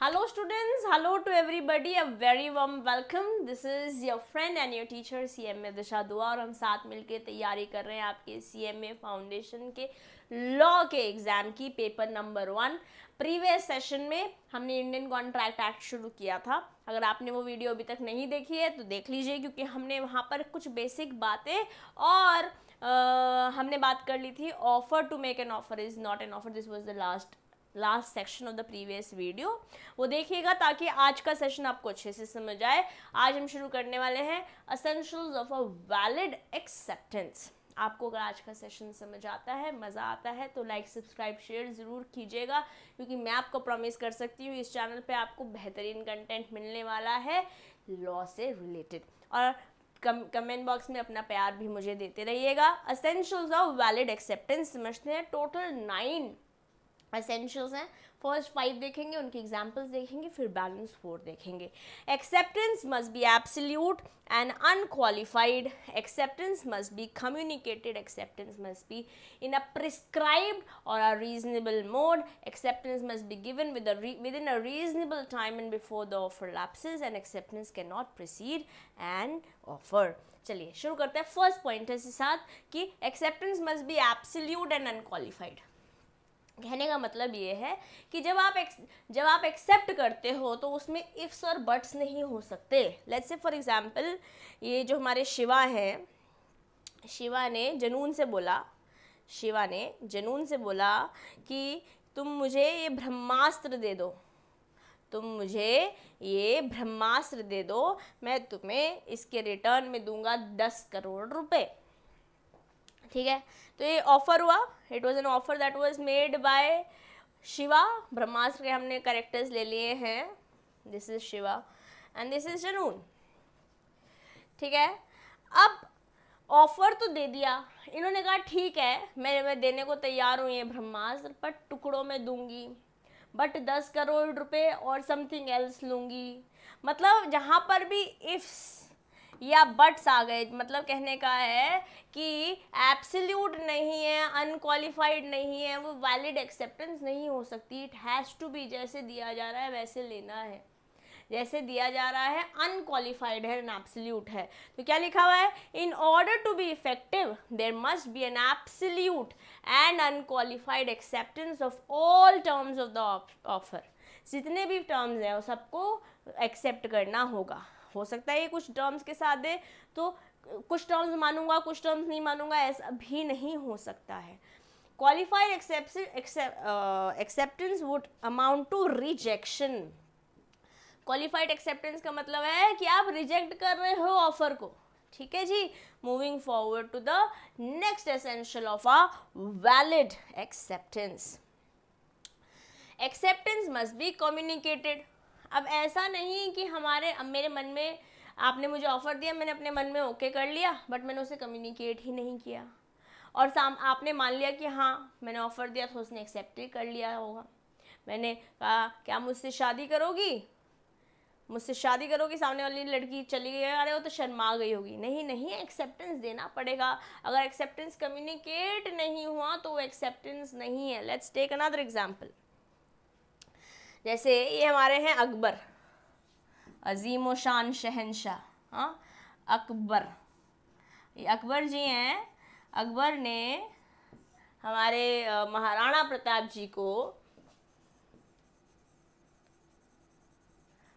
Hello students, hello to everybody, a very warm welcome. This is your friend and your teacher CMA दिशा दुआ और हम साथ मिलके तैयारी कर रहे हैं आपके CMA फाउंडेशन के लॉ के एग्ज़ाम की पेपर नंबर 1। प्रीवियस सेशन में हमने इंडियन कॉन्ट्रैक्ट एक्ट शुरू किया था। अगर आपने वो वीडियो अभी तक नहीं देखी है तो देख लीजिए, क्योंकि हमने वहाँ पर कुछ बेसिक बातें और हमने बात कर ली थी। Offer to make an offer is not an offer, this was the last section of the previous video. वो देखिएगा ताकि आज का सेशन आपको अच्छे से समझ आए। आज हम शुरू करने वाले हैं essentials of a valid acceptance. आपको अगर आज का सेशन समझ आता है, मज़ा आता है, तो लाइक सब्सक्राइब शेयर ज़रूर कीजिएगा, क्योंकि मैं आपको प्रॉमिस कर सकती हूँ इस चैनल पे आपको बेहतरीन कंटेंट मिलने वाला है लॉ से रिलेटेड। और कमेंट बॉक्स में अपना प्यार भी मुझे देते रहिएगा। एसेंशियल्स ऑफ वैलिड एक्सेप्टेंस समझते हैं। टोटल 9 एसेंशियल्स हैं। फर्स्ट 5 देखेंगे, उनके एग्जाम्पल्स देखेंगे, फिर बैलेंस 4 देखेंगे। Acceptance must be absolute and unqualified. Acceptance must be communicated. Acceptance must be in a prescribed और a reasonable mode. Acceptance must be given within a reasonable time and before the offer lapses, and acceptance cannot precede an offer। चलिए शुरू करते हैं first pointer के साथ कि acceptance must be absolute and unqualified. कहने का मतलब ये है कि जब आप एक्सेप्ट करते हो तो उसमें इफ्स और बट्स नहीं हो सकते। लेट्स से फॉर एग्जांपल, ये जो हमारे शिवा हैं, शिवा ने जनून से बोला कि तुम मुझे ये ब्रह्मास्त्र दे दो, मैं तुम्हें इसके रिटर्न में दूंगा 10 करोड़ रुपए। ठीक है, तो ये ऑफर हुआ। It was an offer that was made by Shiva. Brahmastra के हमने करेक्टर्स ले लिए हैं। This is Shiva and this is Junoon. ठीक है, अब ऑफर तो दे दिया, इन्होंने कहा ठीक है मैं देने को तैयार हूँ ये ब्रह्मास्त्र, पर टुकड़ों में दूंगी, बट 10 करोड़ रुपए और समथिंग एल्स लूँगी। मतलब जहाँ पर भी इफ्स या बट्स आ गए, मतलब कहने का है कि एब्सोल्यूट नहीं है, अनक्वालिफाइड नहीं है, वो वैलिड एक्सेप्टेंस नहीं हो सकती। इट हैज़ टू बी जैसे दिया जा रहा है वैसे लेना है, जैसे दिया जा रहा है अनक्वालिफाइड है, एब्सोल्यूट है। तो क्या लिखा हुआ है? In order to be effective there must be an absolute and unqualified acceptance of all terms of the offer. जितने भी टर्म्स हैं वो सबको एक्सेप्ट करना होगा। हो सकता है ये कुछ टर्म्स के साथ दे तो कुछ टर्म्स मानूंगा, कुछ टर्म्स नहीं मानूंगा, ऐसा भी नहीं हो सकता है। Qualified acceptance would amount to rejection. Qualified acceptance का मतलब है कि आप रिजेक्ट कर रहे हो ऑफर को। ठीक है जी, moving forward to the next essential of a valid acceptance. Acceptance must be communicated. अब ऐसा नहीं कि मेरे मन में आपने मुझे ऑफ़र दिया, मैंने अपने मन में ओके कर लिया, बट मैंने उसे कम्युनिकेट ही नहीं किया, और आपने मान लिया कि हाँ मैंने ऑफ़र दिया तो उसने एक्सेप्ट ही कर लिया होगा। मैंने कहा क्या मुझसे शादी करोगी, सामने वाली लड़की चली गई, अरे वो तो शर्मा गई होगी। नहीं, एक्सेप्टेंस देना पड़ेगा। अगर एक्सेप्टेंस कम्युनिकेट नहीं हुआ तो वो एक्सेप्टेंस नहीं है। Let's take another example. जैसे ये हमारे हैं अकबर, अजीम व शान शहनशाह। हाँ, अकबर, ये अकबर जी हैं। अकबर ने हमारे महाराणा प्रताप जी को,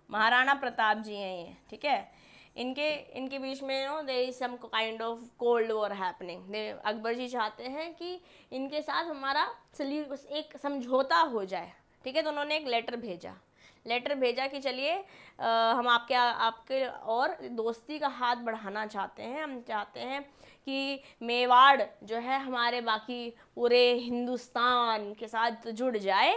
महाराणा प्रताप जी हैं ये, ठीक है, इनके बीच में there is some kind of cold war happening. Akbar ji चाहते हैं कि इनके साथ हमारा एक समझौता हो जाए। ठीक है, तो उन्होंने एक लेटर भेजा कि चलिए हम आपके और दोस्ती का हाथ बढ़ाना चाहते हैं। हम चाहते हैं कि मेवाड़ जो है हमारे बाकी पूरे हिंदुस्तान के साथ जुड़ जाए।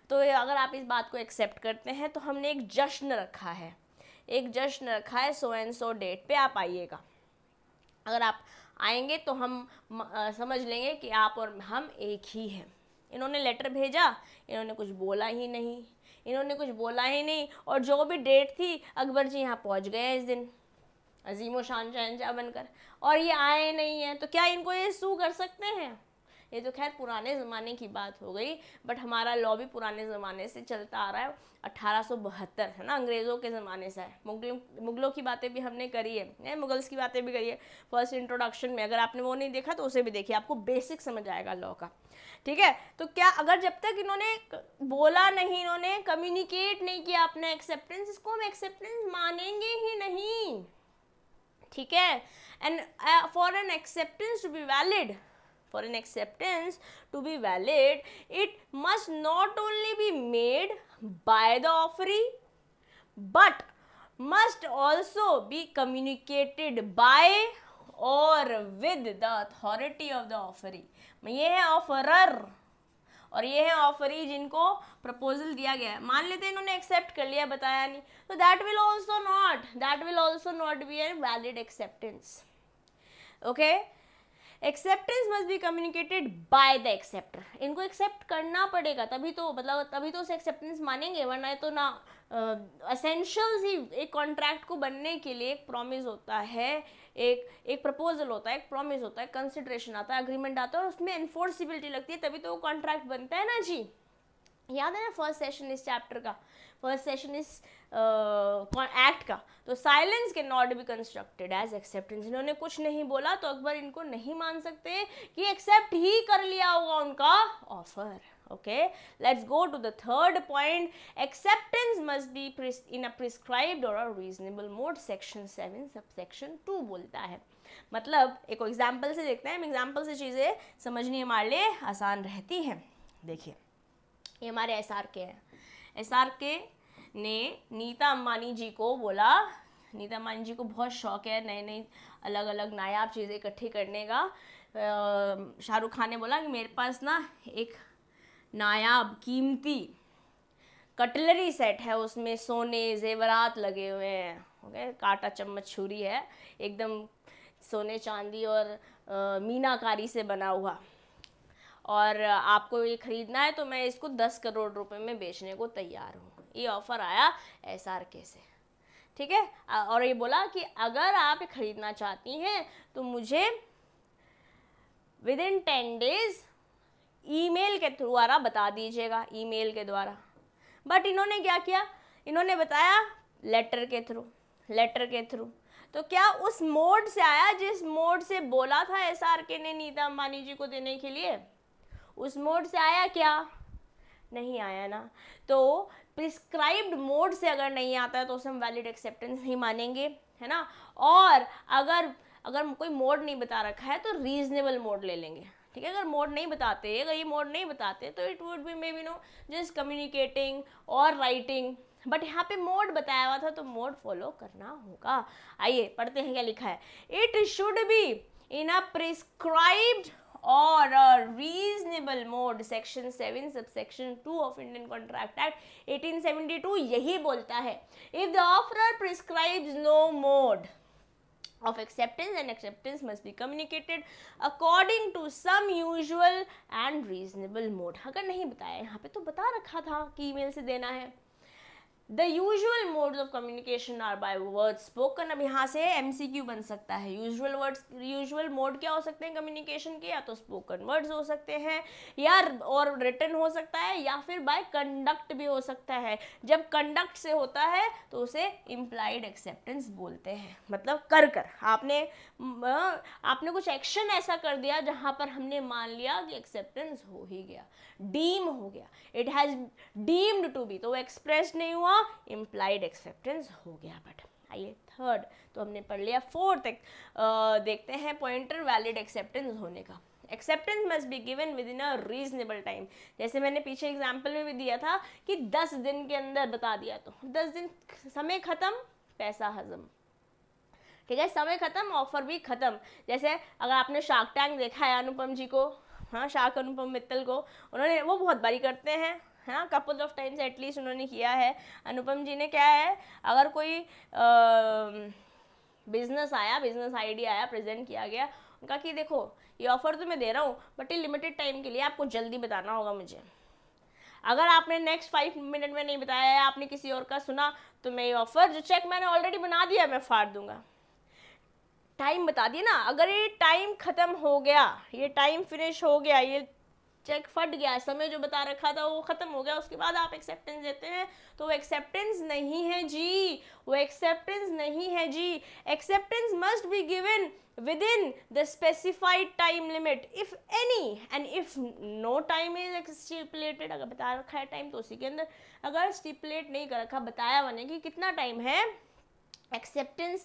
तो अगर आप इस बात को एक्सेप्ट करते हैं तो हमने एक जश्न रखा है, सो एंड सो डेट पे आप आइएगा। अगर आप आएंगे तो हम समझ लेंगे कि आप और हम एक ही हैं। इन्होंने लेटर भेजा, इन्होंने कुछ बोला ही नहीं, और जो भी डेट थी अकबर जी यहाँ पहुँच गए इस दिन अजीम शान शहनशाह बनकर, और ये आए नहीं हैं। तो क्या इनको ये सू कर सकते हैं? ये तो खैर पुराने ज़माने की बात हो गई, बट हमारा लॉ भी पुराने ज़माने से चलता आ रहा है, 1872 है ना, अंग्रेज़ों के ज़माने से है। मुगलों की बातें भी हमने करी है, मुगल्स की बातें भी करी है फर्स्ट इंट्रोडक्शन में। अगर आपने वो नहीं देखा तो उसे भी देखिए, आपको बेसिक समझ आएगा लॉ का। ठीक है, तो क्या अगर जब तक इन्होंने बोला नहीं, इन्होंने कम्युनिकेट नहीं किया अपना एक्सेप्टेंस, इसको हम एक्सेप्टेंस मानेंगे ही नहीं। ठीक है, and for an acceptance to be valid, for an acceptance to be valid, it must not only be made by the offeree but must also be communicated by or with the authority of the offeree। ये है offeror और ये है offeree जिनको proposal दिया गया है। मान लेते हैं इन्होंने एक्सेप्ट कर लिया, बताया नहीं, तो that will also not be a valid acceptance. Okay, acceptance must be communicated by the acceptor. इनको एक्सेप्ट करना पड़ेगा, तभी तो उसे एक्सेप्टेंस मानेंगे, वरना तो ना। एसेंशियल्स ही एक कॉन्ट्रैक्ट को बनने के लिए एक प्रॉमिस होता है, एक प्रपोजल होता है, एक प्रॉमिस होता है, कंसिडरेशन आता है, अग्रीमेंट आता है, और उसमें एनफोर्सिबिलिटी लगती है, तभी तो वो कॉन्ट्रैक्ट बनता है ना जी। याद है ना फर्स्ट सेशन इस चैप्टर का, फर्स्ट सेशन इस एक्ट का। तो silence can not be constructed as acceptance. इन्होंने कुछ नहीं बोला तो अकबर इनको नहीं मान सकते कि एक्सेप्ट ही कर लिया होगा उनका offer. Okay, let's go to the third point. Acceptance must be in a prescribed और a reasonable mode, section 7 subsection 2 बोलता है। मतलब एक एग्जाम्पल से देखते हैं, एग्जाम्पल से चीज़ें समझनी हमारे लिए आसान रहती हैं। देखिए, ये हमारे SRK हैं। SRK ने नीता अंबानी जी को बोला, नीता अंबानी जी को बहुत शौक है नई नई अलग अलग नायाब चीज़ें इकट्ठी करने का। शाहरुख खान ने बोला कि मेरे पास ना एक नायाब कीमती कटलरी सेट है, उसमें सोने जेवरात लगे हुए हैं। ओके, कांटा चम्मच छुरी है, एकदम सोने चांदी और मीनाकारी से बना हुआ, और आपको ये ख़रीदना है तो मैं इसको 10 करोड़ रुपए में बेचने को तैयार हूँ। ये ऑफ़र आया SRK से। ठीक है, और ये बोला कि अगर आप ख़रीदना चाहती हैं तो मुझे विदिन 10 डेज ईमेल के द्वारा बता दीजिएगा, ईमेल के द्वारा। बट इन्होंने क्या किया, इन्होंने बताया लेटर के थ्रू। तो क्या उस मोड से आया जिस मोड से बोला था SRK ने नीता अंबानी जी को देने के लिए? उस मोड से आया क्या? नहीं आया ना। तो प्रिस्क्राइब्ड मोड से अगर नहीं आता है तो उसे हम वैलिड एक्सेप्टेंस नहीं मानेंगे, है ना। और अगर कोई मोड नहीं बता रखा है तो रीजनेबल मोड ले लेंगे। ठीक है, अगर ये मोड नहीं बताते तो it would be may be know just communicating और राइटिंग, बट यहाँ पे मोड बताया हुआ था तो मोड फॉलो करना होगा। आइए पढ़ते हैं क्या लिखा है। It should be in a prescribed or a reasonable mode, section 7 subsection 2 of Indian Contract Act 1872 यही बोलता है, if the offerer prescribes no mode of acceptance, and acceptance must be communicated according to some usual and reasonable mode। अगर नहीं बताया, यहाँ पे तो बता रखा था कि ईमेल से देना है। The usual modes of communication are by words spoken। अब यहाँ से MCQ बन सकता है। यूजुअल मोड क्या हो सकते हैं कम्युनिकेशन के? या तो स्पोकन वर्ड्स हो सकते हैं, या और रिटन हो सकता है, या फिर बाय कंडक्ट भी हो सकता है। जब कंडक्ट से होता है तो उसे इम्प्लाइड एक्सेप्टेंस बोलते हैं। मतलब कर आपने कुछ एक्शन ऐसा कर दिया जहाँ पर हमने मान लिया कि एक्सेप्टेंस हो ही गया, डीम हो गया, it has deemed to be, तो वो एक्सप्रेस नहीं हुआ, इम्प्लाइड एक्सेप्टेंस हो गया। बट आइए थर्ड तो हमने पढ़ लिया, फोर्थ देखते हैं पॉइंटर वैलिड एक्सेप्टेंस होने का। Acceptance must be given with in a reasonable time. जैसे मैंने पीछे एग्जाम्पल में भी दिया था कि 10 दिन के अंदर बता दिया, तो 10 दिन, समय खत्म पैसा हजम। ठीक है, समय खत्म ऑफर भी खत्म। जैसे अगर आपने शार्क टैंक देखा है अनुपम जी को, हाँ शार्क अनुपम मित्तल को, उन्होंने वो बहुत बारी करते हैं, हाँ कपल ऑफ टाइम्स एटलीस्ट उन्होंने किया है। अनुपम जी ने क्या है, अगर कोई बिजनेस आइडिया आया, प्रेजेंट किया गया, उनका कि देखो ये ऑफर तो मैं दे रहा हूँ बट ये लिमिटेड टाइम के लिए, आपको जल्दी बताना होगा मुझे। अगर आपने नेक्स्ट 5 मिनट में नहीं बताया है, आपने किसी और का सुना, तो मैं ये ऑफर जो चेक मैंने ऑलरेडी बना दिया मैं फाड़ दूंगा। टाइम बता दिया ना, अगर ये टाइम ख़त्म हो गया, ये टाइम फिनिश हो गया, ये चेक फट गया, समय जो बता रखा था वो ख़त्म हो गया, उसके बाद आप एक्सेप्टेंस देते हैं, तो वो एक्सेप्टेंस नहीं है जी, वो एक्सेप्टेंस नहीं है जी। Acceptance must be given within the specified time limit if any and if no time is stipulated। अगर बता रखा है टाइम तो उसी के अंदर, अगर स्टिपुलेट नहीं कर रखा, बताया मैंने कि कितना टाइम है, acceptance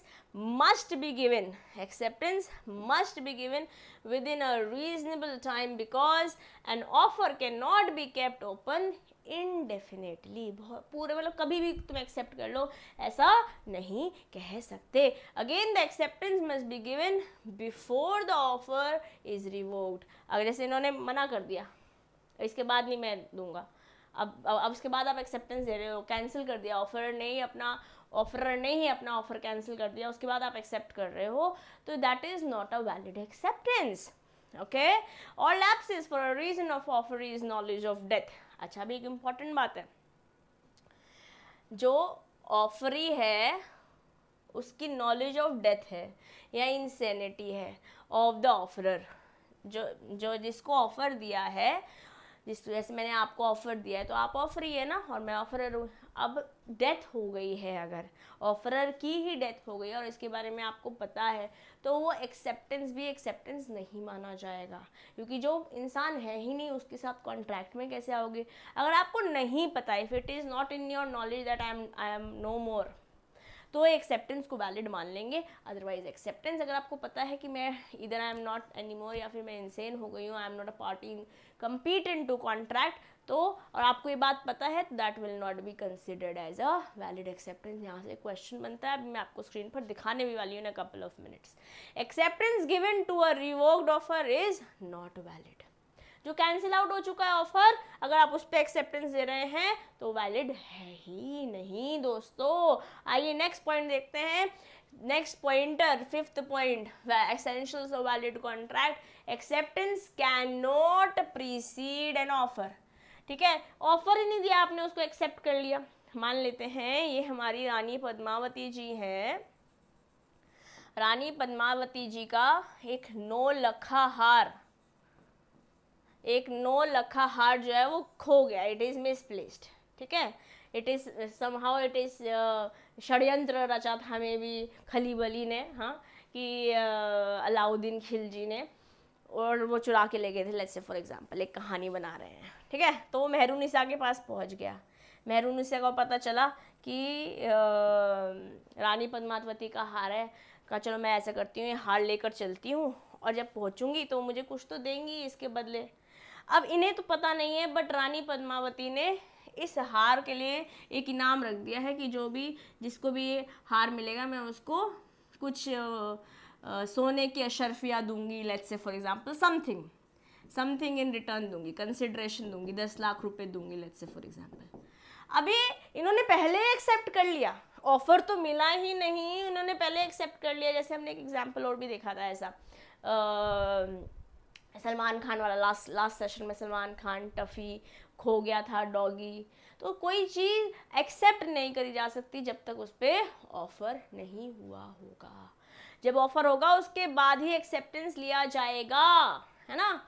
must be given, acceptance must be given within a reasonable time because an offer cannot be kept open indefinitely। पूरे मतलब कभी भी तुम एक्सेप्ट कर लो, ऐसा नहीं कह सकते। Again the acceptance must be given before the offer is revoked. अगर जैसे इन्होंने मना कर दिया, इसके बाद नहीं मैं दूंगा, अब उसके बाद आप एक्सेप्टेंस दे रहे हो, कैंसिल कर दिया, ऑफर ने ही अपना ऑफर कैंसिल कर दिया, उसके बाद आप एक्सेप्ट कर रहे हो, तो that is not a valid acceptance. Okay, और lapses for a reason of offer is knowledge of death. अच्छा, भी एक इम्पॉर्टेंट बात है, जो ऑफरी है उसकी नॉलेज ऑफ डेथ है या इंसेनिटी है ऑफ द ऑफरर, जो जिसको ऑफर दिया है, जैसे मैंने आपको ऑफर दिया है तो आप ऑफरी है ना, और मैं ऑफरर हूँ। अब डेथ हो गई है, अगर ऑफरर की ही डेथ हो गई और इसके बारे में आपको पता है, तो वो एक्सेप्टेंस भी एक्सेप्टेंस नहीं माना जाएगा, क्योंकि जो इंसान है ही नहीं उसके साथ कॉन्ट्रैक्ट में कैसे आओगे। अगर आपको नहीं पता, if it is not in your knowledge that I am no more, तो एक्सेप्टेंस को वैलिड मान लेंगे। अदरवाइज एक्सेप्टेंस, अगर आपको पता है कि मैं इधर I am not any more, या फिर मैं इंसेन हो गई हूँ, I am not a party competent to contract, तो और आपको ये बात पता है, तो that will not be considered as a valid acceptance. यहाँ से क्वेश्चन बनता है, अभी मैं आपको स्क्रीन पर दिखाने भी वाली हूँ in a couple of minutes. Acceptance given to a revoked offer is not valid. जो कैंसिल आउट हो चुका है ऑफर, अगर आप उस पर एक्सेप्टेंस दे रहे हैं तो वैलिड है ही नहीं दोस्तों। आइए नेक्स्ट पॉइंट देखते हैं। Next pointer, fifth point, essentials of valid contract. Acceptance can not preceded an offer. ठीक है, ऑफर ही नहीं दिया आपने, उसको एक्सेप्ट कर लिया। मान लेते हैं ये हमारी रानी पद्मावती जी हैं, रानी पद्मावती जी का एक 9 लखा हार, एक 9 लखा हार जो है वो खो गया, इट इज़ मिसप्लेस्ड। ठीक है, it is somehow it is षड्यंत्र रचा था हमें भी खलीबली ने, हाँ, कि अलाउद्दीन खिलजी ने, और वो चुरा के ले गए थे। लेट्स से फॉर एग्जांपल एक कहानी बना रहे हैं, ठीक है, तो वो मेहरुनिसा के पास पहुंच गया। मेहरुनिसा को पता चला कि रानी पद्मावती का हार है, कहा चलो मैं ऐसा करती हूँ, ये हार लेकर चलती हूँ, और जब पहुँचूंगी तो मुझे कुछ तो देंगी इसके बदले। अब इन्हें तो पता नहीं है, बट रानी पद्मावती ने इस हार के लिए एक इनाम रख दिया है कि जिसको भी ये हार मिलेगा मैं उसको कुछ सोने की अशर्फिया दूंगी, let's say for example something in return दूंगी, कंसिडरेशन दूंगी, 10 लाख रुपए दूंगी, लेट्स से फॉर एग्जांपल। अभी इन्होंने पहले एक्सेप्ट कर लिया, ऑफर तो मिला ही नहीं, इन्होंने पहले एक्सेप्ट कर लिया। जैसे हमने एक एग्जांपल और भी देखा था ऐसा, सलमान खान वाला, लास्ट सेशन में सलमान खान टफ़ी खो गया था, डॉगी। तो कोई चीज़ एक्सेप्ट नहीं करी जा सकती जब तक उस पर ऑफ़र नहीं हुआ होगा। जब ऑफ़र होगा उसके बाद ही एक्सेप्टेंस लिया जाएगा, है ना।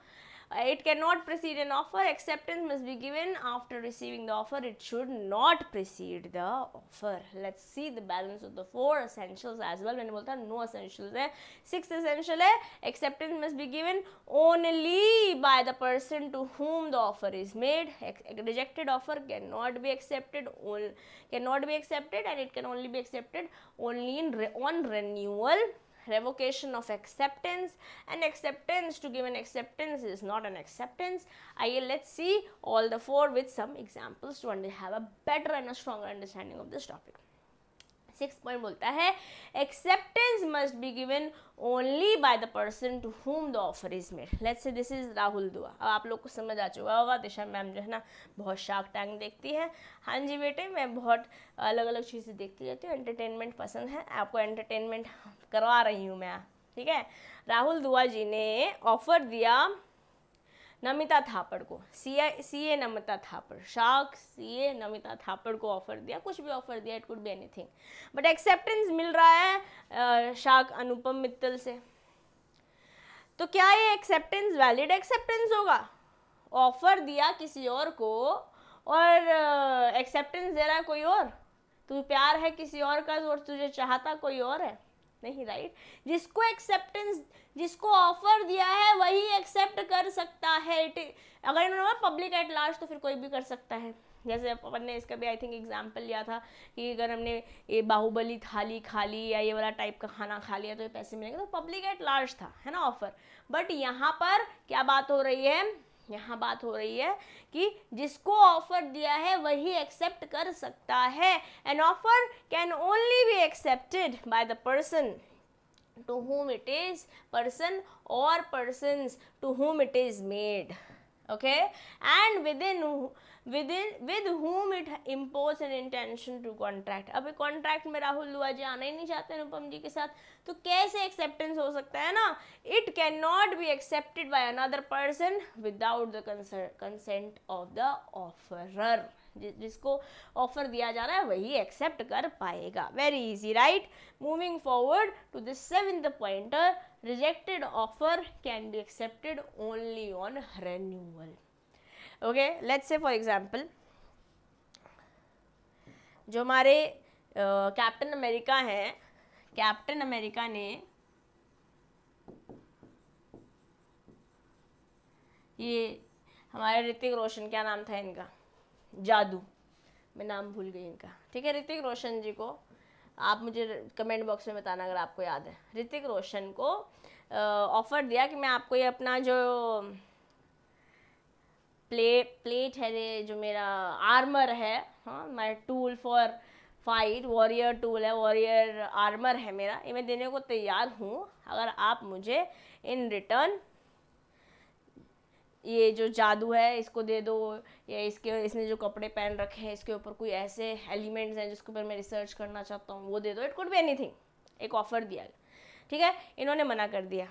It cannot precede an offer. Acceptance must be given after receiving the offer. It should not precede the offer. Let's see the balance of the 4 essentials as well. मैंने बोलता no essentials है। 6th essential है, acceptance must be given only by the person to whom the offer is made. Rejected offer cannot be accepted, and it can only be accepted only on renewal, revocation of acceptance, and acceptance to give an acceptance is not an acceptance. Let's see all the 4 with some examples to have a better and a stronger understanding of this topic. 6th point बोलता है acceptance must be given only by the person to whom the offer is made. Let's say this is Rahul दुआ। अब आप लोग को समझ आ चुका होगा, दिशा मैम जो है ना बहुत शार्क टैंक देखती है। हाँ जी बेटे, मैं बहुत अलग अलग चीज़ें देखती रहती हूँ, एंटरटेनमेंट पसंद है, आपको एंटरटेनमेंट करवा रही हूँ मैं, ठीक है। राहुल दुआ जी ने ऑफर दिया नमिता थापड़ को, CA Namita Thapar, shark CA Namita Thapar को ऑफर दिया, कुछ भी ऑफर दिया, it could be anything, but acceptance मिल रहा है शार्क अनुपम मित्तल से, तो क्या ये एक्सेप्टेंस वैलिड एक्सेप्टेंस होगा? ऑफर दिया किसी और को और एक्सेप्टेंस दे रहा है कोई और, तू प्यार है किसी और का और तुझे चाहता कोई और है, नहीं, राइट? जिसको एक्सेप्टेंस, जिसको ऑफर दिया है वही एक्सेप्ट कर सकता है। अगर इन्होंने पब्लिक एट लार्ज तो फिर कोई भी कर सकता है। जैसे अपन ने इसका भी आई थिंक एग्जाम्पल लिया था कि अगर हमने ये बाहुबली थाली खा ली या ये वाला टाइप का खाना खा लिया तो ये पैसे मिलेंगे, तो पब्लिक एट लार्ज था, है ना, ऑफर। बट यहाँ पर क्या बात हो रही है? यहाँ बात हो रही है कि जिसको ऑफर दिया है वही एक्सेप्ट कर सकता है। An offer can only B accepted by the person to whom it is, person or persons to whom it is made, okay, and with whom it impose an intention to contract। अब contract में राहुल दुआ जी आना ही नहीं चाहते अनुपम जी के साथ, तो कैसे एक्सेप्टेंस हो सकता है ना? It can not be accepted by another person without the consent of the offerer. जिसको ऑफर दिया जा रहा है वही एक्सेप्ट कर पाएगा। Very easy, right? Moving forward to the 7th pointer, rejected offer can be accepted only on renewal. Okay, let's say for example जो हमारे कैप्टन अमेरिका हैं, कैप्टन अमेरिका ने ये हमारे ऋतिक रोशन, क्या नाम था इनका, जादू, मैं नाम भूल गई इनका, ठीक है, ऋतिक रोशन जी को आप मुझे कमेंट बॉक्स में बताना अगर आपको याद है। ऋतिक रोशन को ऑफर दिया कि मैं आपको ये अपना जो प्लेट है, जो मेरा आर्मर है, हाँ, my tool for fight, warrior tool है, वॉरियर आर्मर है मेरा, ये मैं देने को तैयार हूँ अगर आप मुझे इन रिटर्न ये जो जादू है इसको दे दो, या इसने जो कपड़े पहन रखे हैं इसके ऊपर कोई ऐसे एलिमेंट्स हैं जिसके ऊपर मैं रिसर्च करना चाहता हूँ वो दे दो। इट कुड बी एनीथिंग, एक ऑफर दिया, ठीक है। इन्होंने मना कर दिया,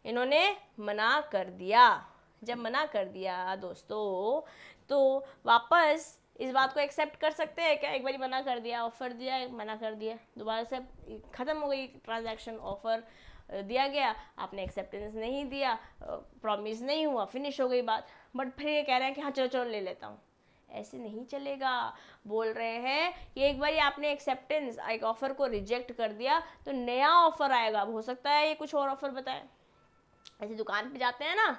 इन्होंने मना कर दिया। जब मना कर दिया दोस्तों तो वापस इस बात को एक्सेप्ट कर सकते हैं क्या? एक बार मना कर दिया, ऑफर दिया, मना कर दिया, दोबारा से ख़त्म हो गई ट्रांजैक्शन, ऑफर दिया गया, आपने एक्सेप्टेंस नहीं दिया, प्रॉमिस नहीं हुआ, फिनिश हो गई बात। बट फिर ये कह रहे हैं कि हाँ चलो चलो ले लेता हूँ, ऐसे नहीं चलेगा। बोल रहे हैं कि एक बार आपने एक्सेप्टेंस, एक ऑफर को रिजेक्ट कर दिया तो नया ऑफर आएगा। हो सकता है ये कुछ और ऑफर बताए। ऐसे दुकान पे जाते हैं ना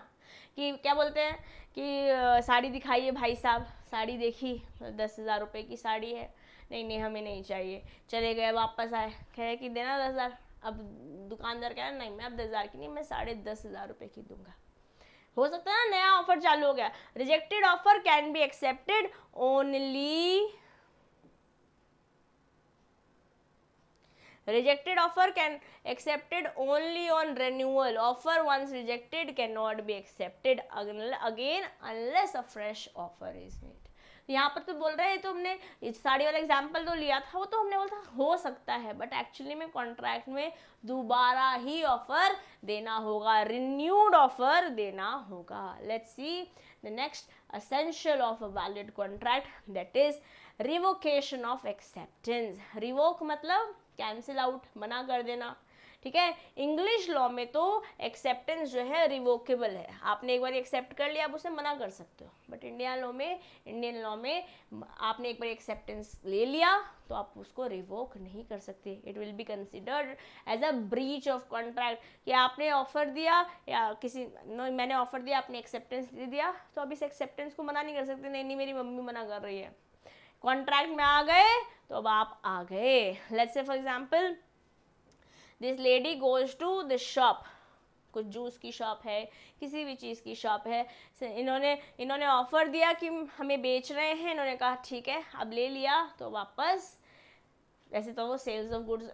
कि क्या बोलते हैं कि साड़ी दिखाइए भाई साहब, साड़ी देखी, 10,000 रुपये की साड़ी है, नहीं नहीं हमें नहीं चाहिए, चले गए, वापस आए, कहे कि देना 10,000। अब दुकानदार कह रहा है नहीं मैं अब 10,000 की नहीं, मैं 10,500 रुपये की दूंगा। हो सकता है ना नया ऑफर चालू हो गया। Rejected offer can be accepted only, rejected offer can accepted only on renewal. Offer once rejected cannot be accepted again unless a fresh offer is made. यहाँ पर तो बोल रहे हैं, तो हमने इस साड़ी वाला एग्जाम्पल तो लिया था, वो तो हमने बोला था हो सकता है, बट एक्चुअली में कॉन्ट्रैक्ट में दोबारा ही ऑफर देना होगा, रिन्यूड ऑफर देना होगा। Let's see the next essential of a valid contract, that is revocation of acceptance. Revoke मतलब कैंसिल आउट, मना कर देना, ठीक है। इंग्लिश लॉ में तो एक्सेप्टेंस जो है रिवोकेबल है, आपने एक बार एक्सेप्ट कर लिया आप उसे मना कर सकते हो। बट इंडियन लॉ में आपने एक बार एक्सेप्टेंस ले लिया तो आप उसको रिवोक नहीं कर सकते। It will be considered as a breach of contract कि आपने ऑफर दिया या मैंने ऑफर दिया, आपने एक्सेप्टेंस दे दिया, तो अब इस एक्सेप्टेंस को मना नहीं कर सकते। नहीं मेरी मम्मी मना कर रही है, कॉन्ट्रैक्ट में आ गए तो अब आप आ गए। Let's say for example this lady goes to the shop, कुछ जूस की शॉप है, किसी भी चीज़ की शॉप है, इन्होंने ऑफर दिया कि हमें बेच रहे हैं, इन्होंने कहा ठीक है, अब ले लिया तो वापस। वैसे तो वो सेल्स ऑफ गुड्स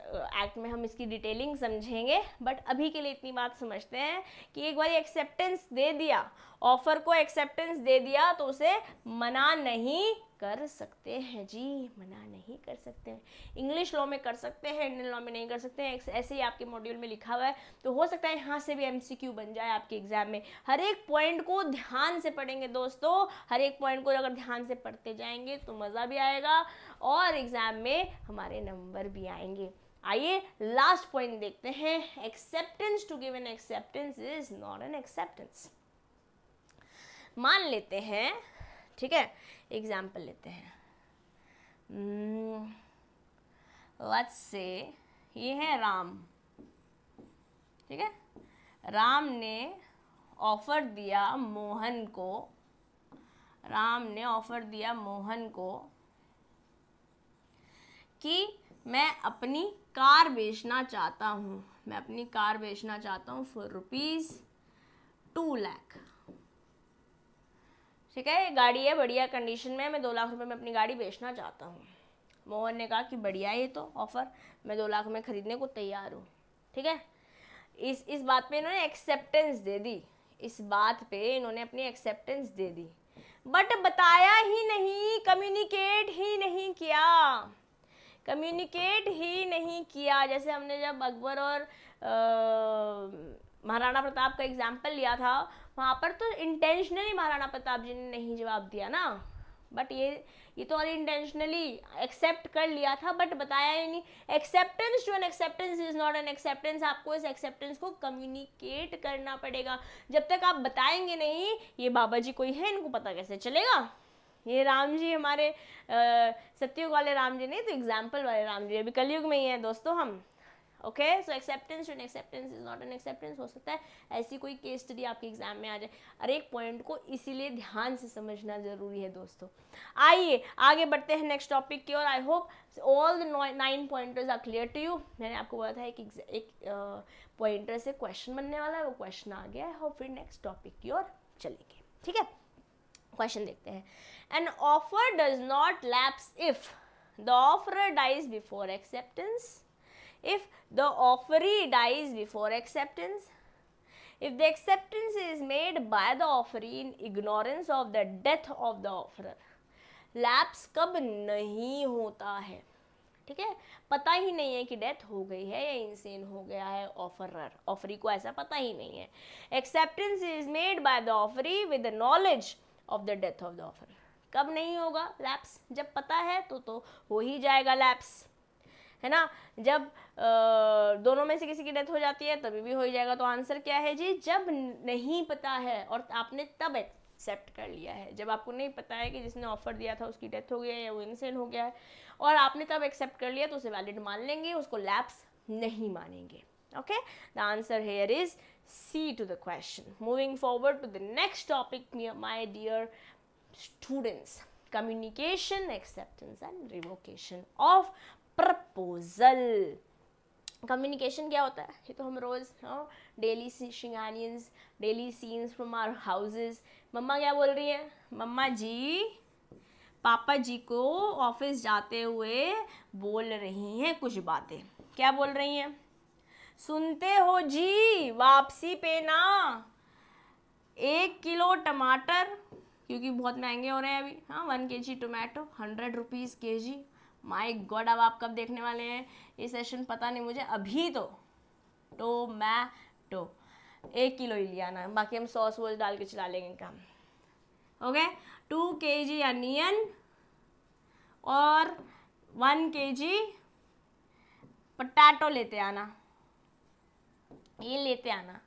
एक्ट में हम इसकी डिटेलिंग समझेंगे, बट अभी के लिए इतनी बात समझते हैं कि एक बार एक्सेप्टेंस दे दिया ऑफर को एक्सेप्टेंस दे दिया तो उसे मना नहीं कर सकते हैं जी, मना नहीं कर सकते हैं। इंग्लिश लॉ में कर सकते हैं, इंडियन लॉ में नहीं कर सकते हैं। ऐसे ही आपके मॉड्यूल में लिखा हुआ है, तो हो सकता है यहाँ से भी एमसीक्यू बन जाए आपके एग्जाम में। हर एक पॉइंट को ध्यान से पढ़ेंगे दोस्तों, हर एक पॉइंट को अगर ध्यान से पढ़ते जाएंगे तो मज़ा भी आएगा और एग्जाम में हमारे नंबर भी आएंगे। आइए लास्ट पॉइंट देखते हैं। Acceptance, to give an acceptance is not an acceptance. मान लेते हैं, ठीक है, एग्जाम्पल लेते हैं। लेट्स से ये है राम, ठीक है। राम ने ऑफर दिया मोहन को, राम ने ऑफर दिया मोहन को कि मैं अपनी कार बेचना चाहता हूँ, मैं अपनी कार बेचना चाहता हूँ फॉर ₹2 लाख, ठीक है। गाड़ी है, बढ़िया कंडीशन में, मैं 2 लाख रुपए में अपनी गाड़ी बेचना चाहता हूँ। मोहन ने कहा कि बढ़िया है ये तो ऑफर, मैं 2 लाख में खरीदने को तैयार हूँ, ठीक है। इस बात पे इन्होंने एक्सेप्टेंस दे दी, इस बात पे इन्होंने अपनी एक्सेप्टेंस दे दी, बट बताया ही नहीं, कम्युनिकेट ही नहीं किया, कम्युनिकेट ही नहीं किया। जैसे हमने जब अकबर और महाराणा प्रताप का एग्जाम्पल लिया था, वहाँ पर तो इंटेंशनली महाराणा प्रताप जी ने नहीं जवाब दिया ना, बट ये तो अनइंटेंशनली एक्सेप्ट कर लिया था, बट बताया ही नहीं। Acceptance to an acceptance is not an acceptance. आपको इस एक्सेप्टेंस को कम्युनिकेट करना पड़ेगा। जब तक आप बताएंगे नहीं, ये बाबा जी कोई है, इनको पता कैसे चलेगा, ये राम जी हमारे सत्युग वाले राम जी नहीं, तो एग्जाम्पल वाले राम जी, अभी कलयुग में ही है दोस्तों हम। Okay, so acceptance to an acceptance is not an acceptance. हो सकता है ऐसी कोई केस स्टडी आपके एग्जाम में आ जाए। हर एक पॉइंट को इसीलिए ध्यान से समझना जरूरी है दोस्तों। आइए आगे बढ़ते हैं नेक्स्ट टॉपिक की ओर। I hope all the 9 pointers are clear to you. मैंने आपको बोला था एक पॉइंटर से क्वेश्चन बनने वाला है, वो क्वेश्चन आ गया है। होप फिर नेक्स्ट टॉपिक की ओर चलेंगे, ठीक है। क्वेश्चन देखते हैं। An offer does not lapse if the offerer dies before acceptance, if the offeree dies before acceptance, if the acceptance is made by the offeree in ignorance of the death of the offerer। Lapse कब नहीं होता है, ठीक है, पता ही नहीं है कि डेथ हो गई है या इंसेन हो गया है ऑफरर, ऑफरी को ऐसा पता ही नहीं है। Acceptance is made by the offeree with the knowledge of the death of the offeror. कब नहीं होगा लैप्स, जब पता है तो हो ही जाएगा लैप्स, है ना। जब दोनों में से किसी की डेथ हो जाती है तभी भी हो ही जाएगा। तो आंसर क्या है जी, जब नहीं पता है और आपने तब एक्सेप्ट कर लिया है। जब आपको नहीं पता है कि जिसने ऑफर दिया था उसकी डेथ हो गई है या वो इंसेन हो गया है और आपने तब एक्सेप्ट कर लिया, तो उसे वैलिड मान लेंगे, उसको लैप्स नहीं मानेंगे। Okay, the answer here is C to the question. Moving forward to the next topic my dear students, communication, acceptance and revocation of proposal. Communication क्या होता है, ये तो हम रोज डेली शिंगानियंस, daily scenes from our houses. मम्मा क्या बोल रही है, मम्मा जी पापा जी को ऑफिस जाते हुए बोल रही हैं कुछ बातें। क्या बोल रही हैं, सुनते हो जी वापसी पे ना 1 किलो टमाटर, क्योंकि बहुत महंगे हो रहे हैं अभी, 1 kg tomato 100 rupees kg। My God, अब आप कब देखने वाले हैं ये सेशन पता नहीं मुझे। अभी तो टोमेटो 1 किलो ही लिया ना, बाकी हम सॉस वॉस डाल के चला लेंगे काम। ओके, 2 kg अनियन और 1 kg पोटैटो लेते आना, ये लेते आना।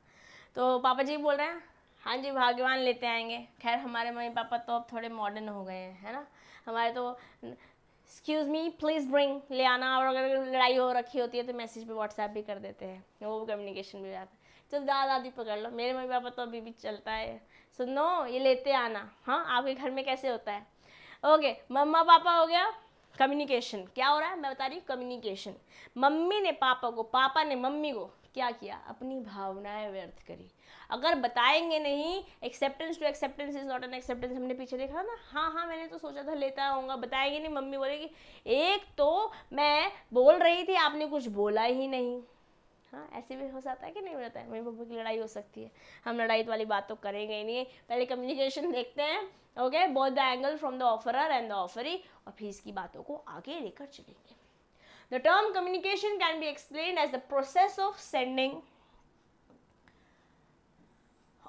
तो पापा जी बोल रहे हैं हाँ जी भाग्यवान लेते आएंगे। खैर हमारे मम्मी पापा तो अब थोड़े मॉडर्न हो गए हैं, है ना। हमारे तो एक्सक्यूज़ मी प्लीज़ ब्रिंग ले आना, और अगर लड़ाई हो रखी होती है तो मैसेज पे व्हाट्सएप भी कर देते हैं, वो कम्युनिकेशन भी हो जाता है। चल दादी पकड़ लो, मेरे मम्मी पापा तो अभी भी चलता है, सुनो ये लेते आना। हाँ, आपके घर में कैसे होता है। ओके, मम्मा पापा हो गया, कम्युनिकेशन क्या हो रहा है मैं बता रही हूँ। कम्युनिकेशन, मम्मी ने पापा को, पापा ने मम्मी को क्या किया, अपनी भावनाएं व्यक्त करी। अगर बताएंगे नहीं, acceptance to acceptance is not an acceptance, हमने पीछे देखा ना। हाँ मैंने तो सोचा था लेता आऊँगा, बताएंगे नहीं, मम्मी बोलेगी एक तो मैं बोल रही थी आपने कुछ बोला ही नहीं, हाँ, ऐसे भी हो जाता है कि नहीं हो जाता है, मम्मी पापा की लड़ाई हो सकती है, हम लड़ाई वाली बात तो करेंगे ही नहीं, पहले कम्युनिकेशन देखते हैं, okay, both the angle from the offeror and the offeree, और फिर इसकी बातों को आगे लेकर चलेंगे. The term communication can be explained as the process of sending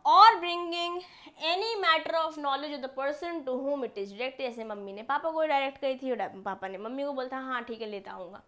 or bringing any matter of knowledge of the person to whom it is directed. जैसे mummy ने पापा को डायरेक्ट करी थी, पापा ने मम्मी को बोलता हाँ ठीक है लेता आऊँगा.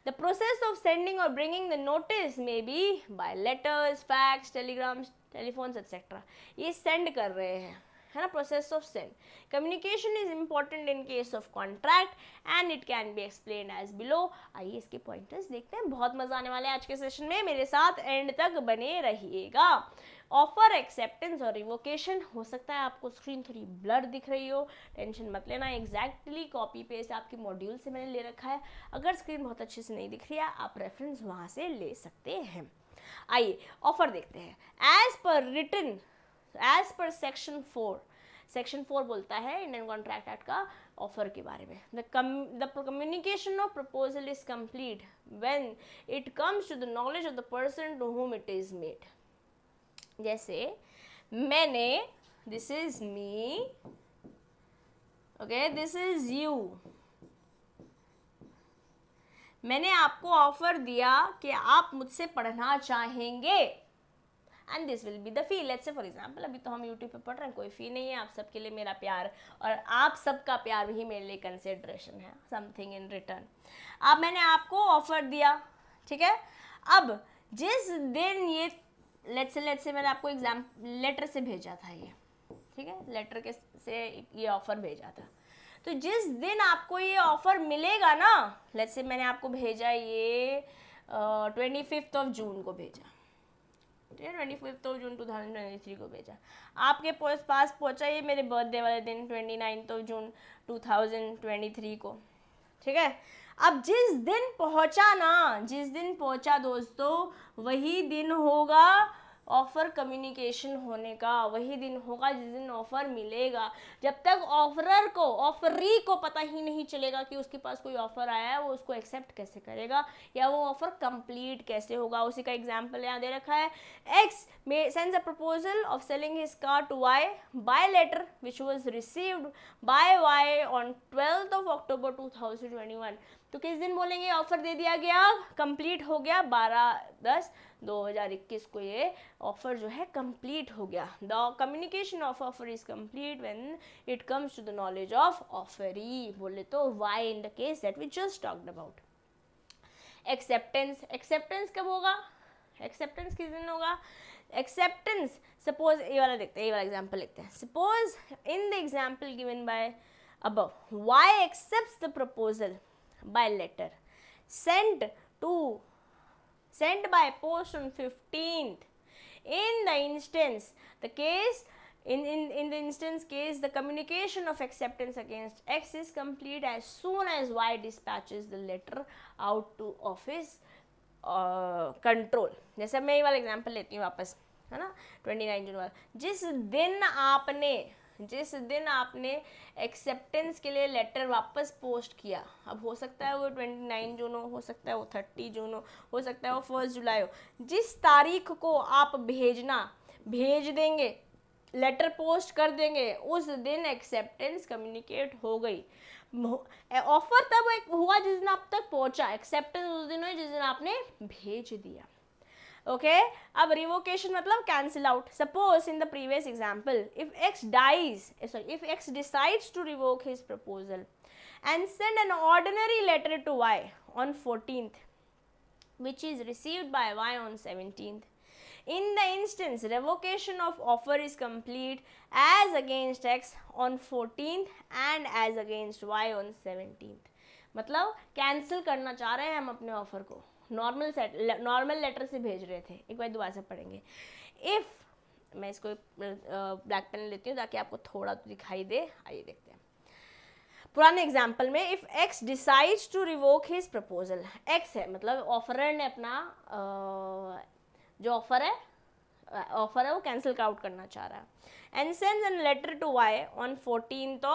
The process of sending or bringing the notice may be by letters, fax, telegrams, telephones, etc. ये send कर रहे हैं, है ना, process of send. Communication is important in case of contract and it can be explain as below. आइए इसके pointers देखते हैं, बहुत मजा आने वाला है आज के सेशन में, मेरे साथ एंड तक बने रहिएगा. ऑफर, एक्सेप्टेंस और रिवोकेशन. हो सकता है आपको स्क्रीन थोड़ी ब्लर दिख रही हो, टेंशन मत लेना, एग्जैक्टली कॉपी पेस्ट आपके मॉड्यूल से मैंने ले रखा है. अगर स्क्रीन बहुत अच्छे से नहीं दिख रही है आप रेफरेंस वहाँ से ले सकते हैं. आइए ऑफर देखते हैं. As per written, as per section 4 बोलता है इंडियन कॉन्ट्रैक्ट एक्ट का ऑफर के बारे में. The communication of proposal is complete when it comes to the knowledge of the person to whom it is made. जैसे मैंने, this is me, okay, this is you, मैंने आपको offer दिया कि आप मुझसे पढ़ना चाहेंगे and this will be the fee. Let's say for example, अभी तो हम यूट्यूब पे पढ़ रहे हैं, कोई फी नहीं है, आप सबके लिए मेरा प्यार और आप सबका प्यार ही मेरे लिए कंसिडरेशन है, समथिंग इन रिटर्न. अब मैंने आपको ऑफर दिया, ठीक है. अब जिस दिन ये लेट्स से मैंने आपको एग्जाम लेटर से भेजा था ये, ठीक है, लेटर के से ये ऑफर भेजा था, तो जिस दिन आपको ये ऑफर मिलेगा ना, लेट्स से मैंने आपको भेजा ये 25 जून को भेजा, ठीक है, 25 जून 2023 को भेजा, आपके पास पहुंचा ये मेरे बर्थडे वाले दिन 29 जून 2023 को, ठीक है. अब जिस दिन पहुंचा दोस्तों, वही दिन होगा ऑफर कम्युनिकेशन होने का, वही दिन होगा जिस दिन ऑफर मिलेगा. जब तक ऑफरर को, ऑफरी को पता ही नहीं चलेगा कि उसके पास कोई ऑफर आया है, वो उसको एक्सेप्ट कैसे करेगा या वो ऑफर कंप्लीट कैसे होगा. उसी का एग्जांपल यहाँ दे रखा है. X sends a proposal of selling his car to Y by letter which was received by Y on 12 October 2021. तो किस दिन बोलेंगे ऑफर दे दिया गया, कंप्लीट हो गया, 12/10/2021 को ये ऑफर जो है कंप्लीट हो गया. The communication of offer is complete when it comes to the knowledge of offeree. बोले तो Y in the case that we just talked about. Acceptance कब होगा, एक्सेप्टेंस किस दिन होगा. एक्सेप्टेंस, सपोज ये वाला देखते हैं, ये वाला एग्जाम्पल लिखते हैं. Suppose in the example given by above, y accepts the proposal by letter sent by post on 15th. In the instance case, the communication of acceptance against X is complete as soon as Y dispatches the letter out to office control. जैसे मैं ये वाला example लेती हूँ वापस, है ना, 29 जून वाला. जिस दिन आपने एक्सेप्टेंस के लिए लेटर वापस पोस्ट किया, अब हो सकता है वो 29 जून हो सकता है वो 30 जून हो सकता है वो 1 जुलाई हो, जिस तारीख को आप भेज देंगे, लेटर पोस्ट कर देंगे, उस दिन एक्सेप्टेंस कम्युनिकेट हो गई. ऑफर तब एक हुआ जिस दिन आप तक पहुंचा, एक्सेप्टेंस उस दिन हुई जिस दिन आपने भेज दिया. ओके, अब रिवोकेशन मतलब cancel out. Suppose in the previous example, if X decides to revoke his proposal and send an ordinary letter to Y on 14th, which is received by Y on 17th. In the instance, revocation of offer is complete as against X on 14th and as against Y on 17th. मतलब cancel करना चाह रहे हैं हम अपने offer को, normal letter से भेज रहे थे. एक बार दोबारा से पढ़ेंगे. इफ मैं इसको ब्लैक पेन लेती हूँ ताकि आपको थोड़ा तो दिखाई दे. आइए देखते हैं पुराने एग्जाम्पल में. If X decides to revoke his proposal, X है मतलब ऑफरर ने अपना जो ऑफर है वो कैंसिल आउट करना चाह रहा है. And sends an letter to Y on 14th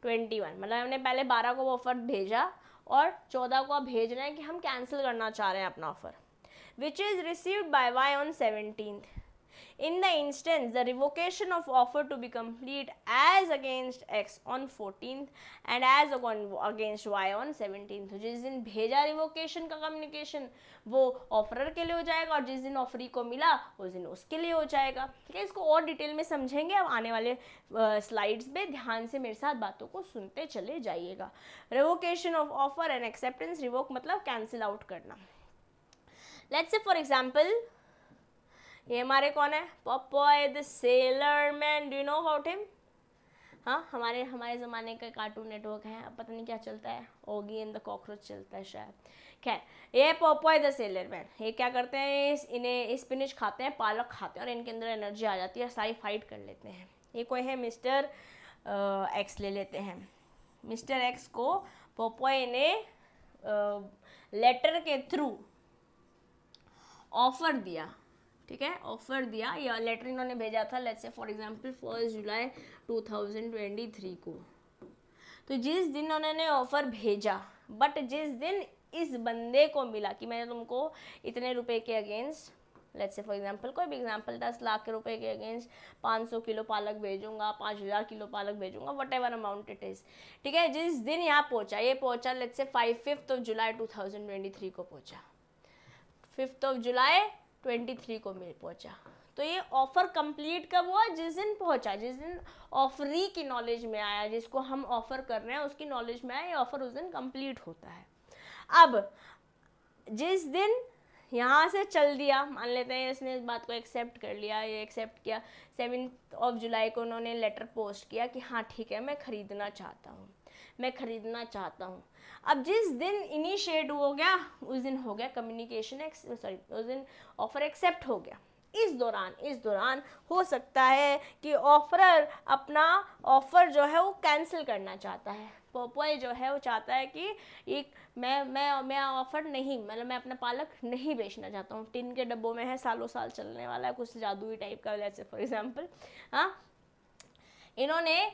21, मतलब हमने पहले 12 को वो ऑफर भेजा और 14 को आप भेज रहे हैं कि हम कैंसिल करना चाह रहे हैं अपना offer. which is received by Y on 17th. In the instance, the revocation of offer to be complete as against X on 14th and as against Y on 17th. तो जिस दिन भेजा रिवोकेशन का कम्युनिकेशन वो offeror के लिए हो जाएगा और जिस दिन ऑफरी को मिला उस दिन उसके लिए हो जाएगा. ठीक है, इसको और डिटेल में समझेंगे अब आने वाले स्लाइड्स पे. ध्यान से मेरे साथ बातों को सुनते चले जाइएगा. Revocation of offer and acceptance. Revoke मतलब कैंसिल आउट करना. लेट्स से फॉर एग्जाम्पल ये हमारे कौन है, Popeye the sailor man. Do you know about him? हाँ, हमारे ज़माने का कार्टून नेटवर्क है. अब पता नहीं क्या चलता है, ओगी एंड द कॉकरोच चलता है शायद. खैर, ये पॉपॉय द सेलर मैन, ये क्या करते हैं, इन्हें स्पिनिच खाते हैं, पालक खाते हैं और इनके अंदर एनर्जी आ जाती है, सारी फाइट कर लेते हैं. ये कोई है मिस्टर एक्स ले लेते हैं. मिस्टर एक्स को पॉपॉय ने लेटर के थ्रू ऑफर दिया. ठीक है, ऑफर दिया या लेटर इन्होंने भेजा था लेट्स से फॉर एग्जांपल 1 जुलाई 2023 को. तो जिस दिन उन्होंने ऑफर भेजा, बट जिस दिन इस बंदे को मिला कि मैंने तुमको इतने रुपए के against, let's say for example कोई भी एग्जांपल 10 लाख के रुपए के अगेंस्ट 500 किलो पालक भेजूंगा, 5000 किलो पालक भेजूंगा, what ever amount it is. ठीक है, जिस दिन यहाँ पहुँचा, ये पहुँचा लेट्स से 5 जुलाई 2023 को पहुँचा, 5 जुलाई 23 को मिल पहुंचा. तो ये ऑफर कंप्लीट कब हुआ, जिस दिन पहुंचा, जिस दिन ऑफरी की नॉलेज में आया, जिसको हम ऑफर कर रहे हैं उसकी नॉलेज में आया, ये ऑफर उस दिन कंप्लीट होता है. अब जिस दिन यहाँ से चल दिया, मान लेते हैं इसने इस बात को एक्सेप्ट कर लिया, ये एक्सेप्ट किया, 7 जुलाई को उन्होंने लेटर पोस्ट किया कि हाँ ठीक है मैं खरीदना चाहता हूँ, मैं खरीदना चाहता हूँ. अब जिस दिन इनिशिएट हो गया उस दिन हो गया कम्युनिकेशन, उस दिन ऑफर एक्सेप्ट हो गया. इस दौरान हो सकता है कि ऑफरर अपना ऑफर जो है वो कैंसिल करना चाहता है. पॉपॉय जो है वो चाहता है कि एक मैं ऑफर नहीं, मतलब मैं अपना पालक नहीं बेचना चाहता हूँ. टिन के डब्बों में है, सालों साल चलने वाला है, कुछ जादुई टाइप का. जैसे फॉर एग्जाम्पल हाँ, इन्होंने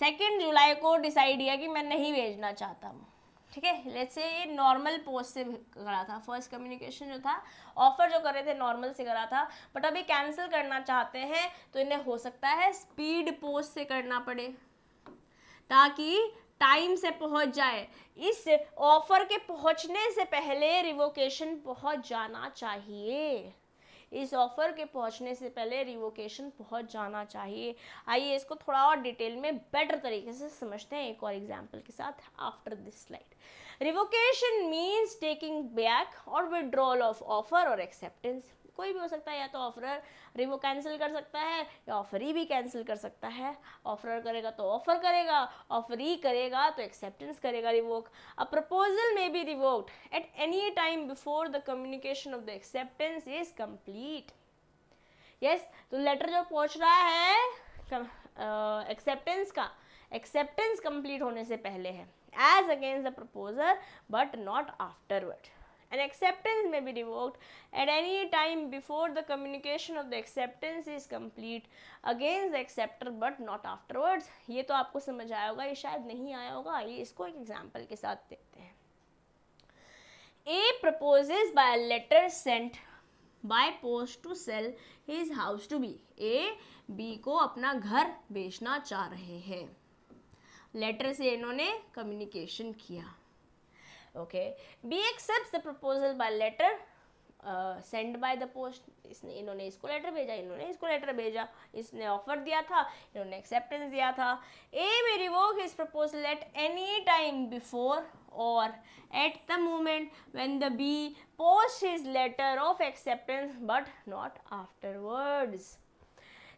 2 जुलाई को डिसाइड किया कि मैं नहीं भेजना चाहता हूँ. ठीक है, लेट्स से ये नॉर्मल पोस्ट से करा था, फर्स्ट कम्युनिकेशन जो था, ऑफर जो कर रहे थे नॉर्मल से करा था, बट अभी कैंसिल करना चाहते हैं तो इन्हें हो सकता है स्पीड पोस्ट से करना पड़े ताकि टाइम से पहुंच जाए. इस ऑफर के पहुंचने से पहले रिवोकेशन पहुंच जाना चाहिए. इस ऑफर के पहुंचने से पहले रिवोकेशन पहुंच जाना चाहिए. आइए इसको थोड़ा और डिटेल में बेटर तरीके से समझते हैं एक और एग्जांपल के साथ after this slide. Revocation means taking back और विड्रॉल ऑफ ऑफर और एक्सेप्टेंस. कोई भी हो सकता है, या तो ऑफरर रिवो कैंसिल कर सकता है या ऑफरी भी कैंसिल कर सकता है. ऑफरर करेगा तो ऑफर करेगा, ऑफरी करेगा तो एक्सेप्टेंस करेगा. Revoke a proposal may be revoked at any time before the communication of the acceptance is complete. Yes, तो लेटर जो पहुंच रहा है एक्सेप्टेंस कंप्लीट होने से पहले है, as against the proposer but not afterward. An acceptance may be revoked at any time before the communication of the acceptance is complete against the acceptor but not afterwards. ये तो आपको समझ आया होगा, ये शायद नहीं आया होगा. आइए इसको एक एग्जाम्पल के साथ देखते हैं. A proposes by a letter sent by post to sell his house to B. A B को अपना घर बेचना चाह रहे हैं. लेटर से इन्होंने कम्युनिकेशन किया. Okay, B accepts the proposal by letter sent by the post. इन्होंने इसको लेटर भेजा, इन्होंने इसको लेटर भेजा, इसने ऑफर दिया था, इन्होंने एक्सेप्टेंस दिया था. A may revoke his proposal at any time before or at the moment when the B posts his letter of acceptance but not afterwards.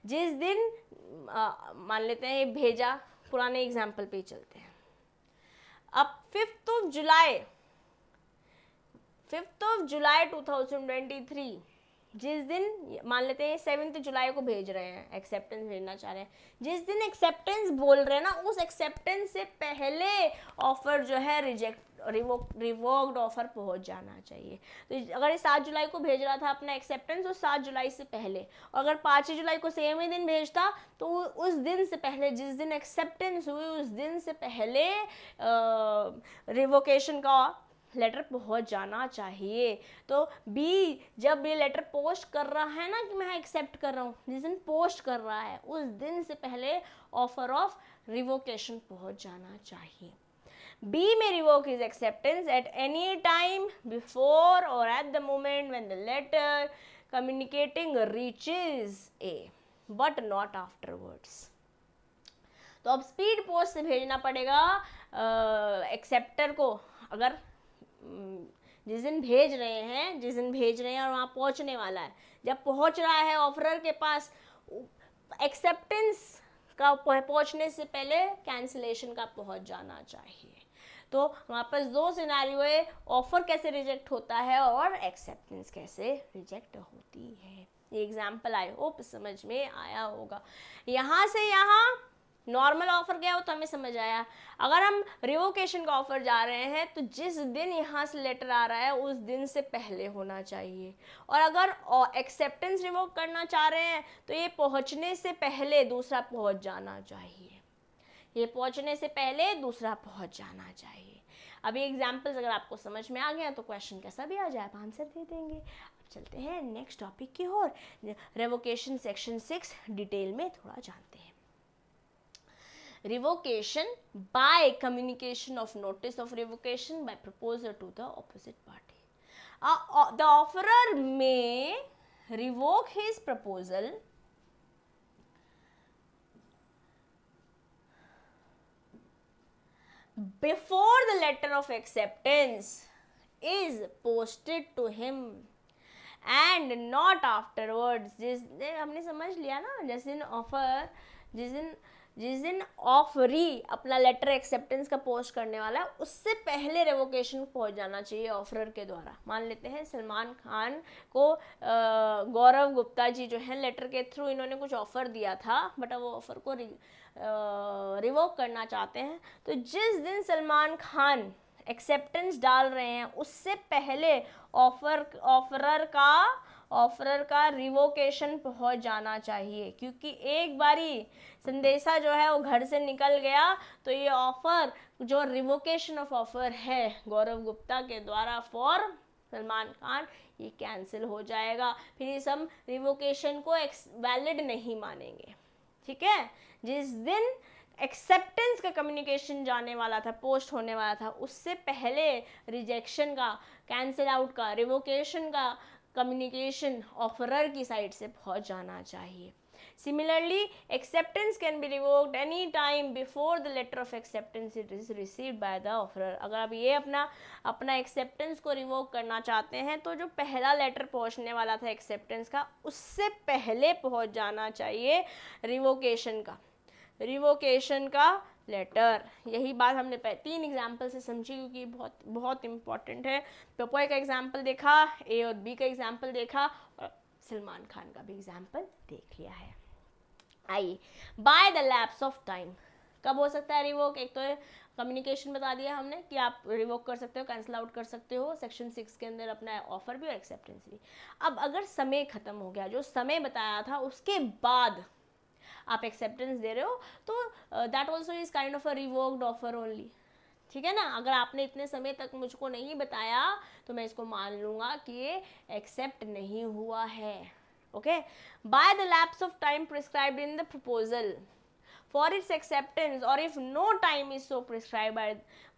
जिस दिन मान लेते हैं भेजा, पुराने एग्जाम्पल पे चलते हैं. अब 5 जुलाई 2023, जिस दिन मान लेते हैं 7 जुलाई को भेज रहे हैं, एक्सेप्टेंस भेजना चाह रहे हैं, जिस दिन एक्सेप्टेंस बोल रहे हैं ना, उस एक्सेप्टेंस से पहले ऑफर जो है रिवोक्ड ऑफर पहुंच जाना चाहिए. तो अगर 7 जुलाई को भेज रहा था अपना एक्सेप्टेंस, तो 7 जुलाई से पहले, और अगर 5 जुलाई को सेम ही दिन भेजता तो उस दिन से पहले, जिस दिन एक्सेप्टेंस हुई उस दिन से पहले रिवोकेशन का लेटर पहुंच जाना चाहिए। तो बी जब ये लेटर पोस्ट कर रहा है ना कि मैं एक्सेप्ट कर रहा हूँ, जिस दिन पोस्ट कर रहा है उस दिन से पहले ऑफर ऑफ रिवोकेशन पहुंच जाना चाहिए। बी में revoke is acceptance at any time before और at the moment when the letter communicating reaches A but not afterwards. तो अब स्पीड पोस्ट से भेजना पड़ेगा एक्सेप्टर को। अगर जिस दिन भेज रहे हैं और वहाँ पहुँचने वाला है, जब पहुँच रहा है ऑफरर के पास, एक्सेप्टेंस का पहुँचने से पहले कैंसिलेशन का पहुँच जाना चाहिए। तो वहाँ पर दो सिनेरियो है, ऑफर कैसे रिजेक्ट होता है और एक्सेप्टेंस कैसे रिजेक्ट होती है। ये एग्जाम्पल आई होप समझ में आया होगा। यहाँ से यहाँ नॉर्मल ऑफर गया हो तो हमें समझ आया। अगर हम रिवोकेशन का ऑफर जा रहे हैं तो जिस दिन यहाँ से लेटर आ रहा है उस दिन से पहले होना चाहिए, और अगर एक्सेप्टेंस रिवोक करना चाह रहे हैं तो ये पहुँचने से पहले दूसरा पहुँच जाना चाहिए, ये पहुँचने से पहले दूसरा पहुँच जाना चाहिए। अभी एग्जाम्पल्स अगर आपको समझ में आ गया तो क्वेश्चन कैसा भी आ जाए आप आंसर दे देंगे। अब चलते हैं नेक्स्ट टॉपिक की ओर, रिवोकेशन सेक्शन 6 डिटेल में थोड़ा जानते हैं। Revocation by communication of notice of revocation by proposer to the opposite party. The offerer may revoke his proposal before the letter of acceptance is posted to him and not afterwards. जिस हमने समझ लिया ना, जिस दिन offeree अपना letter acceptance का post करने वाला है उससे पहले रेवोकेशन पहुंच जाना चाहिए ऑफरर के द्वारा। मान लेते हैं सलमान खान को गौरव गुप्ता जी जो है लेटर के थ्रू इन्होंने कुछ ऑफ़र दिया था, बट अब वो ऑफ़र को रिवोक करना चाहते हैं। तो जिस दिन सलमान खान एक्सेप्टेंस डाल रहे हैं उससे पहले ऑफरर का रिवोकेशन पहुंच जाना चाहिए, क्योंकि एक बारी संदेशा जो है वो घर से निकल गया तो ये ऑफर जो रिवोकेशन ऑफ ऑफर है गौरव गुप्ता के द्वारा फॉर सलमान खान, ये कैंसिल हो जाएगा। फिर इस हम रिवोकेशन को वैलिड नहीं मानेंगे। ठीक है, जिस दिन एक्सेप्टेंस का कम्युनिकेशन जाने वाला था, पोस्ट होने वाला था, उससे पहले रिजेक्शन का, कैंसिल आउट का, रिवोकेशन का कम्युनिकेशन ऑफरर की साइड से पहुंच जाना चाहिए। Similarly, acceptance can be revoked any time before the letter of acceptance is received by the offerer. अगर आप ये अपना एक्सेप्टेंस को रिवोक करना चाहते हैं तो जो पहला लेटर पहुंचने वाला था एक्सेप्टेंस का, उससे पहले पहुंच जाना चाहिए रिवोकेशन का लेटर। यही बात हमने 3 एग्जाम्पल से समझी, क्योंकि बहुत बहुत इंपॉर्टेंट है। पपोय का एग्जाम्पल देखा, ए और बी का एग्जाम्पल देखा, और सलमान खान का भी एग्जाम्पल देख लिया है। आइए, by the lapse of time कब हो सकता है रिवोक? एक तो कम्युनिकेशन बता दिया हमने कि आप रिवोक कर सकते हो, कैंसिल आउट कर सकते हो सेक्शन 6 के अंदर अपना ऑफर भी और एक्सेप्टेंस भी। अब अगर समय खत्म हो गया, जो समय बताया था उसके बाद आप एक्सेप्टेंस दे रहे हो, तो that also is kind of a revoked offer only. ठीक है ना, अगर आपने इतने समय तक मुझको नहीं बताया तो मैं इसको मान लूँगा कि ये एक्सेप्ट नहीं हुआ है। Okay, by the lapse of time prescribed in the proposal for its acceptance, or if no time is so prescribed by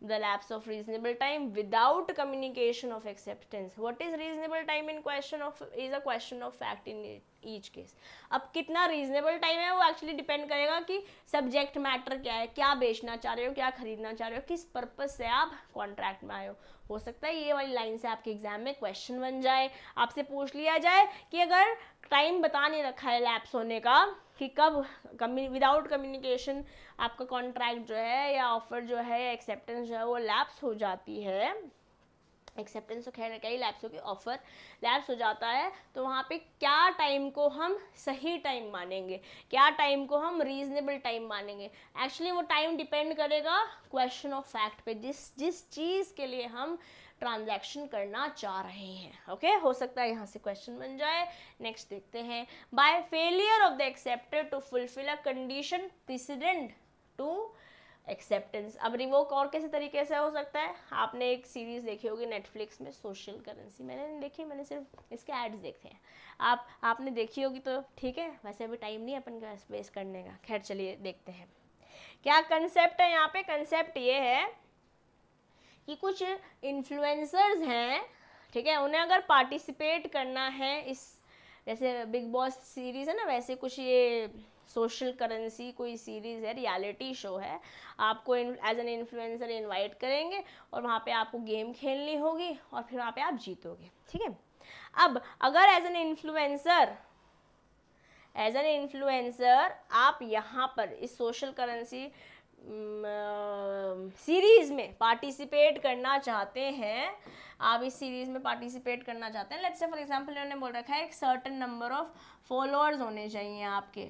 the lapse of reasonable time without communication of acceptance. What is reasonable time in question of is a question of fact in each case. अब कितना reasonable time है वो actually depend करेगा कि subject matter क्या है, क्या बेचना चाह रहे हो, क्या खरीदना चाह रहे हो, किस पर्पज से आप कॉन्ट्रैक्ट में आए हो सकता है ये वाली लाइन से आपके एग्जाम में क्वेश्चन बन जाए, आपसे पूछ लिया जाए कि अगर टाइम बता नहीं रखा है लैप्स होने का कि कब विदाउट कम्युनिकेशन आपका कॉन्ट्रैक्ट जो है या ऑफर जो है या एक्सेप्टेंस जो है वो लैप्स हो जाती है, एक्सेप्टेंस तो खैर कई लैप्स होगी, ऑफर लैप्स हो जाता है, तो वहाँ पे क्या टाइम को हम सही टाइम मानेंगे, क्या टाइम को हम रीजनेबल टाइम मानेंगे। एक्चुअली वो टाइम डिपेंड करेगा क्वेश्चन ऑफ फैक्ट पे, जिस चीज़ के लिए हम ट्रांजैक्शन करना चाह रहे हैं। ओके, हो सकता है यहाँ से क्वेश्चन बन जाए। नेक्स्ट देखते हैं, by failure of the accepted to fulfil a condition precedent to acceptance. अब रिवोक और कैसे तरीके से हो सकता है, आपने एक सीरीज़ देखी होगी नेटफ्लिक्स में सोशल करेंसी, मैंने नहीं देखी, मैंने सिर्फ इसके एड्स देखे हैं। आपने देखी होगी तो ठीक है, वैसे अभी टाइम नहीं है अपन का वेस्ट करने का। खैर चलिए देखते हैं क्या कंसेप्ट है यहाँ पे। कंसेप्ट ये है कि कुछ इन्फ्लुएंसर्स हैं, ठीक है, उन्हें अगर पार्टिसिपेट करना है इस, जैसे बिग बॉस सीरीज़ है ना, वैसे कुछ ये सोशल करेंसी कोई सीरीज़ है, रियलिटी शो है। आपको एज एन इन्फ्लुएंसर इनवाइट करेंगे और वहाँ पे आपको गेम खेलनी होगी और फिर वहाँ पे आप जीतोगे, ठीक है। अब अगर एज एन इन्फ्लुएंसर आप यहाँ पर इस सोशल करेंसी सीरीज़ में पार्टिसिपेट करना चाहते हैं, आप इस सीरीज़ में पार्टिसिपेट करना चाहते हैं, लेट्स से फॉर एग्जांपल उन्होंने बोल रखा है एक सर्टेन नंबर ऑफ फॉलोअर्स होने चाहिए आपके,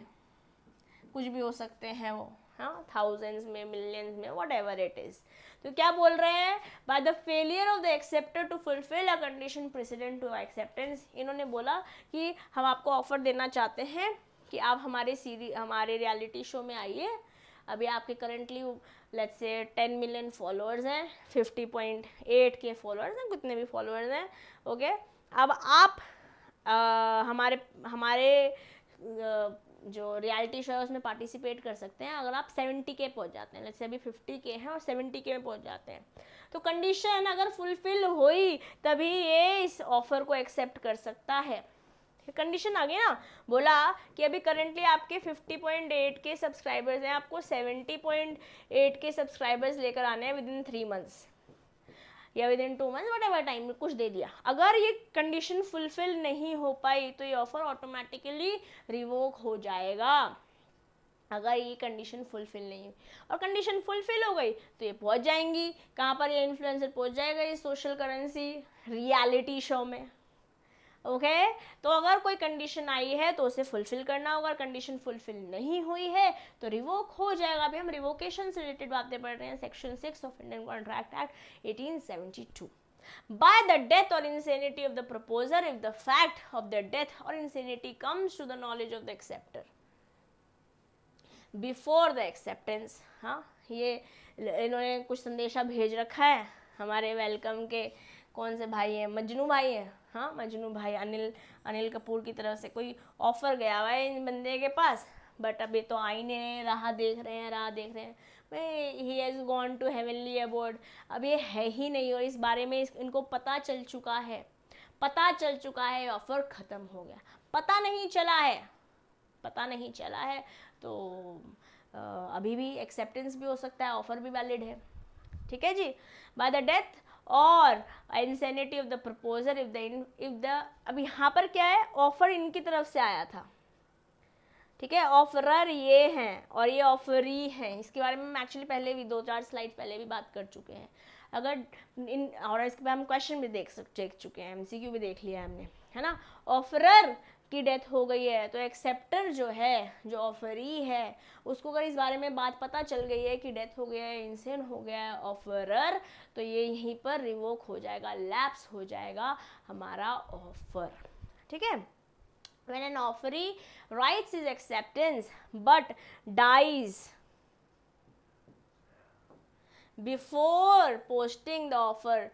कुछ भी हो सकते हैं वो, हाँ, थाउजेंड्स में, मिलियंस में, वट एवर इट इज़। तो क्या बोल रहे हैं, by the failure of the acceptor to fulfil a condition precedent to acceptance, इन्होंने बोला कि हम आपको ऑफर देना चाहते हैं कि आप हमारे रियलिटी शो में आइए। अभी आपके currently let's say 10 million followers हैं, 50.8 के फॉलोअर्स हैं, कितने भी फॉलोअर्स हैं, ओके। अब आप हमारे जो रियलिटी शो है उसमें पार्टिसिपेट कर सकते हैं अगर आप 70 के पहुंच जाते हैं। जैसे अभी 50 के हैं और 70 के में पहुंच जाते हैं, तो कंडीशन अगर फुलफिल हुई तभी ये इस ऑफर को एक्सेप्ट कर सकता है। कंडीशन आ गई ना, बोला कि अभी करंटली आपके 50.8 के सब्सक्राइबर्स हैं, आपको 70.8 के सब्सक्राइबर्स लेकर आने हैं विद इन 3 मंथ्स या with in 2 months, what ever time कुछ दे दिया। अगर ये कंडीशन फुलफिल नहीं हो पाई तो ये ऑफर ऑटोमेटिकली रिवोक हो जाएगा, अगर ये कंडीशन फुलफिल नहीं हुई। और कंडीशन फुलफिल हो गई तो ये पहुंच जाएंगी कहाँ पर, ये इन्फ्लुएंसर पहुंच जाएगा ये सोशल करेंसी रियलिटी शो में, ओके। तो अगर कोई कंडीशन आई है तो उसे फुलफिल करना होगा, कंडीशन फुलफिल नहीं हुई है तो रिवोक हो जाएगा। अभी हम रिवोकेशन से रिलेटेड बातें पढ़ रहे हैं, section 6 of Indian contract act 1872। By the death or insanity of the proposer, if the fact of the death or insanity comes to the knowledge of the acceptor before the acceptance, हाँ, ये इन्होंने कुछ संदेशा भेज रखा है हमारे welcome के, कौन से भाई हैं, मजनू भाई हैं, हाँ, मजनू भाई, अनिल कपूर की तरफ से कोई ऑफर गया हुआ है इन बंदे के पास, बट अभी तो आई नहीं, राह देख रहे हैं he has gone to heavenly abode, अब ये है ही नहीं और इस बारे में इनको पता चल चुका है, ऑफर ख़त्म हो गया, पता नहीं चला है तो अभी भी एक्सेप्टेंस भी हो सकता है, ऑफर भी वैलिड है, ठीक है जी। बाय द डेथ और insanity of the proposer, if the अब यहाँ पर क्या है, ऑफर इनकी तरफ से आया था, ठीक है, ऑफरर ये हैं और ये ऑफरी हैं, इसके बारे में हम एक्चुअली पहले भी 2-4 स्लाइड पहले भी बात कर चुके हैं। अगर इन और इसके बाद हम क्वेश्चन भी देख चुके हैं, MCQ भी देख लिया हमने, है ना। ऑफरर की डेथ हो गई है तो एक्सेप्टर जो है, जो ऑफरी है, उसको अगर इस बारे में बात पता चल गई है कि डेथ हो गया है, इंसेन हो गया है ऑफरर, तो ये यहीं पर रिवोक हो जाएगा, लैप्स हो जाएगा हमारा ऑफर, ठीक है। When an offeree writes his acceptance but dies before posting the offer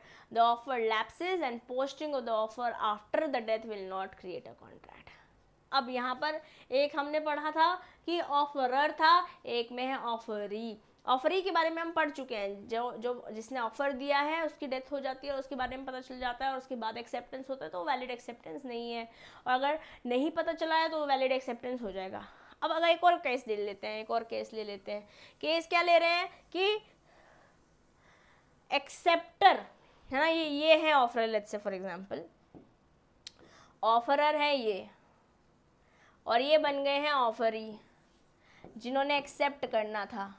lapses and posting of the offer after the death will not create a contract. अब यहाँ पर एक हमने पढ़ा था कि ऑफरर था, एक में है ऑफरी के बारे में हम पढ़ चुके हैं, जो जिसने ऑफर दिया है उसकी डेथ हो जाती है और उसके बारे में पता चल जाता है और उसके बाद एक्सेप्टेंस होता है तो वैलिड एक्सेप्टेंस नहीं है, और अगर नहीं पता चला है तो वैलिड एक्सेप्टेंस हो जाएगा। अब अगर एक और केस ले लेते हैं, केस क्या ले रहे हैं कि एक्सेप्टर है ना, ये है offeror, let's say for example offeror है ये और ये बन गए हैं ऑफरी जिन्होंने एक्सेप्ट करना था।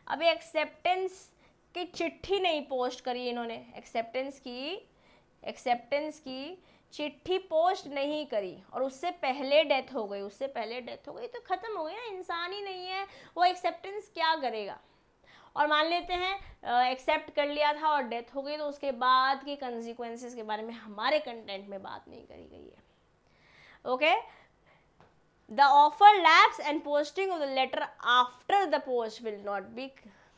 अब एक्सेप्टेंस की चिट्ठी नहीं पोस्ट करी इन्होंने, एक्सेप्टेंस की चिट्ठी पोस्ट नहीं करी और उससे पहले डेथ हो गई तो ख़त्म हो गया, इंसान ही नहीं है वो, एक्सेप्टेंस क्या करेगा। और मान लेते हैं एक्सेप्ट कर लिया था और डेथ हो गई तो उसके बाद की कंसिक्वेंसेस के बारे में हमारे कंटेंट में बात नहीं करी गई है, okay. The offer lapse and posting of the letter after the post will not be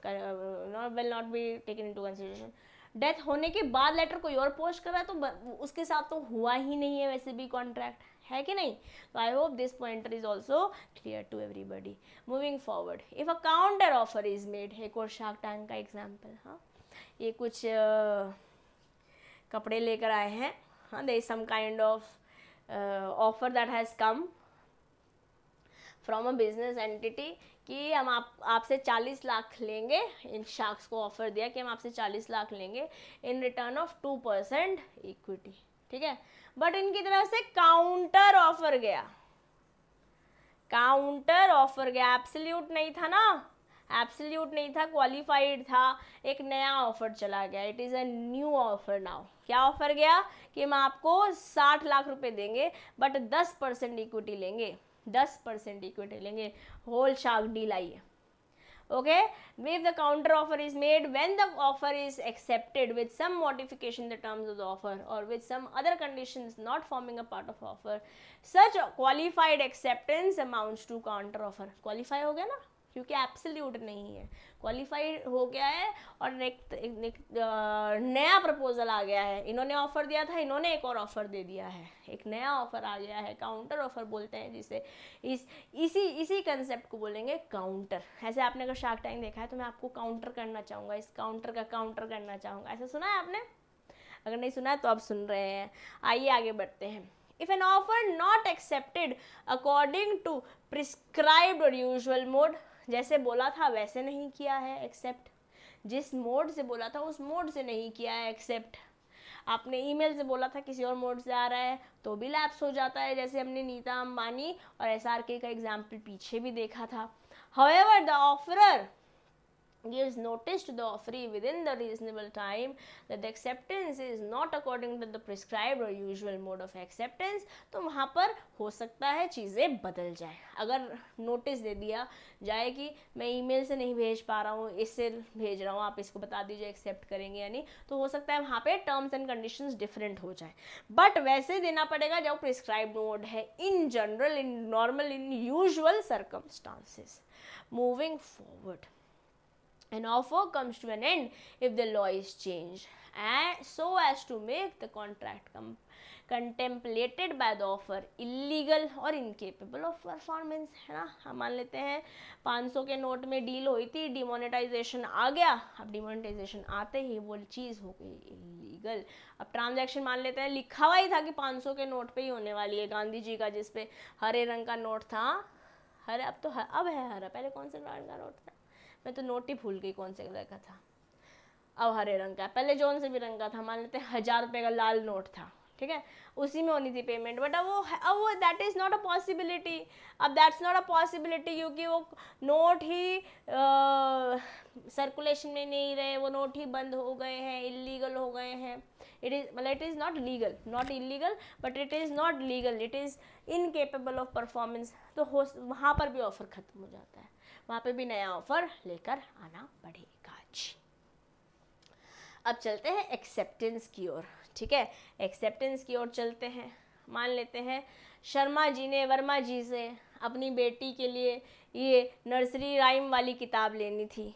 will not be taken into consideration. Death होने के बाद लेटर कोई और पोस्ट कर रहा है तो उसके साथ तो हुआ ही नहीं है वैसे भी कॉन्ट्रैक्ट, है कि नहीं? तो I hope this pointer is also clear to everybody. Moving forward, if a counter offer is made, एक और शार्क टैंक का एग्जाम्पल। हाँ, ये कुछ कपड़े लेकर आए हैं। हाँ, there is some kind of offer that has come from a business entity कि हम आपसे 40 लाख लेंगे। इन शार्क्स को ऑफर दिया कि हम आपसे 40 लाख लेंगे इन रिटर्न ऑफ 2% इक्विटी, ठीक है। बट इनकी तरफ से काउंटर ऑफर गया, काउंटर ऑफर गया, एब्सोल्यूट नहीं था ना, एब्सोल्यूट नहीं था, क्वालिफाइड था, एक नया ऑफर चला गया। It is a new offer now. क्या ऑफर गया कि हम आपको 60 लाख रुपए देंगे बट 10% इक्विटी लेंगे, 10% इक्विटी लेंगे। होल शार्क डील आई है। Okay, if the counter offer is made when the offer is accepted with some modification in the terms of the offer or with some other conditions not forming a part of offer, such qualified acceptance amounts to counter offer। qualify हो गया ना, क्योंकि absolute नहीं है, qualified हो गया है और एक नया प्रपोजल आ गया है। इन्होंने ऑफर दिया था, इन्होंने एक और ऑफर दे दिया है, एक नया ऑफर आ गया है, काउंटर ऑफर बोलते हैं जिसे। इसी कंसेप्ट को बोलेंगे काउंटर। ऐसे आपने अगर शार्क टैंक देखा है तो मैं आपको काउंटर करना चाहूँगा, इस काउंटर का काउंटर करना चाहूँगा। ऐसा सुना है आपने? अगर नहीं सुना है तो आप सुन रहे हैं। आइए आगे बढ़ते हैं। If an offer not accepted according to prescribed or usual mode, जैसे बोला था वैसे नहीं किया है एक्सेप्ट, जिस मोड से बोला था उस मोड से नहीं किया है एक्सेप्ट। आपने ईमेल से बोला था किसी और मोड से आ रहा है तो भी लैप्स हो जाता है, जैसे हमने नीता अंबानी और SRK का एग्जाम्पल पीछे भी देखा था। However, the offerer gives notice to the offeree within the reasonable time that the acceptance is not according to the prescribed or usual mode of acceptance, तो वहाँ पर हो सकता है चीज़ें बदल जाए। अगर नोटिस दे दिया जाए कि मैं ईमेल से नहीं भेज पा रहा हूँ, इससे भेज रहा हूँ, आप इसको बता दीजिए एक्सेप्ट करेंगे या नहीं, तो हो सकता है वहाँ पे टर्म्स एंड कंडीशंस डिफरेंट हो जाए। बट वैसे देना पड़ेगा जो प्रिस्क्राइब्ड मोड है, in general, in normal, in usual circumstances. Moving forward, an offer comes to an end if the law is changed and so as to make the contract contemplated by the offer illegal or incapable of performance, है ना। हम मान लेते हैं 500 के note में deal हुई थी, डिमोनेटाइजेशन आ गया, अब डिमोनेटाइजेशन आते ही वो चीज़ हो गई इलीगल। अब ट्रांजैक्शन मान लेते हैं लिखा हुआ ही था कि 500 के नोट पे ही होने वाली है, गांधी जी का जिस पे हरे रंग का नोट था, हरे अब तो अब है हरा, पहले कौन से रंग का नोट था, मैं तो नोट ही भूल गई कौन से कलर का था, अब हरे रंग का, पहले जौन से भी रंग का था, मान लेते हैं 1000 रुपये का लाल नोट था, ठीक है, उसी में होनी थी पेमेंट। बट अब वो that is not a possibility, अब दैट्स नॉट अ पॉसिबिलिटी क्योंकि वो नोट ही सर्कुलेशन में नहीं रहे, वो नोट ही बंद हो गए हैं, इलीगल हो गए हैं। इट इज़ मतलब it is not legal, not illegal but it is not legal, it is incapable of performance. तो वहाँ पर भी ऑफर ख़त्म हो जाता है, वहाँ पे भी नया ऑफर लेकर आना पड़ेगा। अब चलते हैं एक्सेप्टेंस की ओर, ठीक है, एक्सेप्टेंस की ओर चलते हैं। मान लेते हैं शर्मा जी ने वर्मा जी से अपनी बेटी के लिए ये नर्सरी राइम वाली किताब लेनी थी,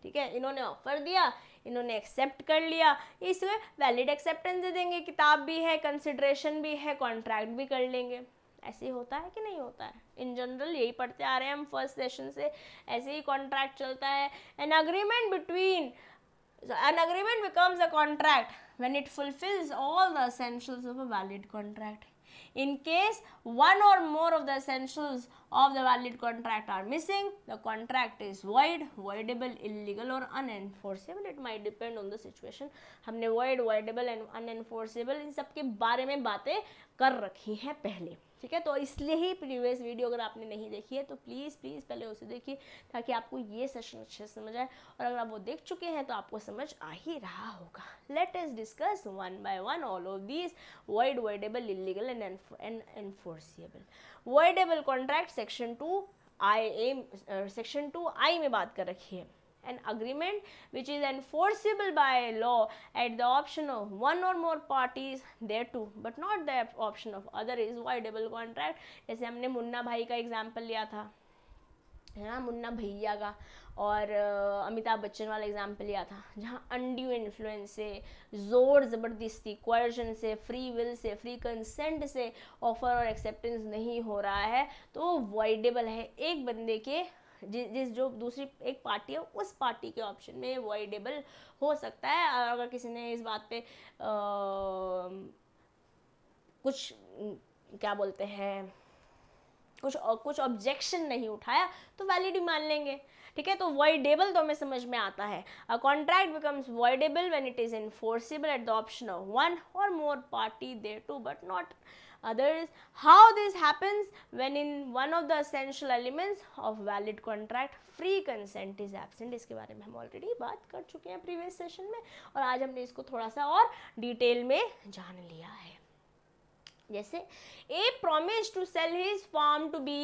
ठीक है, इन्होंने ऑफर दिया, इन्होंने एक्सेप्ट कर लिया, इसमें वैलिड एक्सेप्टेंस दे देंगे, किताब भी है, कंसिडरेशन भी है, कॉन्ट्रैक्ट भी कर लेंगे। ऐसे होता है कि नहीं होता है? इन जनरल यही पढ़ते आ रहे हैं हम फर्स्ट सेशन से, ऐसे ही कॉन्ट्रैक्ट चलता है। An agreement between an agreement becomes a contract when it fulfills all the essentials of a valid contract. In case one or more of the essentials of the valid contract are missing, the contract is void, voidable, illegal or unenforceable. It might depend on the situation. हमने void, voidable and unenforceable इन सब के बारे में बातें कर रखी हैं पहले, ठीक है। तो इसलिए ही प्रीवियस वीडियो अगर आपने नहीं देखी है तो प्लीज़ पहले उसे देखिए ताकि आपको ये सेशन अच्छे से समझ आए, और अगर आप वो देख चुके हैं तो आपको समझ आ ही रहा होगा। Let us discuss one by one all of these void, voidable, illegal and enforceable. voidable contract section 2I में बात कर रखी है। An agreement which is enforceable by law at the option of one or more parties thereto, but not the option of other, is voidable contract. जैसे हमने मुन्ना भाई का example लिया था, है ना, मुन्ना भैया का और अमिताभ बच्चन वाला एग्जाम्पल लिया था, जहाँ अनड्यू इन्फ्लुएंस से, जोर ज़बरदस्ती, क्वेश्चन से, free will say, free consent से ऑफर और एक्सेप्टेंस नहीं हो रहा है, तो वो वॉइडेबल है। एक बंदे के जिस जो दूसरी एक पार्टी है उस पार्टी के ऑप्शन में वॉइडेबल हो सकता है। और अगर किसी ने इस बात पे कुछ क्या बोलते हैं, कुछ ऑब्जेक्शन नहीं उठाया तो वैलिड ही मान लेंगे। ठीक है, तो वॉइडेबल तो हमें समझ में आता है। A contract becomes voidable when it is enforceable at the option of one और more party thereto but not others. How this happens? When in one of the essential elements of valid contract free consent is absent. इसके बारे में हम already बात कर चुके हैं previous session में, और आज हमने इसको थोड़ा सा और डिटेल में जान लिया है। जैसे A promised to sell his farm to B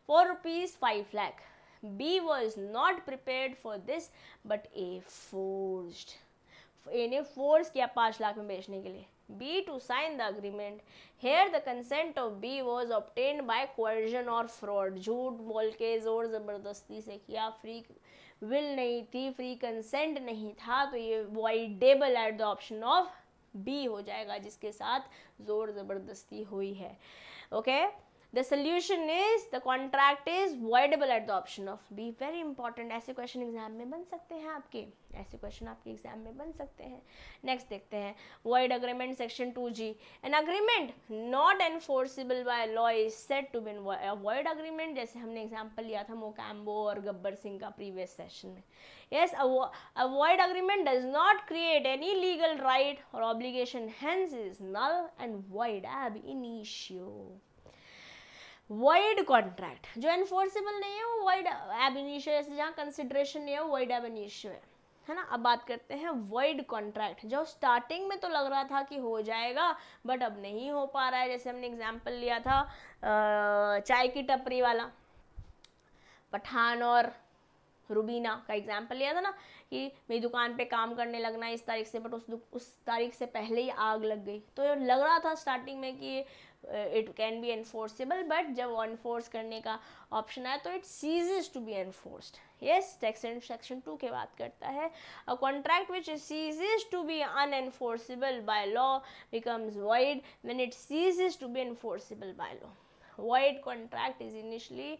for rupees 5 lakh. B was not prepared for this but A forced. A ने फोर्स किया 5 लाख में बेचने के लिए B to sign the agreement. Here the consent of B was obtained by coercion or fraud. झूठ बोल के जोर जबरदस्ती से किया, फ्री विल नहीं थी, फ्री कंसेंट नहीं था, तो ये voidable at the option of B हो जाएगा, जिसके साथ जोर जबरदस्ती हुई है। Okay, the solution is the contract is voidable at the option of B. Very important, ऐसे क्वेश्चन एग्जाम में बन सकते हैं आपके, ऐसे क्वेश्चन आपके एग्जाम में बन सकते हैं। नेक्स्ट देखते हैं, void agreement section 2G। An agreement not enforceable by law is said to be void agreement. जैसे हमने एग्जाम्पल लिया था मोकैम्बो और गब्बर सिंह का प्रीवियस सेशन में। Yes, a void agreement does not create any legal right or obligation, hence is null and void ab initio. Void contract जो enforceable नहीं है वो void ab initio, जैसे जहाँ consideration नहीं है वो void ab initio है ना। अब बात करते हैं void contract, जो स्टार्टिंग में तो लग रहा था कि हो जाएगा बट अब नहीं हो पा रहा है। जैसे हमने एग्जाम्पल लिया था चाय की टपरी वाला, पठान और रुबीना का एग्जाम्पल लिया था ना, कि मेरी दुकान पे काम करने लगना इस तारीख से, बट उस तारीख से पहले ही आग लग गई। तो लग रहा था स्टार्टिंग में कि it can be enforceable, but जब एनफोर्स करने का ऑप्शन आया तो it ceases to be enforced. Yes, section 2 के बात करता है, a contract which ceases to be unenforceable by law becomes void when it ceases to be enforceable by law. Void contract is initially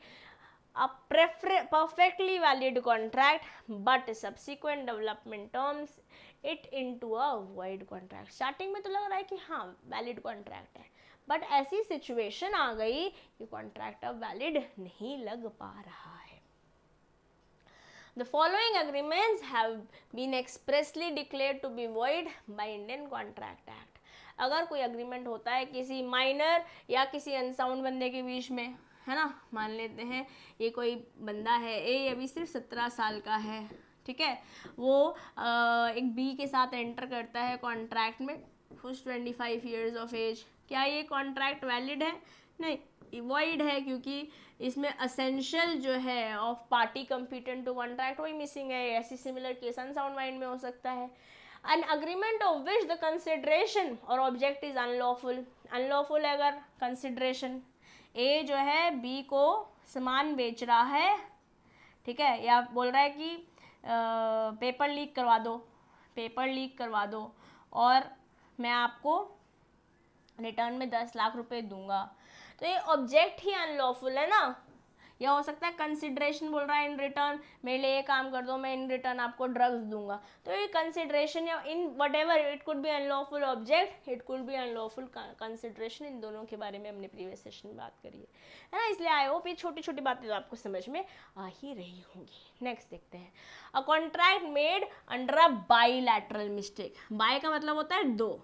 a perfectly valid contract but subsequent development turns it into a void contract. Starting में तो लग रहा है कि हाँ valid contract है, but ऐसी situation आ गई कि कॉन्ट्रैक्ट अब वैलिड नहीं लग पा रहा है। The following agreements have been expressly declared to be void by Indian Contract Act. अगर कोई अग्रीमेंट होता है किसी माइनर या किसी अनसाउंड बंदे के बीच में, है ना, मान लेते हैं ये कोई बंदा है ए, अभी सिर्फ 17 साल का है, ठीक है, वो एक बी के साथ एंटर करता है कॉन्ट्रैक्ट में, हुज 25 ईयर्स ऑफ एज। क्या ये कॉन्ट्रैक्ट वैलिड है? नहीं, वॉइड है, क्योंकि इसमें असेंशियल जो है of party competent to contract वही मिसिंग है। ऐसी सिमिलर केस अनसाउंड माइंड में हो सकता है। An agreement of which the consideration or object is unlawful. Unlawful है अगर consideration, ए जो है बी को सामान बेच रहा है, ठीक है, या बोल रहा है कि पेपर लीक करवा दो, पेपर लीक करवा दो और मैं आपको रिटर्न में 10 लाख रुपए दूंगा, तो ये ऑब्जेक्ट ही अनलॉफुल है ना। या हो सकता है कंसिडरेशन बोल रहा है इन रिटर्न मेरे लिए ये काम कर दो, मैं इन रिटर्न आपको ड्रग्स दूंगा, तो ये कंसिडरेशन या in whatever it could be unlawful object, it could be unlawful consideration. इन दोनों के बारे में हमने प्रीवियस सेशन में बात करी है ना। इसलिए आई होप ये छोटी छोटी बातें तो आपको समझ में आ ही रही होंगी। नेक्स्ट देखते हैं, a contract made under a bilateral mistake. Bi का मतलब होता है दो,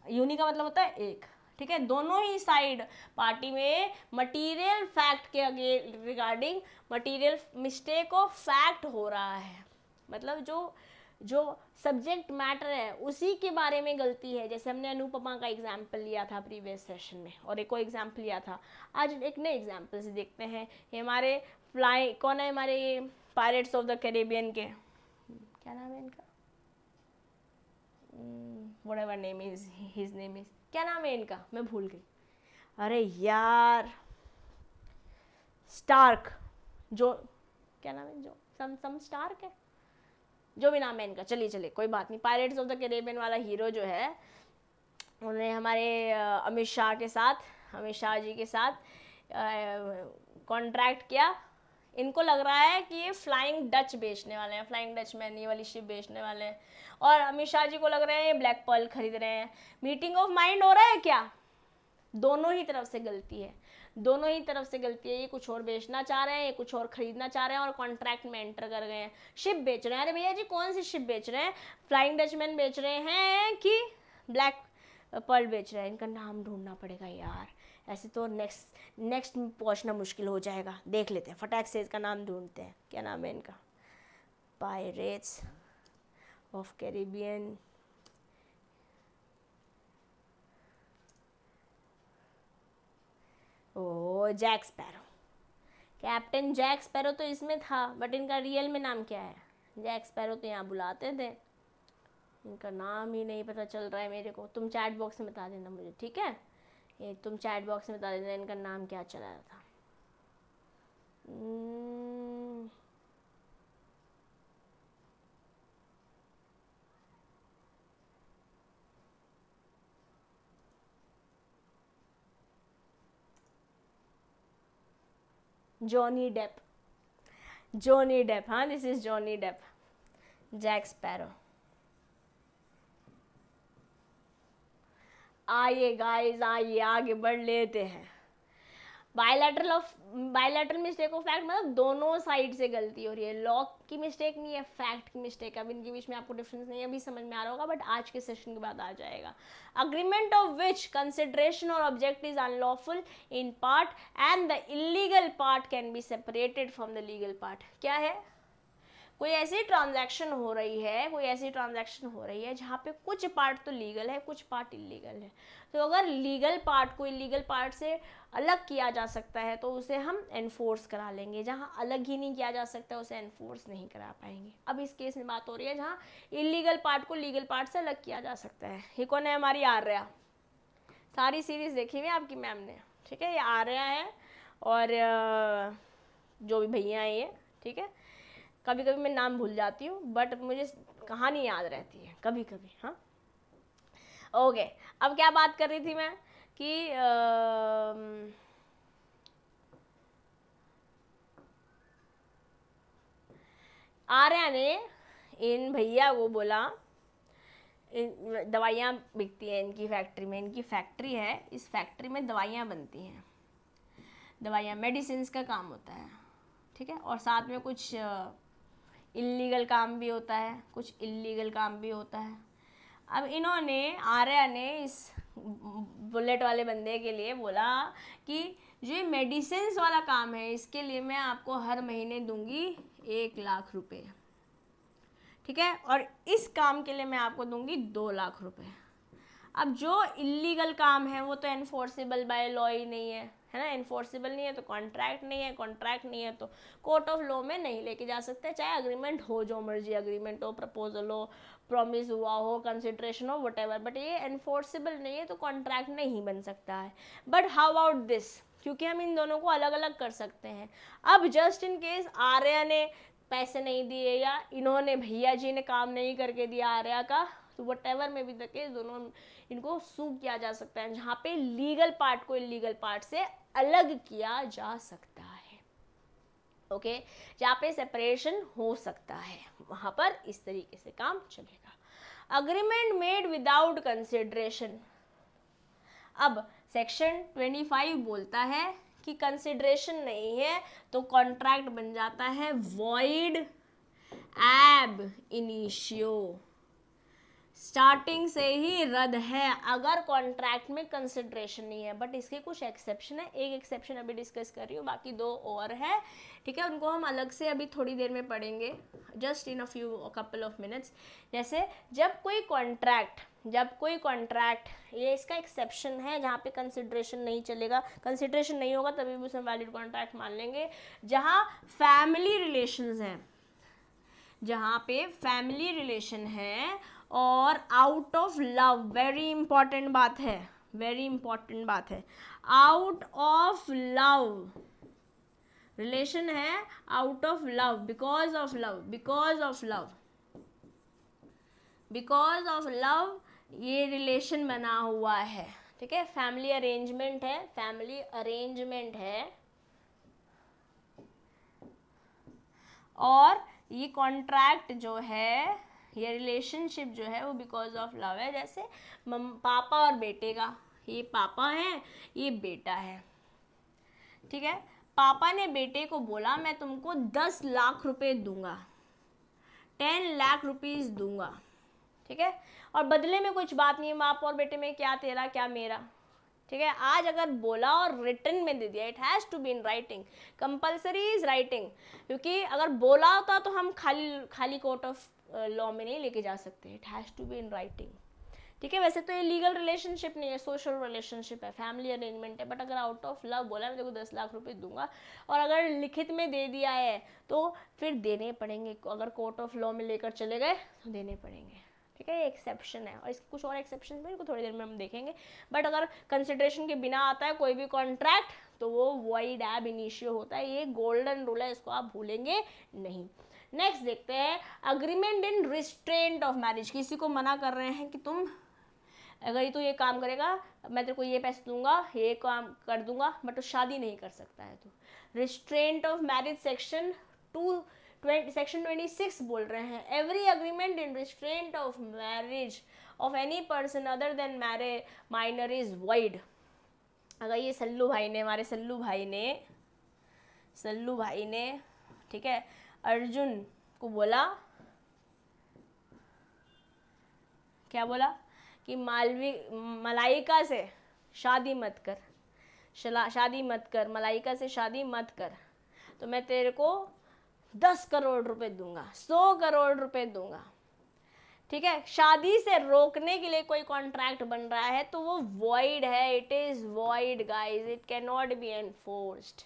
यूनि का मतलब होता है एक, ठीक है, दोनों ही साइड पार्टी में मटेरियल फैक्ट के regarding material mistake of fact हो रहा है, मतलब जो सब्जेक्ट मैटर है उसी के बारे में गलती है। जैसे हमने अनुपमा का एग्जाम्पल लिया था प्रीवियस सेशन में, और एक और एग्जाम्पल लिया था। आज एक नए एग्जाम्पल से देखते हैं। ये हमारे फ्लाई कौन है, हमारे पायरेट्स ऑफ द कैरेबियन के, क्या नाम है इनका, whatever name is his name is, क्या नाम है इनका, मैं भूल गई, अरे यार, स्टार्क, जो क्या नाम है, जो सम स्टार के, जो भी नाम है इनका, चलिए कोई बात नहीं। पायरेट्स ऑफ द कैरेबियन वाला हीरो जो है, उन्होंने हमारे अमित शाह जी के साथ कॉन्ट्रैक्ट किया। इनको लग रहा है कि ये फ्लाइंग डच बेचने वाले हैं, फ्लाइंग डच मैन ये वाली शिप बेचने वाले हैं, और अमित शाह जी को लग रहे हैं ये ब्लैक पर्ल खरीद रहे हैं। मीटिंग ऑफ माइंड हो रहा है क्या? दोनों ही तरफ से गलती है, दोनों ही तरफ से गलती है। ये कुछ और बेचना चाह रहे हैं, ये कुछ और खरीदना चाह रहे हैं, और कॉन्ट्रैक्ट में एंटर कर गए हैं। शिप बेच रहे हैं, अरे भैया जी कौन सी शिप बेच रहे हैं? फ्लाइंग डचमैन बेच रहे हैं कि ब्लैक पर्ल बेच रहे हैं? इनका नाम ढूंढना पड़ेगा यार, ऐसे तो नेक्स्ट पहुंचना मुश्किल हो जाएगा। देख लेते हैं, फटाक से इसका नाम ढूंढते हैं। क्या नाम है इनका? Pirates of Caribbean, oh Jack Sparrow, captain Jack Sparrow तो इसमें था, बट इनका रियल में नाम क्या है? जैक स्पैरो तो यहाँ बुलाते थे, इनका नाम ही नहीं पता चल रहा है मेरे को। तुम चैट बॉक्स में बता देना मुझे, ठीक है? ये तुम चैट बॉक्स में बता देना इनका नाम क्या चला रहा था। जॉनी डेप, हाँ this is Johnny Depp, Jack Sparrow. आइए गाइस, आइए आगे बढ़ लेते हैं। बायलैटरल मिस्टेक ऑफ फैक्ट मतलब दोनों साइड से गलती हो रही है। लॉ की मिस्टेक नहीं है, फैक्ट की मिस्टेक है। अब इनके बीच में आपको डिफरेंस नहीं है, अभी समझ में आ रहा होगा, बट आज के सेशन के बाद आ जाएगा। अग्रीमेंट ऑफ विच कंसिडरेशन और object is unlawful in part and the illegal part can be separated from the legal part. क्या है? कोई ऐसी ट्रांजैक्शन हो रही है जहाँ पे कुछ पार्ट तो लीगल है, कुछ पार्ट इलीगल है। तो अगर लीगल पार्ट को इलीगल पार्ट से अलग किया जा सकता है तो उसे हम एनफोर्स करा लेंगे, जहाँ अलग ही नहीं किया जा सकता उसे एनफोर्स नहीं करा पाएंगे। अब इस केस में बात हो रही है जहाँ इलीगल पार्ट को लीगल पार्ट से अलग किया जा सकता है। ये कौन है? हमारी आर्या। सारी सीरीज देखी हुई है आपकी मैम ने, ठीक है? ये आर्या है और जो भी भैया हैं ये, ठीक है? कभी कभी मैं नाम भूल जाती हूँ, बट मुझे कहानी याद रहती है कभी कभी। हाँ ओके, अब क्या बात कर रही थी मैं कि आर्या ने इन भैया को बोला, दवाइयाँ बिकती हैं इनकी फैक्ट्री में, इनकी फैक्ट्री है, इस फैक्ट्री में दवाइयाँ बनती हैं, दवाइयाँ मेडिसिन का काम होता है, ठीक है? और साथ में कुछ इल्लीगल काम भी होता है, कुछ इल्लीगल काम भी होता है। अब इन्होंने, आर्या ने इस बुलेट वाले बंदे के लिए बोला कि जो मेडिसिन वाला काम है इसके लिए मैं आपको हर महीने दूंगी 1 लाख रुपए, ठीक है? और इस काम के लिए मैं आपको दूंगी 2 लाख रुपए। अब जो इलीगल काम है वो तो एनफोर्सेबल बाय लॉ ही नहीं है, है ना? एनफोर्सेबल नहीं है तो कॉन्ट्रैक्ट नहीं है, कॉन्ट्रैक्ट नहीं है तो कोर्ट ऑफ लॉ में नहीं लेके जा सकते, चाहे अग्रीमेंट हो, जो मर्जी अग्रीमेंट हो, प्रपोजल हो, प्रॉमिस हुआ हो, कंसिडरेशन हो, व्हाटएवर, बट ये एनफोर्सेबल नहीं है तो कॉन्ट्रैक्ट नहीं बन सकता है। But how about this? क्योंकि हम इन दोनों को अलग अलग कर सकते हैं। अब जस्ट इन केस आर्या ने पैसे नहीं दिए या इन्होंने, भैया जी ने काम नहीं करके दिया आर्या का, तो व्हाटएवर में भी द केस दोनों इनको सू किया जा सकता है, जहाँ पे लीगल पार्ट को इलीगल पार्ट से अलग किया जा सकता है, ओके? जहाँ पे सेपरेशन हो सकता है वहाँ पर इस तरीके से काम चलेगा। Agreement made without consideration. अब सेक्शन 25 बोलता है कि कंसिडरेशन नहीं है तो कॉन्ट्रैक्ट बन जाता है वॉइड एब इनिशियो, स्टार्टिंग से ही रद्द है अगर कॉन्ट्रैक्ट में कंसिडरेशन नहीं है। बट इसके कुछ एक्सेप्शन है, एक एक्सेप्शन अभी डिस्कस कर रही हूँ, बाकी 2 और है, ठीक है? उनको हम अलग से अभी थोड़ी देर में पढ़ेंगे, just in a few couple of minutes. जैसे जब कोई कॉन्ट्रैक्ट, ये इसका एक्सेप्शन है जहाँ पे कंसिडरेशन नहीं चलेगा, कंसिडरेशन नहीं होगा तभी भी उसमें वैलिड कॉन्ट्रैक्ट मान लेंगे। जहाँ फैमिली रिलेशंस हैं, जहाँ पे फैमिली रिलेशन है और out of love, very important बात है, आउट ऑफ लव रिलेशन है out of love, because of love, because of love, because of love ये रिलेशन बना हुआ है, ठीक है। फैमिली अरेंजमेंट है, फैमिली अरेंजमेंट है, और ये कॉन्ट्रैक्ट जो है, ये रिलेशनशिप जो है वो बिकॉज ऑफ लव है। जैसे पापा और बेटे का, ये पापा है, ये बेटा है, ठीक है। पापा ने बेटे को बोला मैं तुमको 10 लाख रुपए दूंगा, 10 लाख रुपीज दूंगा, ठीक है, और बदले में कुछ बात नहीं है, बाप और बेटे में क्या तेरा क्या मेरा, ठीक है। आज अगर बोला और रिटन में दे दिया, it has to be in writing, compulsory is writing, क्योंकि अगर बोला होता तो हम खाली कोर्ट ऑफ लॉ में नहीं लेके जा सकते, it has to be in writing, ठीक है। वैसे तो ये लीगल रिलेशनशिप नहीं है, सोशल रिलेशनशिप है, फैमिली अरेंजमेंट है, बट अगर आउट ऑफ लव बोला मैं तेरे को 10 लाख रुपए दूंगा और अगर लिखित में दे दिया है तो फिर देने पड़ेंगे, अगर कोर्ट ऑफ लॉ में लेकर चले गए तो देने पड़ेंगे, ठीक है। ये एक्सेप्शन है, और इसके कुछ और एक्सेप्शन भी इनको थोड़ी देर में हम देखेंगे। बट अगर कंसिडरेशन के बिना आता है कोई भी कॉन्ट्रैक्ट तो वो वॉइड एब इनिशियो होता है, ये गोल्डन रूल है, इसको आप भूलेंगे नहीं। नेक्स्ट देखते हैं, agreement in restraint of marriage, किसी को मना कर रहे हैं कि तुम अगर तू ये काम करेगा मैं तेरे को ये पैसे दूंगा, ये काम कर दूंगा, बट तो शादी नहीं कर सकता है तू। रिस्ट्रेंट ऑफ मैरिज सेक्शन 26 बोल रहे हैं, every agreement in restraint of marriage of any person other than marriage minor is void. अगर ये सल्लू भाई ने, हमारे सल्लू भाई ने ठीक है अर्जुन को बोला, क्या बोला कि मलाइका से शादी मत कर, मलाइका से शादी मत कर, तो मैं तेरे को 10 करोड़ रुपए दूंगा, 100 करोड़ रुपए दूंगा, ठीक है। शादी से रोकने के लिए कोई कॉन्ट्रैक्ट बन रहा है तो वो वॉइड है, it is void guys, it can not B enforced,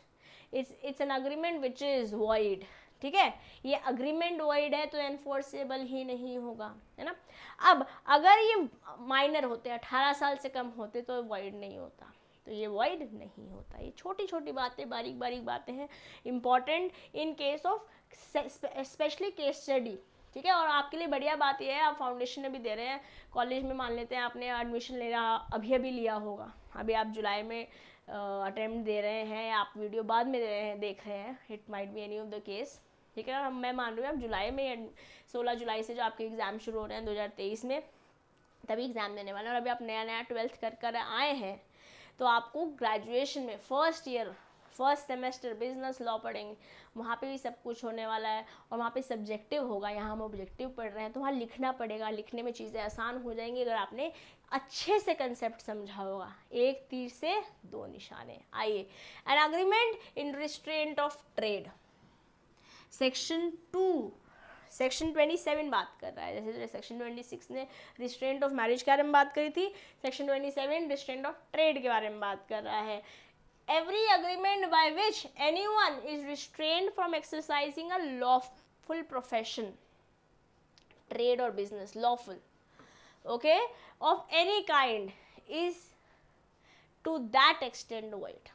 it's an agreement which is void, ठीक है। ये अग्रीमेंट वॉइड है तो एनफोर्सेबल ही नहीं होगा, है ना। अब अगर ये माइनर होते, 18 साल से कम होते तो वॉइड नहीं होता, तो ये वॉइड नहीं होता। ये छोटी छोटी बातें, बारीक बारीक बातें हैं, important in case of specially case study, ठीक है। और आपके लिए बढ़िया बात यह है, आप फाउंडेशन में भी दे रहे हैं, कॉलेज में मान लेते हैं आपने एडमिशन ले रहा अभी लिया होगा, अभी आप जुलाई में अटेम्प्ट दे रहे हैं, आप वीडियो बाद में देख रहे हैं, it might be any of the case, ठीक है। मैं मान रही हूँ आप जुलाई में 16 जुलाई से जो आपके एग्ज़ाम शुरू हो रहे हैं 2023 में, तभी एग्ज़ाम देने वाले हैं, और अभी आप नया 12th कर आए हैं तो आपको ग्रेजुएशन में फर्स्ट सेमेस्टर बिजनेस लॉ पढ़ेंगे, वहाँ पे भी सब कुछ होने वाला है, और वहाँ पे सब्जेक्टिव होगा, यहाँ हम ऑब्जेक्टिव पढ़ रहे हैं तो वहाँ लिखना पड़ेगा, लिखने में चीज़ें आसान हो जाएंगी अगर आपने अच्छे से कंसेप्ट समझा होगा, एक तीर से 2 निशाने। आइए, an agreement in restraint of trade, section 27 बात कर रहा है, जैसे सेक्शन 26 ने रिस्ट्रेंट ऑफ मैरिज के बारे में बात करी थी, सेक्शन 27 रिस्ट्रेंट ऑफ ट्रेड के बारे में बात कर रहा है। Every agreement by which anyone is restrained from exercising a lawful profession, trade और business lawful, okay, of any kind is to that extent void.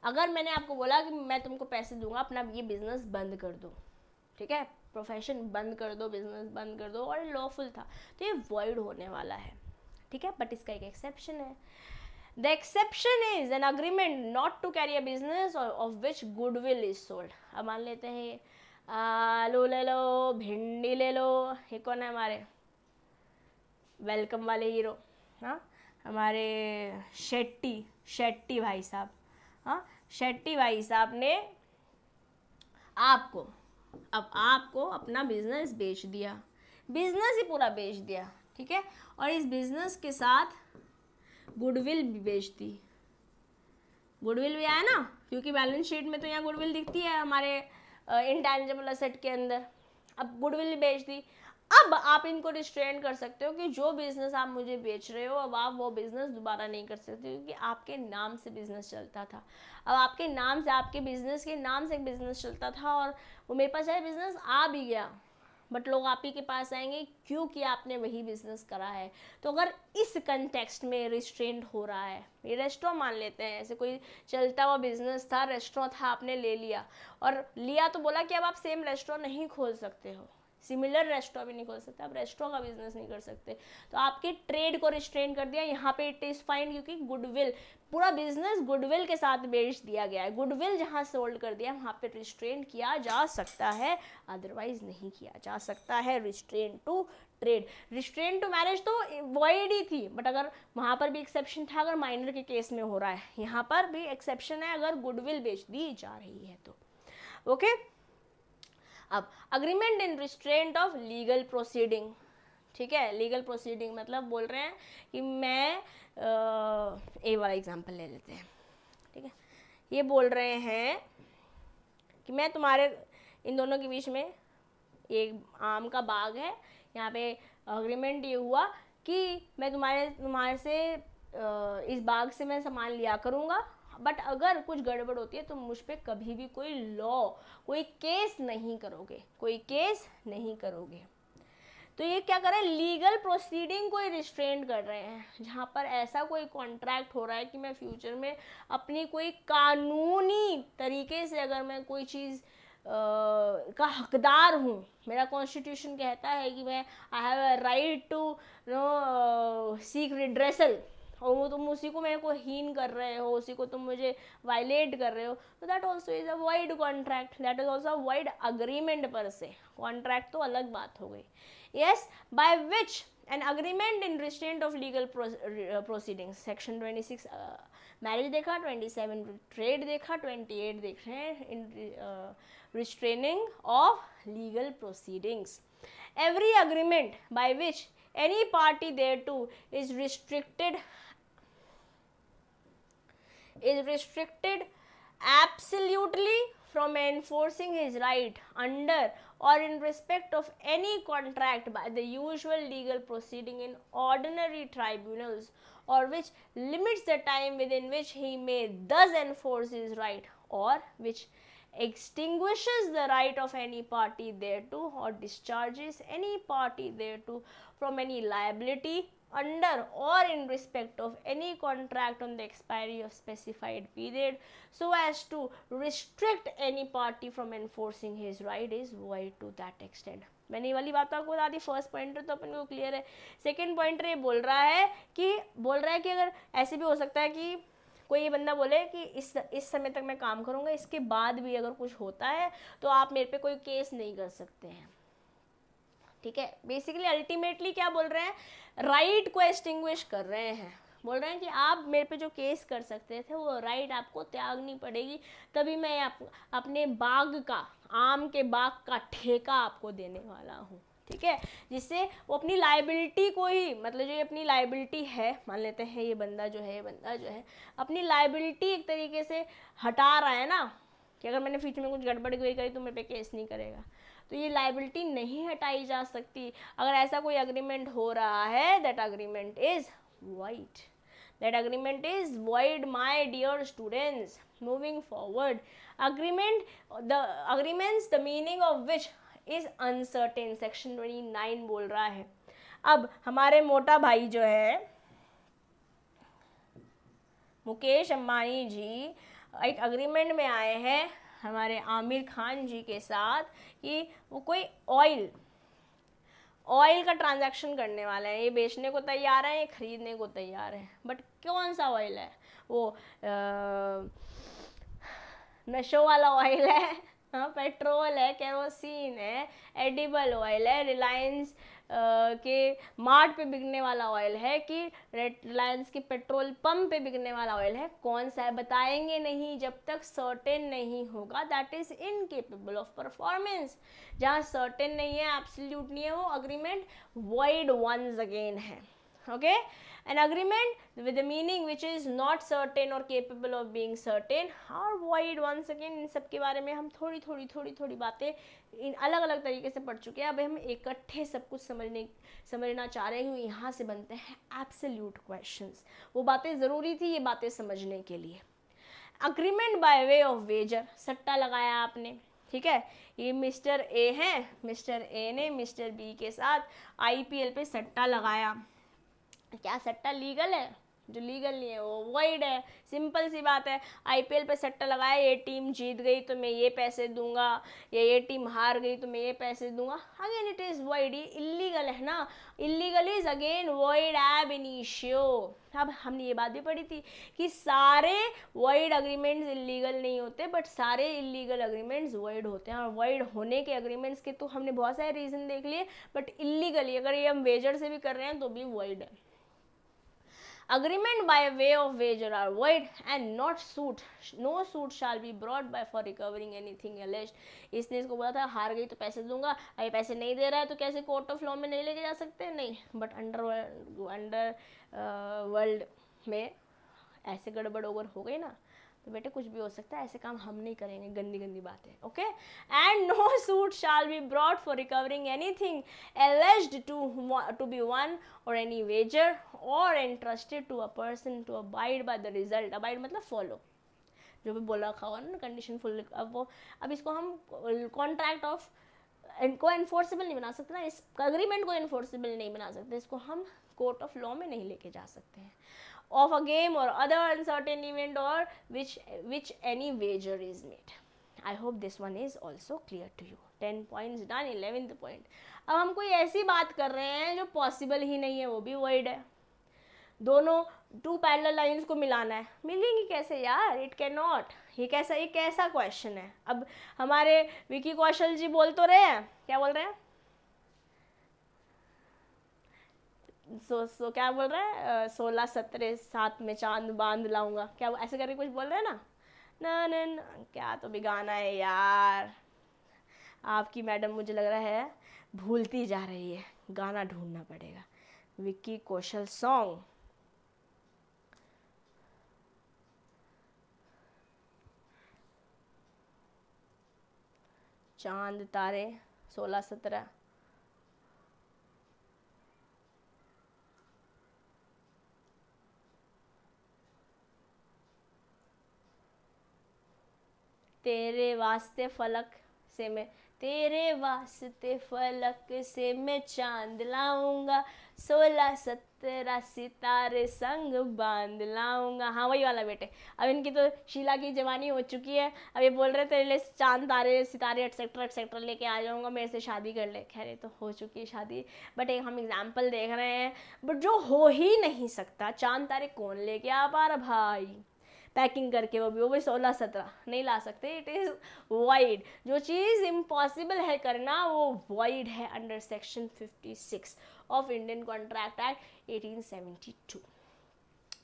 अगर मैंने आपको बोला कि मैं तुमको पैसे दूंगा, अपना ये बिजनेस बंद कर दो, ठीक है, प्रोफेशन बंद कर दो, बिजनेस बंद कर दो, और लॉफुल था तो ये वॉइड होने वाला है, ठीक है। बट इसका एक एक्सेप्शन है, the exception is an agreement not to carry a business of which goodwill is sold. अब मान लेते हैं आलू ले लो, भिंडी ले लो, ये कौन है हमारे वेलकम वाले हीरो, हाँ, हमारे शेट्टी भाई साहब, हाँ, शेट्टी भाई साहब ने आपको अपना बिजनेस बेच दिया, बिजनेस ही पूरा बेच दिया, ठीक है, और इस बिजनेस के साथ गुडविल भी बेच दी, गुडविल भी आया ना, क्योंकि बैलेंस शीट में तो यहाँ गुडविल दिखती है हमारे इंटैंजिबल एसेट के अंदर। अब गुडविल बेच दी, अब आप इनको रिस्ट्रेन कर सकते हो कि जो बिजनेस आप मुझे बेच रहे हो अब आप वो बिजनेस दोबारा नहीं कर सकते, क्योंकि आपके नाम से बिजनेस चलता था, अब आपके नाम से, आपके बिजनेस के नाम से एक बिजनेस चलता था, और वो मेरे पास चाहे बिजनेस आ भी गया बट लोग आप ही के पास आएंगे क्योंकि आपने वही बिजनेस करा है। तो अगर इस कंटेक्स्ट में रिस्ट्रेंट हो रहा है, ये रेस्टोरेंट मान लेते हैं, ऐसे कोई चलता हुआ बिजनेस था, रेस्टोरेंट था, आपने ले लिया, और लिया तो बोला कि अब आप सेम रेस्टोरेंट नहीं खोल सकते हो, सिमिलर रेस्टोरेंट भी नहीं खोल सकते, आप रेस्टोरेंट का बिजनेस नहीं कर सकते, तो आपके ट्रेड को रिस्ट्रेन कर दिया। यहाँ पे इट इज फाइन, क्योंकि गुडविल, पूरा बिजनेस गुडविल के साथ बेच दिया गया है, गुडविल जहाँ से होल्ड कर दिया वहाँ पे रिस्ट्रेन किया जा सकता है, अदरवाइज नहीं किया जा सकता है। Restrain to trade, restrain to marriage तो वॉइड ही थी, बट अगर वहाँ पर भी एक्सेप्शन था अगर माइनर के केस में हो रहा है, यहाँ पर भी एक्सेप्शन है अगर गुडविल बेच दी जा रही है तो। ओके, अब agreement in restraint of legal proceeding, ठीक है, लीगल प्रोसीडिंग मतलब बोल रहे हैं कि मैं ए वाला एग्जांपल ले लेते हैं, ठीक है, ये बोल रहे हैं कि मैं तुम्हारे इन दोनों के बीच में एक आम का बाग है, यहाँ पे अग्रीमेंट ये हुआ कि मैं तुम्हारे से इस बाग से मैं सामान लिया करूँगा, बट अगर कुछ गड़बड़ होती है तो मुझ पर कभी भी कोई लॉ, कोई केस नहीं करोगे, कोई केस नहीं करोगे। तो ये क्या कर रहे हैं, लीगल प्रोसीडिंग को रिस्ट्रेंट कर रहे हैं, जहाँ पर ऐसा कोई कॉन्ट्रैक्ट हो रहा है कि मैं फ्यूचर में अपनी कोई कानूनी तरीके से अगर मैं कोई चीज़ का हकदार हूँ, मेरा कॉन्स्टिट्यूशन कहता है कि मैं I have a right to no seek redressal, और वो तुम उसी को मेरे को हीन कर रहे हो, उसी को तुम मुझे वायलेट कर रहे हो, तो that also is a wide contract, that is also wide agreement पर से। कॉन्ट्रैक्ट तो अलग बात हो गई। Yes, by which an agreement in restraint of legal proceedings, section 26 marriage देखा, 27 ट्रेड देखा, 28 देख रहे हैं इन restraining of legal proceedings. Every agreement by which any party thereto is restricted absolutely from enforcing his right under or in respect of any contract by the usual legal proceeding in ordinary tribunals, or which limits the time within which he may thus enforce his right, or which extinguishes the right of any party thereto or discharges any party thereto from any liability under or in respect of any contract on the expiry of specified period, so as to restrict any party from enforcing his right, is void to that extent. मैंने ये वाली बात आपको बता दी। First pointer तो अपन को clear है। Second pointer ये बोल रहा है कि अगर ऐसे भी हो सकता है कि कोई ये बंदा बोले कि इस समय तक मैं काम करूँगा, इसके बाद भी अगर कुछ होता है तो आप मेरे पे कोई केस नहीं कर सकते हैं, ठीक है। बेसिकली अल्टीमेटली क्या बोल रहे हैं, राइट को एक्सटिंग्विश कर रहे हैं, बोल रहे हैं कि आप मेरे पे जो केस कर सकते थे वो राइट आपको त्यागनी पड़ेगी, तभी मैं अपने बाग का, आम के बाग का ठेका आपको देने वाला हूँ, ठीक है, जिससे वो अपनी लाइबिलिटी को ही, मतलब जो ये अपनी लाइबिलिटी है, मान लेते हैं ये बंदा जो है अपनी लाइबिलिटी एक तरीके से हटा रहा है ना, कि अगर मैंने फ्यूचर में कुछ गड़बड़ करी तो मेरे पे केस नहीं करेगा, तो ये लाइबिलिटी नहीं हटाई जा सकती। अगर ऐसा कोई अग्रीमेंट हो रहा है, that agreement is void, that agreement is void, my dear students. Moving forward, the agreements, the meaning of which is uncertain, section 29 बोल रहा है। अब हमारे मोटा भाई जो है मुकेश अंबानी जी एक अग्रीमेंट में आए हैं हमारे आमिर खान जी के साथ कि वो कोई ऑयल का ट्रांजैक्शन करने वाले हैं, ये बेचने को तैयार है, ये खरीदने को तैयार है, बट कौन सा ऑयल है, वो नशों वाला ऑयल है, हाँ, पेट्रोल है, केरोसिन है, एडिबल ऑयल है, रिलायंस के मार्ट पे बिकने वाला ऑयल है कि रिलायंस के पेट्रोल पंप पे बिकने वाला ऑयल है, कौन सा है बताएंगे नहीं जब तक सर्टेन नहीं होगा, that is incapable of performance. जहाँ सर्टेन नहीं है, एब्सोल्यूट नहीं है, वो अग्रीमेंट void once again है, okay. An agreement with the meaning which is not certain or capable of being certain are void once again। इन सब के बारे में हम थोड़ी बातें इन अलग अलग तरीके से पढ़ चुके हैं, अब हम इकट्ठे सब कुछ समझना चाह रहे हैं, यहाँ से बनते हैं एब्सोल्यूट क्वेश्चंस। वो बातें ज़रूरी थी ये बातें समझने के लिए। Agreement by way of wager, सट्टा लगाया आपने, ठीक है, ये मिस्टर ए है, मिस्टर ए ने मिस्टर बी के साथ आईपीएल पे सट्टा लगाया। क्या सट्टा लीगल है? जो लीगल नहीं है वो वॉइड है। सिंपल सी बात है, आईपीएल पे सट्टा लगाया, ये टीम जीत गई तो मैं ये पैसे दूंगा, या ये टीम हार गई तो मैं ये पैसे दूंगा, अगेन इट इज वॉइड। ये इलीगल है ना, illegal is again void ab initio. अब हमने ये बात भी पढ़ी थी कि सारे वॉइड अग्रीमेंट्स इलीगल नहीं होते, बट सारे इलीगल अग्रीमेंट्स वॉइड होते हैं। और वॉइड होने के अग्रीमेंट्स के तो हमने बहुत सारे रीजन देख लिए, बट इलीगली अगर ये हम वेजर से भी कर रहे हैं तो भी वॉइड है। Agreement by way of wager are void and not suit. No suit shall be brought by for recovering anything alleged. इसने इसको बोला था हार गई तो पैसे दूंगा, अभी पैसे नहीं दे रहा है तो कैसे कोर्ट ऑफ लॉ में नहीं लेके जा सकते? नहीं, बट अंडर वर्ल्ड में ऐसे गड़बड़ ओवर हो गई ना तो बेटे कुछ भी हो सकता है, ऐसे काम हम नहीं करेंगे, गंदी गंदी बात है। Okay, and no suit shall be brought for recovering anything alleged to be won or any wager or entrusted to a person to abide by the result. Abide मतलब फॉलो, जो भी बोला रखा हुआ ना कंडीशन फुल। अब इसको हम कॉन्ट्रैक्ट ऑफ को एनफोर्सेबल नहीं बना सकते ना, इस अग्रीमेंट को एनफोर्सेबल नहीं बना सकते, इसको हम कोर्ट ऑफ लॉ में नहीं लेके जा सकते हैं। Of a game or other uncertain event or which any wager is made. I hope this one is also clear to you. 10 points done. 11th point. अब हम कोई ऐसी बात कर रहे हैं जो पॉसिबल ही नहीं है, वो भी void है। दोनों टू पैरेलल लाइंस को मिलाना है, मिलेंगी कैसे यार? It can not. ये कैसा क्वेश्चन है? अब हमारे विकी कौशल जी बोल तो रहे हैं, क्या बोल रहे हैं? सो क्या बोल रहा है? 16-17 साथ में चांद बांध लाऊंगा, क्या ऐसे करके कुछ बोल रहे हैं ना? ना क्या तो भी गाना है यार। आपकी मैडम मुझे लग रहा है भूलती जा रही है, गाना ढूंढना पड़ेगा। विक्की कौशल सॉन्ग, चांद तारे 16-17। तेरे वास्ते फलक से मैं, तेरे वास्ते फलक से मैं चांद लाऊंगा, 16-17 सितारे संग बांध लाऊंगा। हाँ वही वाला बेटे। अब इनकी तो शीला की जवानी हो चुकी है, अब ये बोल रहे तेरे लिए चांद तारे सितारे एक्सेट्रा एक्सेट्रा लेके आ जाऊंगा, मेरे से शादी कर ले। खैर ये तो हो चुकी है शादी, बट एक हम एग्जाम्पल देख रहे हैं, बट जो हो ही नहीं सकता, चांद तारे कौन लेके आ पा रहा भाई? पैकिंग करके वो भी 16-17 नहीं ला सकते। It is wide. जो चीज़ इम्पॉसिबल है करना वो वाइड है under section 56 of Indian contract act 1872।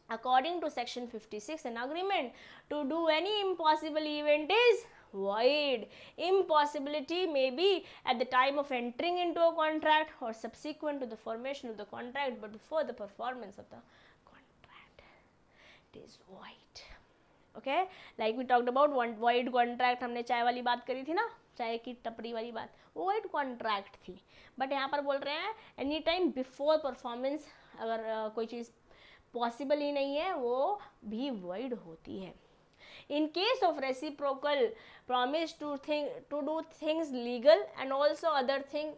According to section 56, an agreement to do any impossible event is void. Impossibility may be at the time of entering into a contract or subsequent to the formation of the contract, but before the performance of the contract, it is void. Okay, like we talked about wide contract, हमने चाय वाली बात करी थी ना, चाय की टपरी वाली बात, वो वाइड कॉन्ट्रैक्ट थी। बट यहाँ पर बोल रहे हैं एनी टाइम बिफोर परफॉर्मेंस, अगर कोई चीज़ पॉसिबल ही नहीं है वो भी वाइड होती है। In case of reciprocal promise to do things legal and also other thing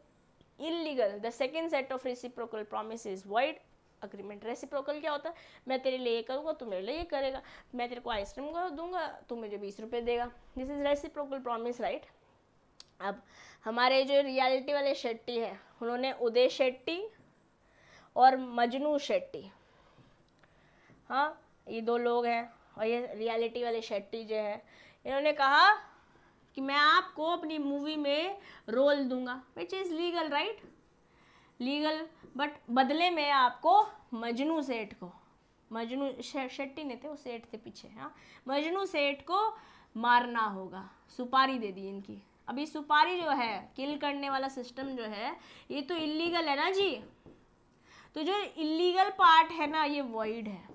illegal, the second set of reciprocal promise is wide agreement. Reciprocal क्या होता है? मैं तेरे लिए ये करूँगा, तू मेरे लिए ये करेगा, मैं तेरे को आइसक्रीम को दूंगा, तू मुझे 20 रुपये देगा। This is reciprocal promise, right. अब हमारे जो रियलिटी वाले शेट्टी है, उन्होंने उदय शेट्टी और मजनू शेट्टी, हाँ ये दो लोग हैं, और ये रियलिटी वाले शेट्टी जो है, इन्होंने कहा कि मैं आपको अपनी मूवी में रोल दूंगा, which is legal, right, legal, but बदले में आपको मजनू सेठ को, मजनू शेट्टी नहीं थे वो सेठ थे पीछे, हाँ मजनू सेठ को मारना होगा। सुपारी दे दी इनकी। अभी सुपारी जो है, किल करने वाला सिस्टम जो है, ये तो इलीगल है ना जी, तो जो इलीगल पार्ट है ना ये वॉइड है।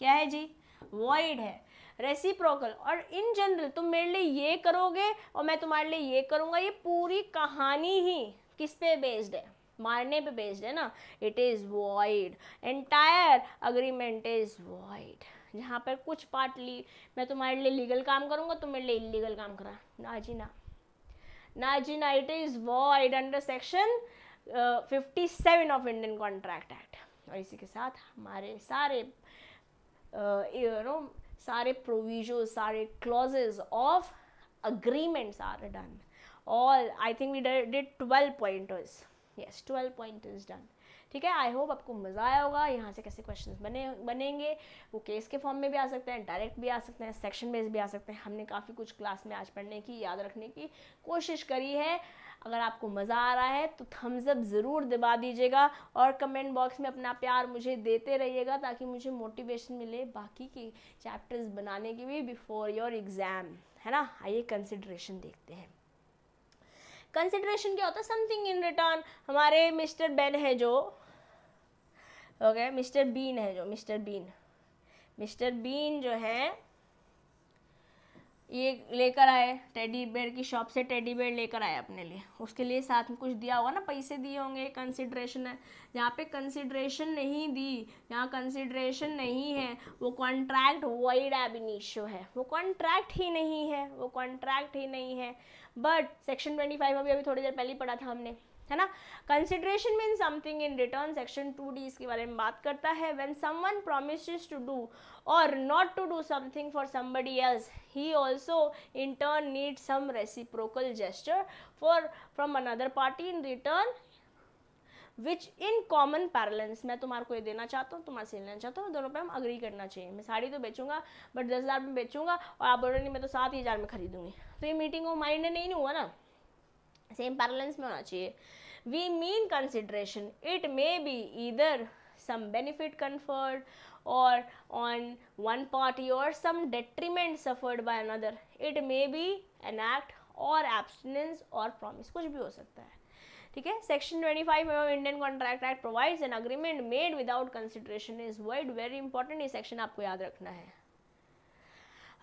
क्या है जी? वॉइड है। रेसिप्रोकल और इन जनरल तुम मेरे लिए ये करोगे और मैं तुम्हारे लिए ये करूँगा, ये पूरी कहानी ही किस पे बेस्ड है? मारने पे बेस्ड है ना। It is void, entire agreement is void. जहाँ पर कुछ पार्ट मैं तुम्हारे लिए लीगल काम करूँगा, तुम मेरे लिए इलीगल काम करा ना जी ना। nationality is void under section 57 of Indian contract act. और इसी के साथ हमारे सारे सारे प्रोविजन, सारे clauses of agreements are done. All I think we did 12 pointers. Yes, 12 pointers done. ठीक है, आई होप आपको मज़ा आया होगा। यहाँ से कैसे क्वेश्चंस बनेंगे, वो केस के फॉर्म में भी आ सकते हैं, डायरेक्ट भी आ सकते हैं, सेक्शन बेस्ड भी आ सकते हैं। हमने काफ़ी कुछ क्लास में आज पढ़ने की, याद रखने की कोशिश करी है। अगर आपको मज़ा आ रहा है तो थम्स अप ज़रूर दबा दीजिएगा और कमेंट बॉक्स में अपना प्यार मुझे देते रहिएगा, ताकि मुझे मोटिवेशन मिले बाकी के चैप्टर्स बनाने की भी बिफोर योर एग्ज़ाम, है ना। आइए कंसिडरेशन देखते हैं। कंसिडरेशन क्या होता है? Something in return. हमारे मिस्टर बेन है जो, ओके, मिस्टर बीन है जो, मिस्टर बीन जो है ये लेकर आए टेडी बेयर की शॉप से, टेडी बेयर लेकर आए अपने लिए, उसके लिए साथ में कुछ दिया होगा ना, पैसे दिए होंगे, कंसिडरेशन है। जहाँ पे कंसिडरेशन नहीं दी, जहाँ कंसिडरेशन नहीं है, वो कॉन्ट्रैक्ट वॉइड एब इनिशियो है, वो कॉन्ट्रैक्ट ही नहीं है, वो कॉन्ट्रैक्ट ही नहीं है। बट सेक्शन 25 अभी थोड़ी देर पहले ही पढ़ा था हमने, है ना। Consideration mean something in return. Section 2D इसके बारे में बात करता है। When someone promises to do और not to do something for somebody else, he also in turn need some reciprocal gesture from another party in return which in common parallels. मैं तुम्हारे को ये देना चाहता हूँ, तुम्हारे से लेना चाहता हूँ, दोनों पे हम अग्री करना चाहिए। मैं साड़ी तो बेचूंगा बट 10,000 में बेचूंगा और आप बोल रहे नहीं मैं तो 7,000 में खरीदूंगी, तो ये मीटिंग ऑफ माइंड नहीं हुआ ना, सेम पैरेलल्स में होना चाहिए। We mean consideration. It may be either some benefit conferred or on one party or some detriment suffered by another. It may be an act or abstinence or promise, कुछ भी हो सकता है। ठीक है, section 25 of Indian contract act provides an agreement made without consideration is void. Very important, ये section आपको याद रखना है।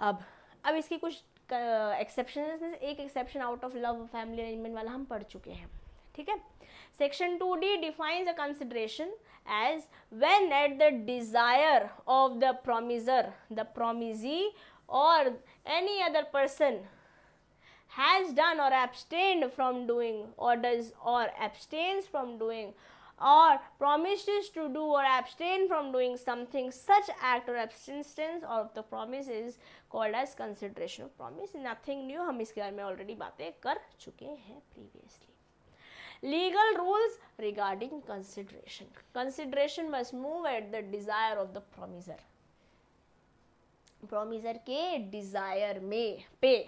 अब इसकी कुछ एक्सेप्शन में से एक exception out of love family arrangement वाला हम पढ़ चुके हैं। ठीक है, section 2D defines a consideration as when at the desire of the promisor, the promisee और any other person has done or abstained from doing or does or abstains from doing or promises to do or abstain from doing something, such act or abstinence of the promise is called as consideration of promise. Nothing new, हम इसके बारे में already बातें कर चुके हैं previously. Legal rules regarding consideration. Consideration must move at the desire of the promiser. promiser के desire में पे,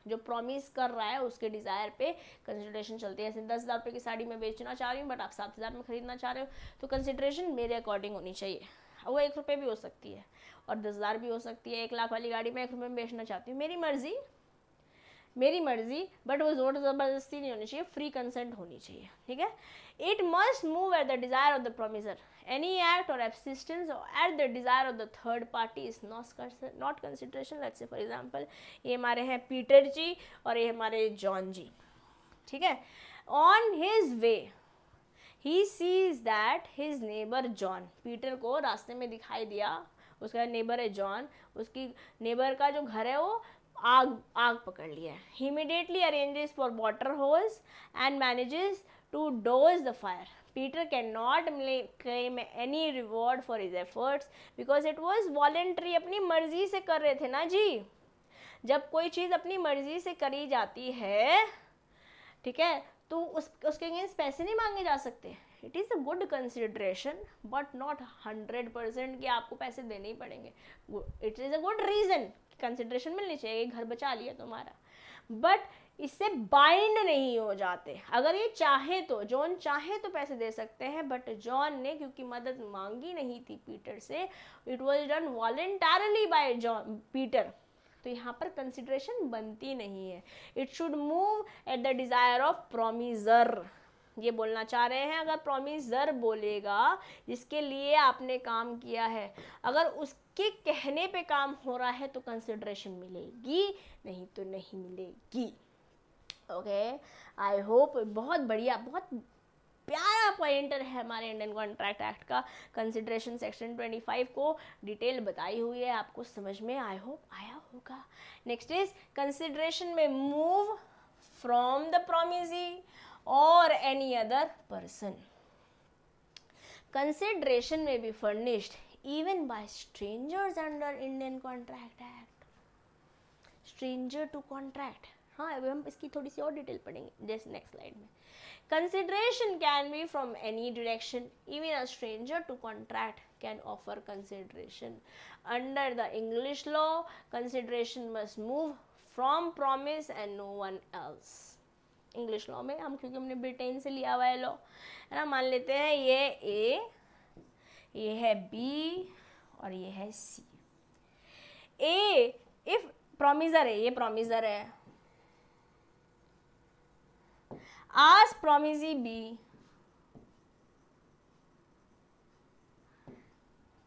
जो प्रॉमिस कर रहा है उसके डिज़ायर पे कंसिडरेशन चलती है। जैसे 10,000 रुपये की साड़ी मैं बेचना चाह रही हूँ बट आप 7,000 में खरीदना चाह रहे हो, तो कंसिडरेशन मेरे अकॉर्डिंग होनी चाहिए। वो 1 रुपये भी हो सकती है और 10,000 भी हो सकती है। 1 लाख वाली गाड़ी मैं 1 रुपये में बेचना चाहती हूँ, मेरी मर्जी, बट वो जोर ज़बरदस्ती नहीं होनी चाहिए, फ्री कंसेंट होनी चाहिए। ठीक है, it must move at the desire of the promisor. Any act or abstinence at the desire of the third party is not consideration. Let's say for example, ये हमारे हैं पीटर जी और ये हमारे जॉन जी। ठीक है, on his way he sees that his neighbor John, Peter को रास्ते में दिखाई दिया उसका नेबर है जॉन, उसकी नेबर का जो घर है वो आग पकड़ लिया है। He immediately arranges for water hose and manages to douse the fire. Peter cannot claim any reward for his efforts because it was voluntary. अपनी मर्जी से कर रहे थे ना जी। जब कोई चीज़ अपनी मर्जी से करी जाती है, ठीक है, तो उसके अगेंस्ट पैसे नहीं मांगे जा सकते। It is a good consideration but not 100% कि आपको पैसे देने ही पड़ेंगे। It is a good reason, consideration मिलनी चाहिए, घर बचा लिया तुम्हारा, बट इससे बाइंड नहीं हो जाते। अगर ये चाहे तो, जॉन चाहे तो पैसे दे सकते हैं, बट जॉन ने क्योंकि मदद मांगी नहीं थी पीटर से, it was done voluntarily by Peter, तो यहाँ पर कंसिडरेशन बनती नहीं है। It should move at the desire of promisor, ये बोलना चाह रहे हैं। अगर प्रोमिसर बोलेगा जिसके लिए आपने काम किया है, अगर उसके कहने पे काम हो रहा है तो कंसिडरेशन मिलेगी, नहीं तो नहीं मिलेगी। ओके, आई होप बहुत बढ़िया, बहुत प्यारा पॉइंटर है हमारे इंडियन कॉन्ट्रैक्ट एक्ट का। कंसिडरेशन सेक्शन 25 को डिटेल बताई हुई है, आपको समझ में आई होप आया होगा। नेक्स्ट इज कंसिडरेशन में move from the promisee or any other person. Consideration may be furnished even by strangers under Indian Contract Act. Stranger to contract, हाँ अभी हम इसकी थोड़ी सी और डिटेल पढ़ेंगे जैसे नेक्स्ट स्लाइड में. Consideration can be from any direction. Even a stranger to contract can offer consideration. Under the English law, consideration must move from promise and no one else. English law में हम, क्योंकि हमने Britain से लिया हुआ है law, है ना, मान लेते हैं ये ए, ये है बी और ये है सी. ए इफ प्रोमिजर है, ये प्रोमिजर है, ask promisee B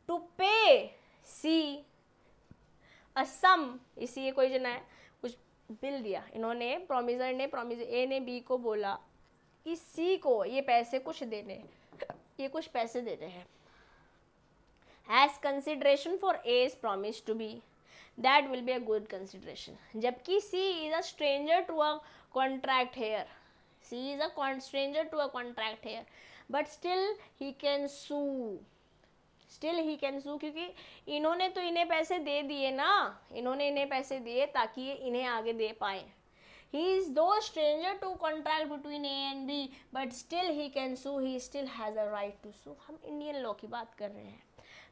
to pay C a sum. इसी कोई जना है कुछ बिल दिया इन्होंने, प्रोमिजर ने, प्रोमिजर ए ने बी को बोला कि सी को ये पैसे कुछ देने, ये कुछ पैसे देने हैं as consideration for A's promise to B. That will be a good consideration. जबकि C is a stranger to a contract here. C is a stranger to a contract here, but still he can sue. Still he can sue क्योंकि इन्होंने तो इन्हें पैसे दे दिए ना, इन्होंने इन्हें पैसे दिए ताकि ये इन्हें आगे दे पाए. He is though stranger to contract between A and B, but still he can sue. He still has a right to sue. हम इंडियन लॉ की बात कर रहे हैं,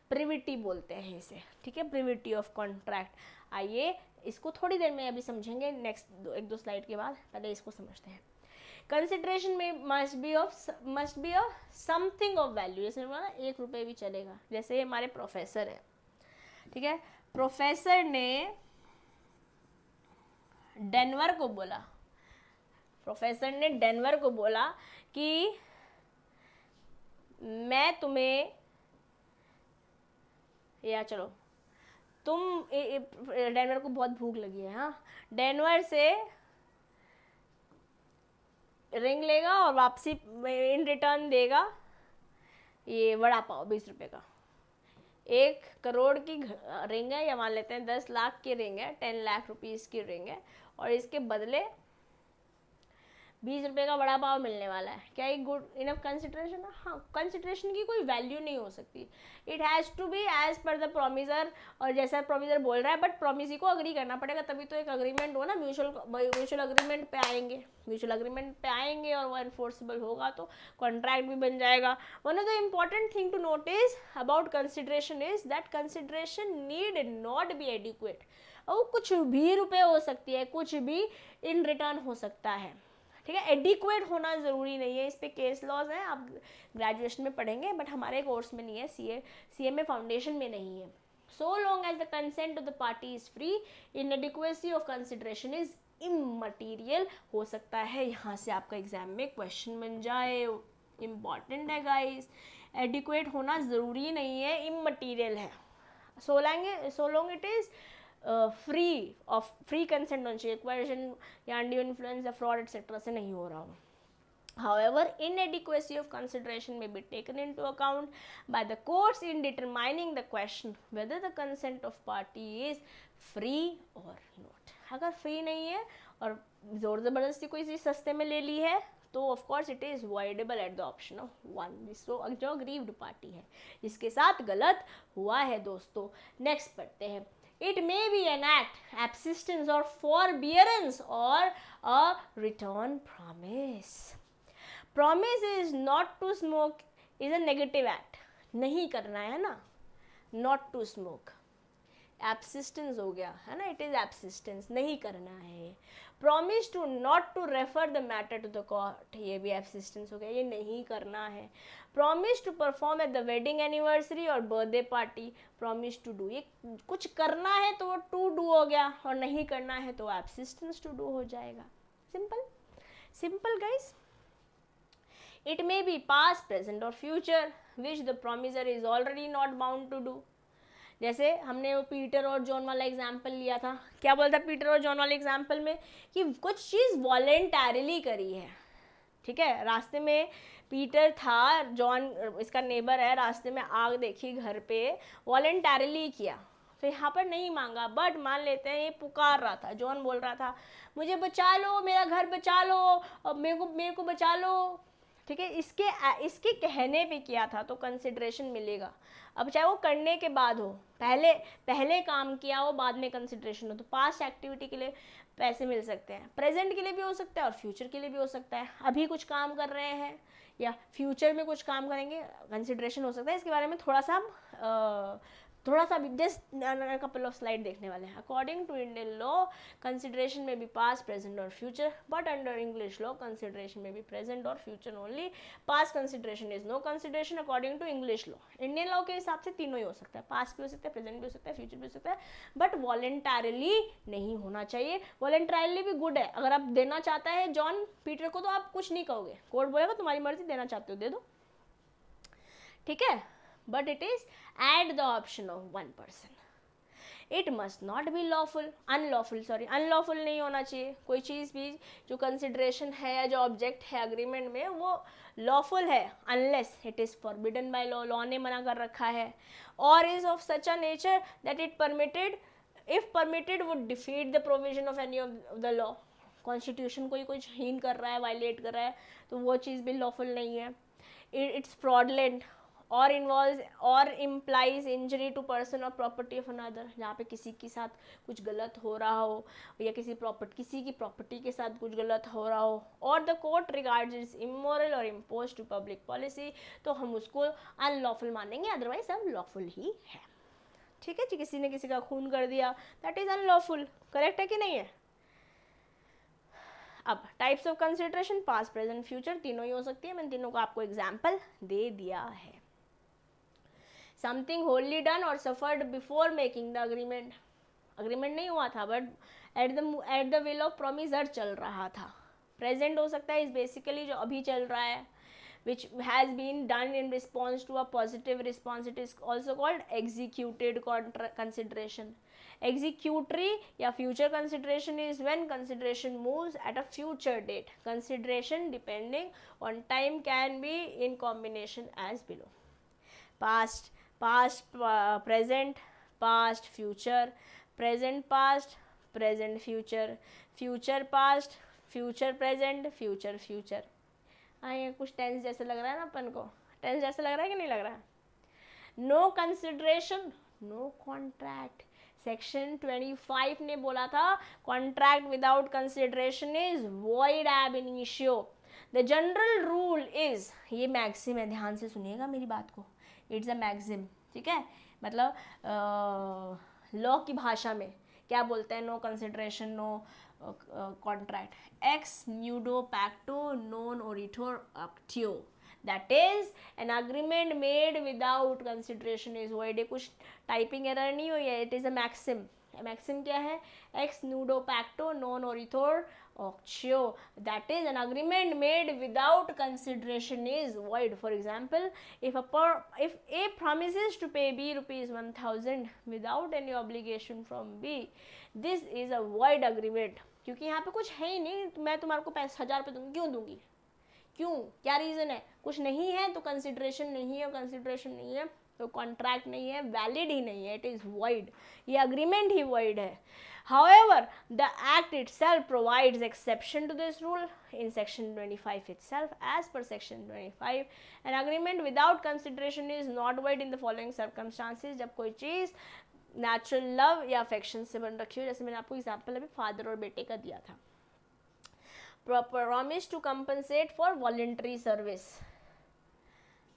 प्रिविटी बोलते हैं इसे, ठीक है, प्रिविटी ऑफ कॉन्ट्रैक्ट. आइए इसको थोड़ी देर में अभी समझेंगे, नेक्स्ट एक दो स्लाइड के बाद. पहले इसको समझते हैं. कंसिडरेशन में must be of something of value. जैसे बोला 1 रुपये भी चलेगा. जैसे हमारे प्रोफेसर है, ठीक है, प्रोफेसर ने डेनवर को बोला, प्रोफेसर ने डेनवर को बोला कि मैं तुम्हें, या चलो तुम, डेनवर को बहुत भूख लगी है, हाँ, डेनवर से रिंग लेगा और वापसी इन रिटर्न देगा ये वड़ा पाव 20 रुपये का. 1 करोड़ की रिंग है, या मान लेते हैं 10 लाख की रिंग है, 10 लाख रुपीज़ की रिंग है, और इसके बदले 20 रुपये का वड़ा पाव मिलने वाला है. क्या ये गुड इनफ कंसिडरेशन है? हाँ, कंसिडरेशन की कोई वैल्यू नहीं हो सकती. It has to be as per the promisor, और जैसा प्रोमिजर बोल रहा है, बट प्रोमिसी को अग्री करना पड़ेगा, तभी तो एक अग्रीमेंट हो ना. म्यूचुअल अग्रीमेंट पे आएंगे, म्यूचुअल अग्रीमेंट पे आएंगे और वो एनफोर्सेबल होगा तो कॉन्ट्रैक्ट भी बन जाएगा. One of the important thing to notice about consideration is that consideration need not be adequate. और कुछ भी रुपये हो सकती है, कुछ भी इन रिटर्न हो सकता है, ठीक है. एडिक्वेट होना ज़रूरी नहीं है. इस पे केस लॉज हैं, आप ग्रेजुएशन में पढ़ेंगे, बट हमारे कोर्स में नहीं है, CMA फाउंडेशन में नहीं है. So long as the consent of the party is free, inadequacy of consideration is immaterial. हो सकता है यहाँ से आपका एग्जाम में क्वेश्चन बन जाए, इम्पॉर्टेंट है गाइस. एडिक्वेट होना ज़रूरी नहीं है, इमटेरियल है. So long it is free consent होना चाहिए, क्वेश्चन या अनड्यू इन्फ्लुएंस या फ्रॉड एक्सेट्रा से नहीं हो रहा हो. However, inadequacy of consideration may be taken into account by the courts in determining the question whether the consent of party is free or not. अगर फ्री नहीं है और जोर ज़बरदस्ती कोई चीज़ सस्ते में ले ली है तो of course it is voidable at the option of 1. जो अग्रीव्ड पार्टी है, जिसके साथ गलत हुआ है दोस्तों. नेक्स्ट पढ़ते हैं. It may be an act, absistence or forbearance or a return promise. Promise is not to smoke is a negative act. नहीं करना है ना, not to smoke. Absistence हो गया है ना, it is absistence, नहीं करना है. Promise to not to refer the matter to the court, ये भी absistence हो गया, ये नहीं करना है. Promise to perform at the wedding anniversary और birthday party, promise to do, ये कुछ करना है तो वो to do हो गया, और नहीं करना है तो absistence to do हो जाएगा. Simple guys. It may be past, present or future which the promiser is already not bound to do. जैसे हमने वो पीटर और जॉन वाला एग्जाम्पल लिया था. क्या बोलता पीटर और जॉन वाले एग्जाम्पल में कि कुछ चीज़ वॉलेंटरली करी है, ठीक है. रास्ते में पीटर था, जॉन इसका नेबर है, रास्ते में आग देखी घर पे, वॉलेंटरली किया, तो यहाँ पर नहीं मांगा, बट मान लेते हैं ये पुकार रहा था, जॉन बोल रहा था मुझे बचा लो, मेरा घर बचा लो, अब मेरे को बचा लो, ठीक है, इसके कहने पे किया था तो कंसिडरेशन मिलेगा। अब चाहे वो करने के बाद हो, पहले काम किया हो, बाद में कंसिडरेशन हो, तो पास्ट एक्टिविटी के लिए पैसे मिल सकते हैं, प्रेजेंट के लिए भी हो सकता है और फ्यूचर के लिए भी हो सकता है। अभी कुछ काम कर रहे हैं या फ्यूचर में कुछ काम करेंगे, कंसिडरेशन हो सकता है। इसके बारे में थोड़ा सा जस्ट कपल ऑफ स्लाइड देखने वाले हैं। According to Indian law consideration may be past, present और future, but under English law consideration may be present और future only. Past consideration is no consideration according to English law. Indian law के हिसाब से तीनों ही हो सकता है, past भी हो सकता है, प्रेजेंट भी हो सकता है, फ्यूचर भी हो सकता है, बट वॉलेंटरली नहीं होना चाहिए। वॉलेंटरली भी गुड है, अगर आप देना चाहता है जॉन पीटर को तो आप कुछ नहीं कहोगे, कोर्ट बोलेगा तुम्हारी मर्जी, देना चाहते हो दे दो, ठीक है, but it is at the option of one person. It must not be unlawful नहीं होना चाहिए। कोई चीज़ भी जो कंसिडरेशन है या जो ऑब्जेक्ट है अग्रीमेंट में वो लॉफुल है unless it is forbidden by law, law ने मना कर रखा है, or is of such a nature that it permitted, if permitted would defeat the provision of any of the law। Constitution को ही कुछ हीन कर रहा है, वायलेट कर रहा है, तो वो चीज़ भी लॉफुल नहीं है। इट्स फ्रॉडलेंट और इन्वॉल्व और इम्प्लाइज इंजरी टू पर्सन और प्रॉपर्टी ऑफ अनदर, जहाँ पे किसी के साथ कुछ गलत हो रहा हो या किसी की प्रॉपर्टी के साथ कुछ गलत हो रहा हो, और the court regards it's immoral और इम्पोज टू पब्लिक पॉलिसी, तो हम उसको अनलॉफुल मानेंगे, अदरवाइज सब लॉफुल ही है, ठीक है जी। किसी ने किसी का खून कर दिया, दैट इज अनलॉफुल, करेक्ट है कि नहीं है। अब types of consideration, past, present, future, तीनों ही हो सकती है। मैंने तीनों को आपको एग्जाम्पल दे दिया है। समथिंग होली डन और suffered before making the agreement, agreement नहीं हुआ था but at the will of promise चल रहा था। प्रेजेंट हो सकता है, इज बेसिकली जो अभी चल रहा है, which has been done in response to a positive response, it is also called executed consideration. Executory या future consideration is when consideration moves at a future date. Consideration depending on time can be in combination as below. Past, present, past, future, present, past, present, future, future, past, future, present, future, future. हाँ, ये कुछ tense जैसे लग रहा है ना अपन को, tense जैसे लग रहा है कि नहीं लग रहा है। No consideration, no contract. Section 25 ने बोला था contract without consideration is void ab initio. The general rule is, ये मैक्सिम है, ध्यान से सुनिएगा मेरी बात को, इट्स अ मैक्सिम, ठीक है। मतलब लॉ की भाषा में क्या बोलते हैं, no consideration, no contract, ex nudo pacto non oritur actio, that is an agreement made without consideration is void। कुछ टाइपिंग एरर नहीं हुई है, it is a maxim। Maxim क्या है, ex nudo pacto non oritur actio, that is an agreement made without consideration is void। For example, if A promises to pay B rupees 1000 without any obligation from B, this is a void agreement। क्योंकि यहाँ पे कुछ है ही नहीं, तो मैं तुम्हारे को 1000 रुपये दूंगी, क्यों दूंगी, क्यों, क्या रीज़न है, कुछ नहीं है तो कंसिडरेशन नहीं है, और कंसिडरेशन नहीं है तो कॉन्ट्रैक्ट नहीं है, वैलिड ही नहीं है, इट इज़ वॉइड, ये अग्रीमेंट ही वॉइड है। However, the act itself provides exception to this rule in section 25 itself. As per section 25, an agreement without consideration is not void in the following circumstances। जब कोई चीज़ natural love या affection से बन रखी हो, जैसे मैंने आपको एग्जाम्पल अभी फादर और बेटे का दिया था। Promise to compensate for voluntary service,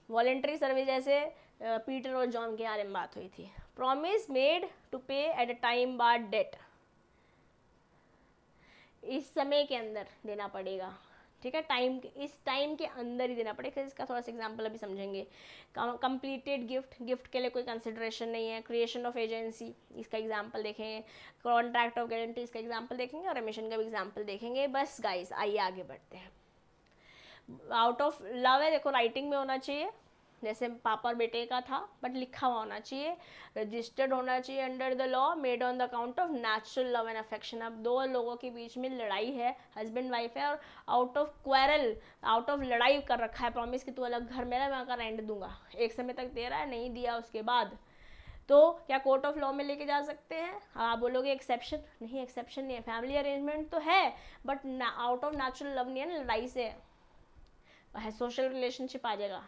voluntary service जैसे पीटर और जॉन के बारे में बात हुई थी। Promise made to pay at a time barred debt, इस समय के अंदर देना पड़ेगा, ठीक है, इस टाइम के अंदर ही देना पड़ेगा। इसका थोड़ा सा एग्जांपल अभी समझेंगे। कंप्लीटेड गिफ्ट के लिए कोई कंसिडरेशन नहीं है। क्रिएशन ऑफ एजेंसी, इसका एग्जांपल देखेंगे। कॉन्ट्रैक्ट ऑफ गारंटी, इसका एग्जांपल देखेंगे, और एमिशन का भी एग्जांपल देखेंगे। बस गाइस आइए आगे बढ़ते हैं। आउट ऑफ लव है, देखो राइटिंग में होना चाहिए, जैसे पापा और बेटे का था, बट लिखा हुआ होना चाहिए, रजिस्टर्ड होना चाहिए under the law, made on the account of natural love and affection. अब दो लोगों के बीच में लड़ाई है, हस्बैंड वाइफ है, और out of quarrel, out of लड़ाई कर रखा है, प्रॉमिस कि तू अलग घर में रह, मैं का रेंट दूंगा, एक समय तक दे रहा है, नहीं दिया उसके बाद तो क्या कोर्ट ऑफ लॉ में लेके जा सकते हैं? आप बोलोगे एक्सेप्शन, नहीं एक्सेप्शन नहीं है, फैमिली अरेंजमेंट तो है but out of natural love नहीं है ना, लड़ाई से है, सोशल रिलेशनशिप आ जाएगा,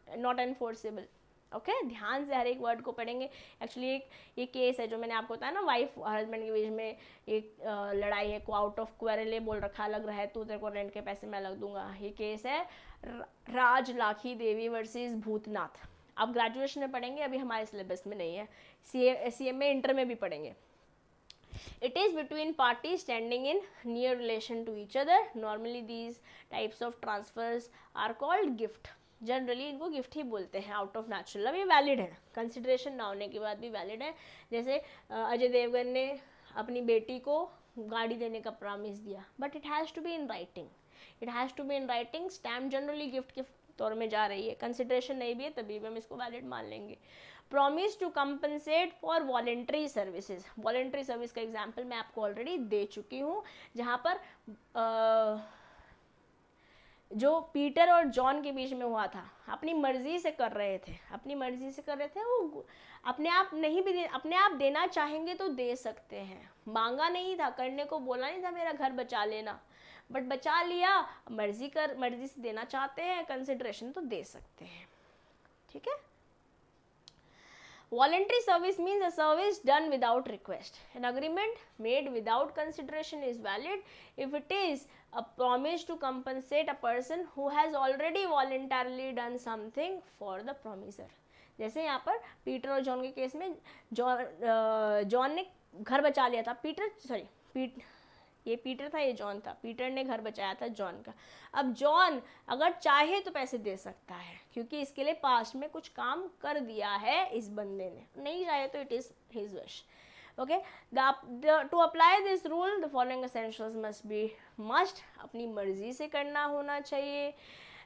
नॉट एनफोर्सेबल। ओके ध्यान से हर एक वर्ड को पढ़ेंगे। एक्चुअली एक ये केस है जो मैंने आपको बताया ना, वाइफ हस्बैंड के बीच में एक लड़ाई है, को आउट ऑफ क्वेरल बोल रखा, लग रहा है तू तेरे को रेंट के पैसे मैं अलग दूंगा। ये केस है राज लाखी देवी वर्सेस भूतनाथ। आप ग्रेजुएशन में पढ़ेंगे, अभी हमारे सिलेबस में नहीं है, CM में इंटर में भी पढ़ेंगे। It is between parties standing in near relation to each other. Normally these types of transfers are called gift. Generally इनको गिफ्ट ही बोलते हैं आउट ऑफ नेचुरल लव। ये वैलिड है, कंसिडरेशन ना होने के बाद भी वैलिड है। जैसे अजय देवगन ने अपनी बेटी को गाड़ी देने का प्रॉमिस दिया, but it has to be in writing, it has to be in writing. Stamp generally gift के तौर में जा रही है, कंसिडरेशन नहीं भी है तभी भी हम इसको वैलिड मान लेंगे। Promise to compensate for voluntary services. Voluntary service का एग्जाम्पल मैं आपको ऑलरेडी दे चुकी हूँ, जहाँ पर जो पीटर और जॉन के बीच में हुआ था, अपनी मर्जी से कर रहे थे, अपनी मर्जी से कर रहे थे, वो अपने आप नहीं भी अपने आप देना चाहेंगे तो दे सकते हैं, मांगा नहीं था, करने को बोला नहीं था मेरा घर बचा लेना, बट बचा लिया, मर्जी से देना चाहते हैं, कंसिडरेशन तो दे सकते हैं। ठीक है। Voluntary service means a service done without request. An agreement made without consideration is valid if it is a promise to compensate a person who has already voluntarily done something for the promiser. जैसे यहाँ पर Peter और John के case में John ने घर बचा लिया था, ये पीटर था, ये जॉन था, पीटर ने घर बचाया था जॉन का। अब जॉन अगर चाहे तो पैसे दे सकता है, क्योंकि इसके लिए पास्ट में कुछ काम कर दिया है इस बंदे ने, नहीं चाहे तो it is his wish. Okay, to apply this rule the following essentials must अपनी मर्जी से करना होना चाहिए।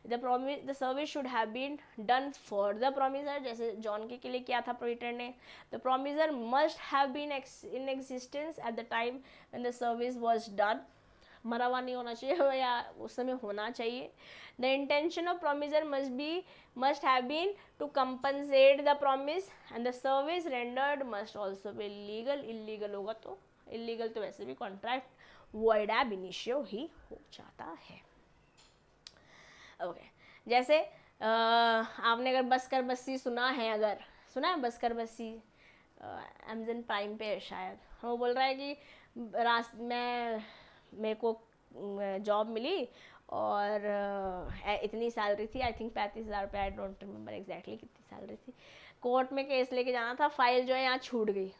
The service should have been done for the promiser, जैसे जॉन के लिए किया था पीटर ने। The promiser must have been in existence at the time when the service was done, मरा हुआ नहीं होना चाहिए या उस समय होना चाहिए। The intention of promiser must have been to compensate the promise and the service rendered must also be legal। illegal होगा तो illegal तो वैसे भी contract void ab initio ही हो जाता है। ओके जैसे आपने अगर बसकर बस्सी सुना है, अगर सुना है बसकर बस्सी, अमेज़न प्राइम पे है शायद, वो बोल रहा है कि मेरे को जॉब मिली और इतनी सैलरी थी, आई थिंक 35,000 रुपये, आई डोंट रिमेंबर एग्जैक्टली कितनी सैलरी थी। कोर्ट में केस लेके जाना था, फाइल जो है यहाँ छूट गई,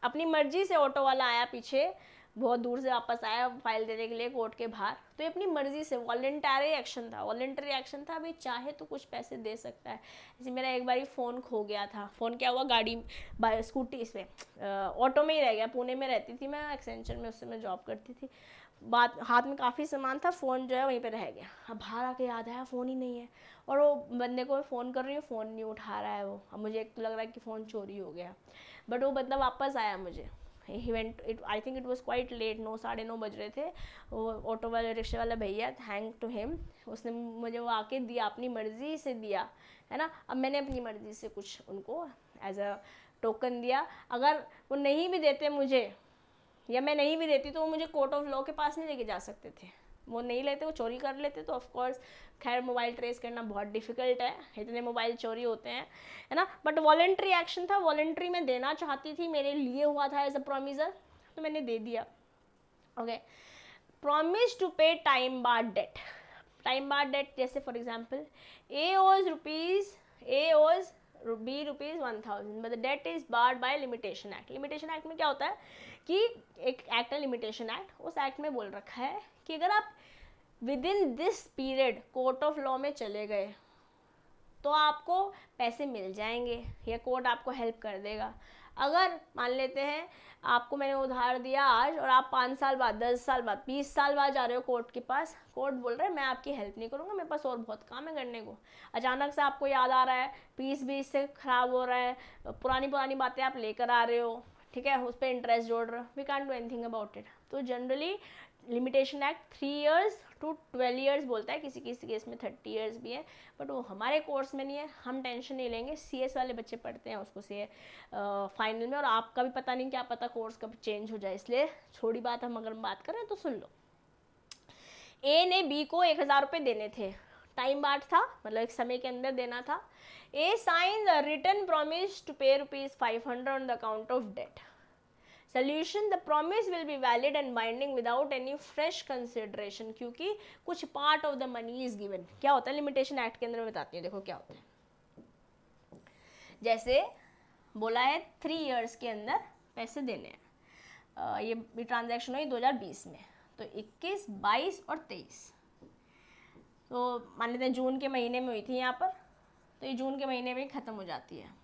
अपनी मर्जी से ऑटो वाला आया पीछे, बहुत दूर से वापस आया फाइल देने के लिए कोर्ट के बाहर, तो ये अपनी मर्जी से वॉलेंटरी एक्शन था, अभी चाहे तो कुछ पैसे दे सकता है। जैसे मेरा एक बार फ़ोन खो गया था, फ़ोन क्या हुआ, गाड़ी स्कूटी इसमें ऑटो में ही रह गया, पुणे में रहती थी मैं, एक्सेंचर में उस समय जॉब करती थी, बात हाथ में काफ़ी सामान था, फ़ोन जो है वहीं पे रह गया। अब बाहर आके याद आया फ़ोन ही नहीं है, और वो बंदे को फ़ोन कर रही हूँ, फ़ोन नहीं उठा रहा है वो। अब मुझे एक तो लग रहा है कि फ़ोन चोरी हो गया, बट वो बंदा वापस आया मुझे, he went, I think it was quite late, 9 साढ़े 9 बज रहे थे। वो ऑटो वाले रिक्शे वाला भैया, थैंक टू हिम, उसने मुझे वो आके दिया, अपनी मर्ज़ी से दिया है ना। अब मैंने अपनी मर्ज़ी से कुछ उनको एज अ टोकन दिया, अगर वो नहीं भी देते मुझे या मैं नहीं भी देती तो वो मुझे कोर्ट ऑफ लॉ के पास नहीं लेके जा सकते थे, वो नहीं लेते, वो चोरी कर लेते, तो ऑफकोर्स खैर मोबाइल ट्रेस करना बहुत डिफ़िकल्ट है, इतने मोबाइल चोरी होते हैं, है ना। बट वॉलेंट्री एक्शन था, वॉलेंट्री में देना चाहती थी, मेरे लिए हुआ था एज अ प्रॉमिसर, तो मैंने दे दिया। Okay, promise to pay time barred debt. Time barred debt जैसे for example A owes B ₹1,000 but the debt is barred by limitation act. Limitation act में क्या होता है कि एक एक्ट है लिमिटेशन एक्ट, उस एक्ट में बोल रखा है कि अगर आप with in this period court of law में चले गए तो आपको पैसे मिल जाएंगे या कोर्ट आपको हेल्प कर देगा। अगर मान लेते हैं आपको मैंने उधार दिया आज और आप 5 साल बाद, 10 साल बाद, 20 साल बाद जा रहे हो कोर्ट के पास, कोर्ट बोल रहा है मैं आपकी हेल्प नहीं करूँगा, मेरे पास और बहुत काम है करने को। अचानक से आपको याद आ रहा है, पीस भी इससे ख़राब हो रहा है, पुरानी बातें आप लेकर आ रहे हो, ठीक है, उस पर इंटरेस्ट जोड़ रहे हो, we can't do anything about it. तो generally limitation act 3 years to 12 years बोलता है, किसी किसी केस में 30 ईयर्स भी है, बट वो हमारे कोर्स में नहीं है, हम टेंशन नहीं लेंगे। CS वाले बच्चे पढ़ते हैं उसको CA फाइनल में, और आपका भी पता नहीं, क्या पता कोर्स कब चेंज हो जाए, इसलिए छोटी बात हम अगर बात करें तो सुन लो। ए ने बी को 1000 रुपये देने थे, टाइम बार्ड था, मतलब एक समय के अंदर देना था। A signs a written promise to pay ₹500 on the account of debt. Solution, the promise will be valid and binding without any fresh consideration, क्योंकि कुछ part of the money is given. क्या होता है लिमिटेशन एक्ट के अंदर, मैं बताती हूँ, देखो क्या होता है। जैसे बोला है 3 ईयर्स के अंदर पैसे देने हैं, ये ट्रांजैक्शन हुई 2020 में, तो 21, 22 और 23, तो मान लेते हैं जून के महीने में हुई थी यहाँ पर, तो ये जून के महीने में ख़त्म हो जाती है।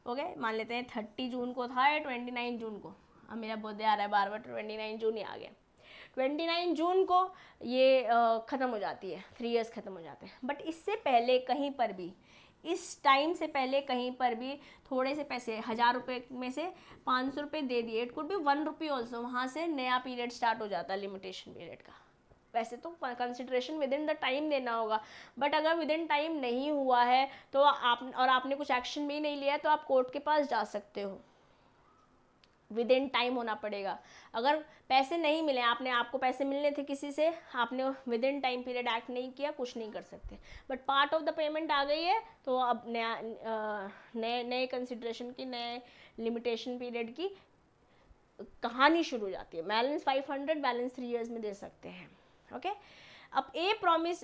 ओके, मान लेते हैं 30 जून को था या 29 जून को, अब मेरा बर्थडे आ रहा है बार बार, 29 जून ही आ गया, 29 जून को ये ख़त्म हो जाती है, 3 ईयर्स ख़त्म हो जाते हैं। बट इससे पहले कहीं पर भी, इस टाइम से पहले कहीं पर भी थोड़े से पैसे, 1000 रुपये में से 500 रुपये दे दिए, it could B 1 rupee also, वहाँ से नया पीरियड स्टार्ट हो जाता है लिमिटेशन पीरियड का। वैसे तो consideration with in the time देना होगा, बट अगर विद इन टाइम नहीं हुआ है तो आपने कुछ एक्शन भी नहीं लिया है, तो आप कोर्ट के पास जा सकते हो। विद इन टाइम होना पड़ेगा। अगर पैसे नहीं मिले, आपको पैसे मिलने थे किसी से, आपने within time period act नहीं किया, कुछ नहीं कर सकते। But part of the payment आ गई है, तो अब नए कंसिडरेशन की, नए लिमिटेशन पीरियड की कहानी शुरू हो जाती है। बैलेंस 500, बैलेंस 3 ईयर्स में दे सकते हैं। ओके, अब a promise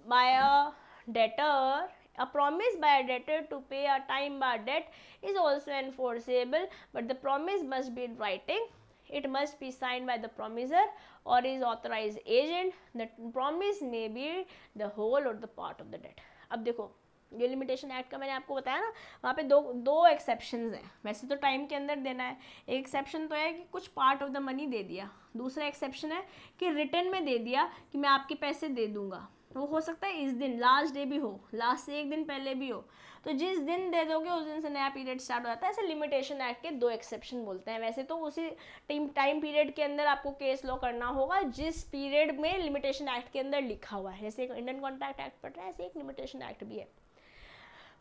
by a debtor, a promise by a debtor to pay a time bar debt is also enforceable, but the promise must be in writing. It must be signed by the promisor or his authorized agent. The promise may be the whole or the part of the debt. अब देखो, ये limitation act का मैंने आपको बताया ना, वहाँ पे दो एक्सेप्शंस हैं। वैसे तो टाइम के अंदर देना है, एक एक्सेप्शन तो है कि कुछ पार्ट ऑफ द मनी दे दिया, दूसरा एक्सेप्शन है कि रिटर्न में दे दिया कि मैं आपके पैसे दे दूंगा। वो हो सकता है इस दिन, लास्ट डे भी हो, लास्ट से एक दिन पहले भी हो, तो जिस दिन दे दोगे उस दिन से नया पीरियड स्टार्ट हो जाता है। ऐसे लिमिटेशन एक्ट के 2 एक्सेप्शन बोलते हैं। वैसे तो उसी टाइम पीरियड के अंदर आपको केस लॉ करना होगा जिस पीरियड में लिमिटेशन एक्ट के अंदर लिखा हुआ है। जैसे एक इंडियन कॉन्ट्रैक्ट एक्ट पढ़ रहे हैं, ऐसे एक लिमिटेशन एक्ट भी है।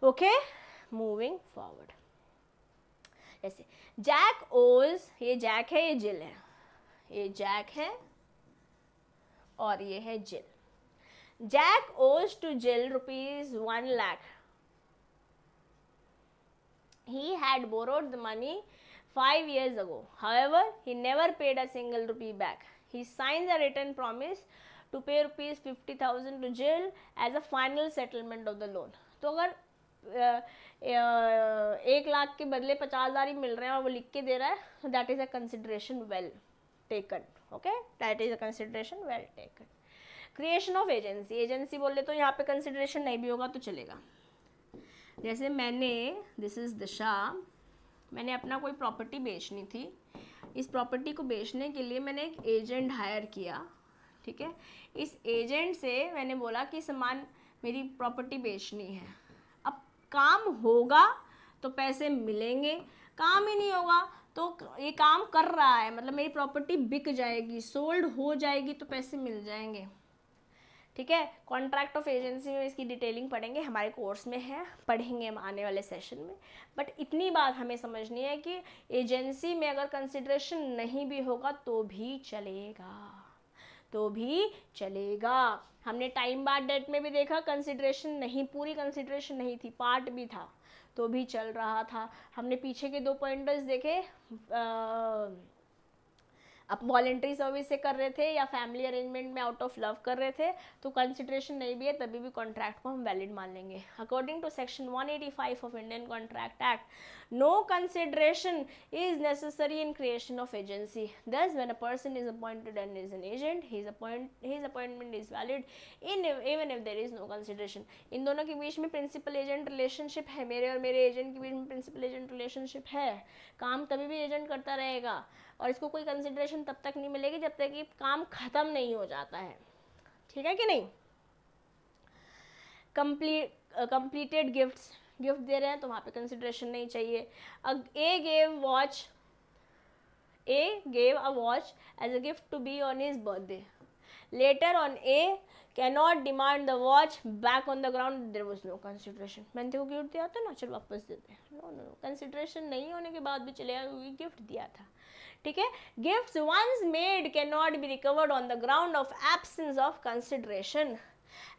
Okay, moving forward. जैसे जैक ओज, ये जैक है, ये जिल है, ये जैक है और ये है जिल। Jack owes to Jill ₹1 lakh. He had borrowed the money 5 years ago. However, he never paid a single rupee back. He signs a written promise to pay ₹50,000 to Jill as a final settlement of the loan. तो अगर 1 लाख के बदले 50,000 ही मिल रहे हैं और वो लिख के दे रहा है, so that is a consideration well taken. Okay, that is a consideration well taken. Creation of agency, agency बोले तो यहाँ पे कंसिडरेशन नहीं भी होगा तो चलेगा। जैसे मैंने, दिस इज़ दिशा, मैंने अपना कोई प्रॉपर्टी बेचनी थी, इस प्रॉपर्टी को बेचने के लिए मैंने एक एजेंट हायर किया, ठीक है। इस एजेंट से मैंने बोला कि सामान, मेरी प्रॉपर्टी बेचनी है। अब काम होगा तो पैसे मिलेंगे, काम ही नहीं होगा तो ये काम कर रहा है, मतलब मेरी प्रॉपर्टी बिक जाएगी, सोल्ड हो जाएगी तो पैसे मिल जाएंगे, ठीक है। कॉन्ट्रैक्ट ऑफ एजेंसी में इसकी डिटेलिंग पढ़ेंगे, हमारे कोर्स में है, पढ़ेंगे हम आने वाले सेशन में। बट इतनी बात हमें समझनी है कि एजेंसी में अगर कंसिडरेशन नहीं भी होगा तो भी चलेगा, तो भी चलेगा। हमने टाइम बार्ड डेट में भी देखा, कंसिडरेशन नहीं, पूरी कंसिडरेशन नहीं थी, पार्ट भी था, तो भी चल रहा था। हमने पीछे के 2 पॉइंटर्स देखे, आप वॉलेंट्री सर्विस से कर रहे थे या फैमिली अरेंजमेंट में आउट ऑफ लव कर रहे थे, तो कंसिडरेशन नहीं भी है तभी भी कॉन्ट्रैक्ट को हम वैलिड मान लेंगे। According to section 185 of Indian contract act, no consideration is necessary in creation of agency. Thus, when a person is appointed and is an agent, his appointment is valid even if there is no consideration. इन दोनों के बीच में principal agent relationship है, मेरे और मेरे agent के बीच में प्रिंसिपल एजेंट रिलेशनशिप है। काम तभी भी एजेंट करता रहेगा और इसको कोई कंसिडरेशन तब तक नहीं मिलेगी जब तक कि काम खत्म नहीं हो जाता है, ठीक है कि नहीं। कंप्लीटेड गिफ्ट दे रहे हैं तो वहाँ पे कंसिडरेशन नहीं चाहिए। A gave a watch as a gift to B on his birthday. Later on, A cannot demand the watch back on the ground. There was no consideration. मैंने तेरे को गिफ्ट दिया था ना, चल वापस दे दे. No, consideration नहीं होने के बाद भी चलेगा क्योंकि गिफ्ट दिया था. ठीक है. Gifts once made cannot be recovered on the ground of absence of consideration.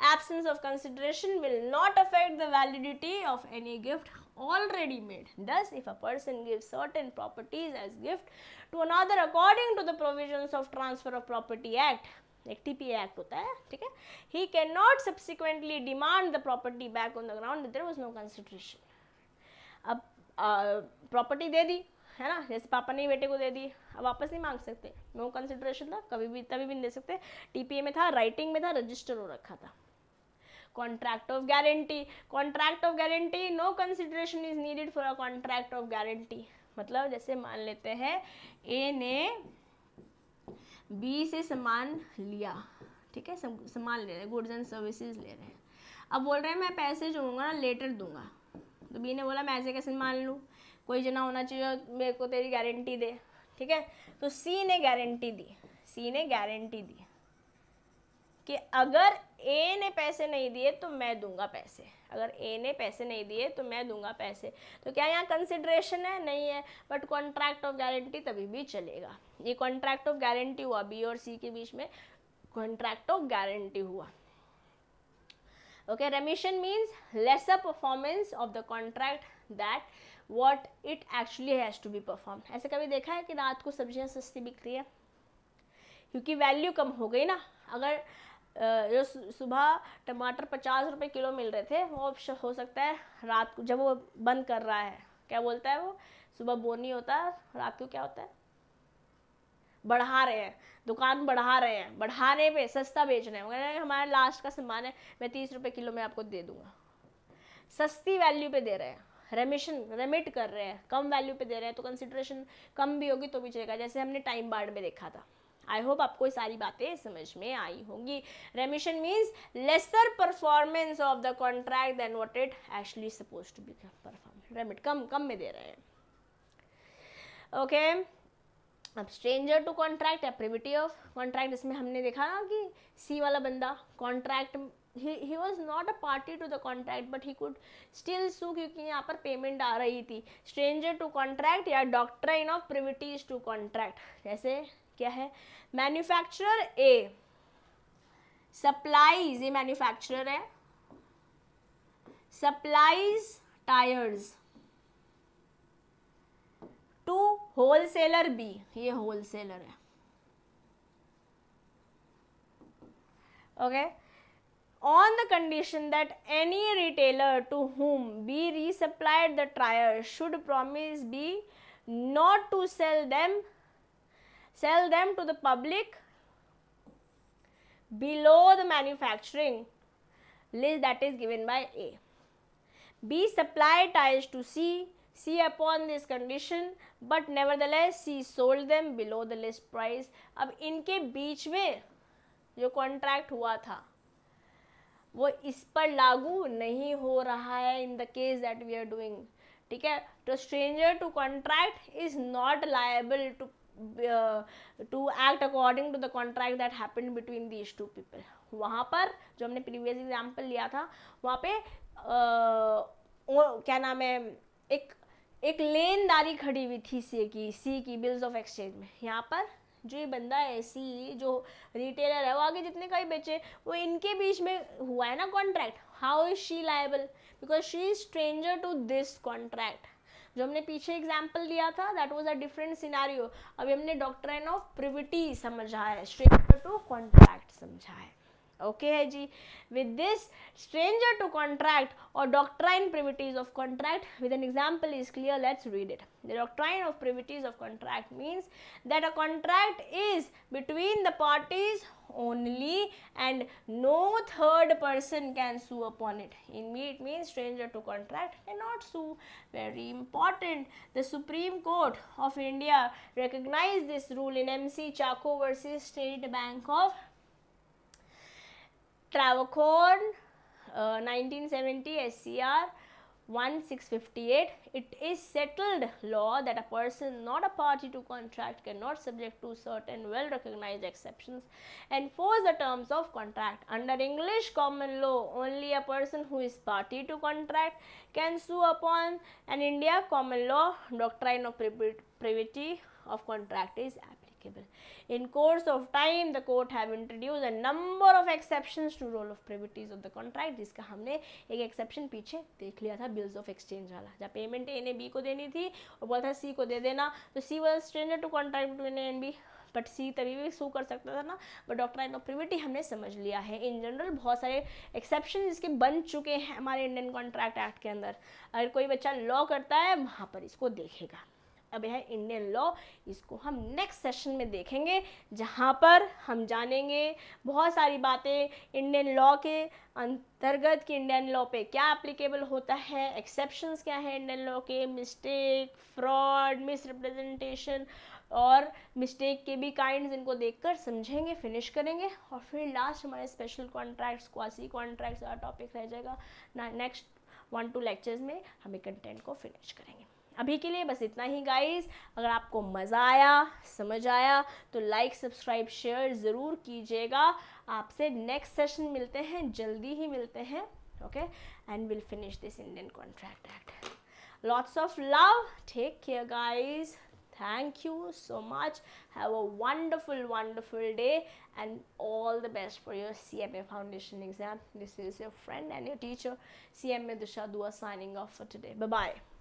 Absence of consideration will not affect the validity of any gift already made. Thus, if a person gives certain properties as gift to another according to the provisions of Transfer of Property Act, एक TPA act होता है, ठीक है, he cannot subsequently demand the property back on the ground that there was no consideration. अब property दे दी है ना, जैसे पापा ने बेटे को दे दी, अब वापस नहीं मांग सकते, नो कंसिडरेशन था, कभी भी तभी भी नहीं दे सकते. टीपीए में था, राइटिंग में था, रजिस्टर हो रखा था. Contract of guarantee, contract of guarantee, no consideration is needed for a contract of guarantee. मतलब जैसे मान लेते हैं ए ने बी से सामान लिया, ठीक है, सामान ले रहे हैं, गुड्स एंड सर्विसेज ले रहे हैं. अब बोल रहे हैं मैं पैसे जो दूंगा ना लेटर दूंगा. तो बी ने बोला मैं ऐसे कैसे मान लूँ, कोई जना होना चाहिए मेरे को तेरी गारंटी दे. ठीक है, तो सी ने गारंटी दी, सी ने गारंटी दी कि अगर ए ने पैसे नहीं दिए तो मैं दूंगा पैसे, अगर ए ने पैसे नहीं दिए तो मैं दूंगा पैसे. तो क्या यहाँ कंसिडरेशन है? नहीं है, बट कॉन्ट्रैक्ट ऑफ गारंटी तभी भी चलेगा. ये कॉन्ट्रैक्ट ऑफ गारंटी हुआ, बी और सी के बीच में कॉन्ट्रैक्ट ऑफ गारंटी हुआ. Okay, remission means lesser performance of the contract that what it actually has to be performed. ऐसे कभी देखा है कि रात को सब्जियां सस्ती बिक रही है क्योंकि वैल्यू कम हो गई ना. अगर जो सुबह टमाटर 50 रुपये किलो मिल रहे थे, वो हो सकता है रात को जब वो बंद कर रहा है, क्या बोलता है वो, सुबह बोनी होता है, रात को क्या होता है, बढ़ा रहे हैं, दुकान बढ़ा रहे हैं, बढ़ाने पे सस्ता बेच रहे हैं. हमारा लास्ट का सामान है, मैं 30 रुपये किलो में आपको दे दूंगा, सस्ती वैल्यू पे दे रहे हैं. रेमिशन, रेमिट कर रहे हैं, कम वैल्यू पे दे रहे हैं, तो कंसिडरेशन कम भी होगी तो भी चलेगा, जैसे हमने टाइम बार्ड में देखा था. आई होप आपको ये सारी बातें समझ में आई होंगी. Remission means lesser performance of the contract then what it actually supposed to be perform. Remit कम में दे रहे हैं. ओके, अब स्ट्रेंजर टू कॉन्ट्रैक्ट या प्रिविटी ऑफ कॉन्ट्रैक्ट, इसमें हमने देखा ना कि सी वाला बंदा contract, he was not a party to the contract but he could still sue क्योंकि यहाँ पर पेमेंट आ रही थी. स्ट्रेंजर टू कॉन्ट्रैक्ट या doctrine of privities to contract, जैसे क्या है, मैन्युफैक्चरर ए सप्लाईज, ये मैन्युफैक्चरर है, supplies tyres to wholesaler B, ये होलसेलर है. Okay, on the condition that any retailer to whom B resupplied the tires should promise B not to sell them to the public below the manufacturing list that is given by A. B supplied tires to C upon this condition but nevertheless C sold them below the list price. अब इनके बीच में जो contract हुआ था वो इस पर लागू नहीं हो रहा है in the case that we are doing. ठीक है, तो stranger to contract is not liable to act according to the contract that happened between these two people. वहाँ पर जो हमने प्रीवियस एग्जाम्पल लिया था वहाँ पे क्या नाम है, एक लेनदारी खड़ी हुई थी सी की बिल्स ऑफ एक्सचेंज में. यहाँ पर जो ये बंदा है सी, जो रिटेलर है, वो आगे जितने का ही बेचे, वो इनके बीच में हुआ है ना contract. How is she liable? Because she is stranger to this contract. जो हमने पीछे एग्जाम्पल दिया था that was a different scenario. अभी हमने डॉक्ट्राइन ऑफ प्रिविटी समझा है, स्ट्रेंजर टू कॉन्ट्रैक्ट समझा है. ओके है जी. With this stranger to contract और doctrine privities of contract with an example is clear. Let's read it. The doctrine of privities of contract means that a contract is between the parties only and no third person can sue upon it. In me it means stranger to contract cannot sue. Very important. The Supreme Court of India recognized this rule in MC Chacko versus State Bank of Travakhor 1970 SCR 1658, it is settled law that a person not a party to contract cannot, subject to certain well recognized exceptions, enforce the terms of contract. Under English common law, only a person who is party to contract can sue upon. And India common law doctrine of privity of contract is applicable. In course of time the court have introduced a number of exceptions to role of privities of the contract, जिसका हमने एक exception पीछे देख लिया था bills of exchange वाला, जब payment ए ने बी को देनी थी और बोला था सी को दे देना, तो C was stranger to contract between A and B, but C तभी भी सू कर सकता था ना, बट डॉक्ट्राइन ऑफ प्रिविटी हमने समझ लिया है. इन जनरल बहुत सारे एक्सेप्शन इसके बन चुके हैं हमारे इंडियन कॉन्ट्रैक्ट एक्ट के अंदर. अगर कोई बच्चा लॉ करता है वहाँ पर इसको देखेगा. अब है इंडियन लॉ, इसको हम नेक्स्ट सेशन में देखेंगे, जहाँ पर हम जानेंगे बहुत सारी बातें इंडियन लॉ के अंतर्गत कि इंडियन लॉ पे क्या एप्लीकेबल होता है, एक्सेप्शंस क्या है इंडियन लॉ के, मिस्टेक, फ्रॉड, मिसरिप्रेजेंटेशन और मिस्टेक के भी काइंड्स, इनको देखकर समझेंगे, फिनिश करेंगे. और फिर लास्ट हमारे स्पेशल कॉन्ट्रैक्ट्स, क्वासी कॉन्ट्रैक्ट्स का टॉपिक रह जाएगा. नेक्स्ट 1-2 लेक्चर्स में हमें कंटेंट को फिनिश करेंगे. अभी के लिए बस इतना ही गाइस. अगर आपको मज़ा आया, समझ आया तो लाइक, सब्सक्राइब, शेयर ज़रूर कीजिएगा. आपसे नेक्स्ट सेशन मिलते हैं, जल्दी ही मिलते हैं. Okay, and will finish this Indian contract act. Lots of love, take care guys. Thank you so much. Have a wonderful day and all the best for your CMA Foundation exam. This is your friend and your teacher, CMA Disha Dua, signing off for today. Bye-bye.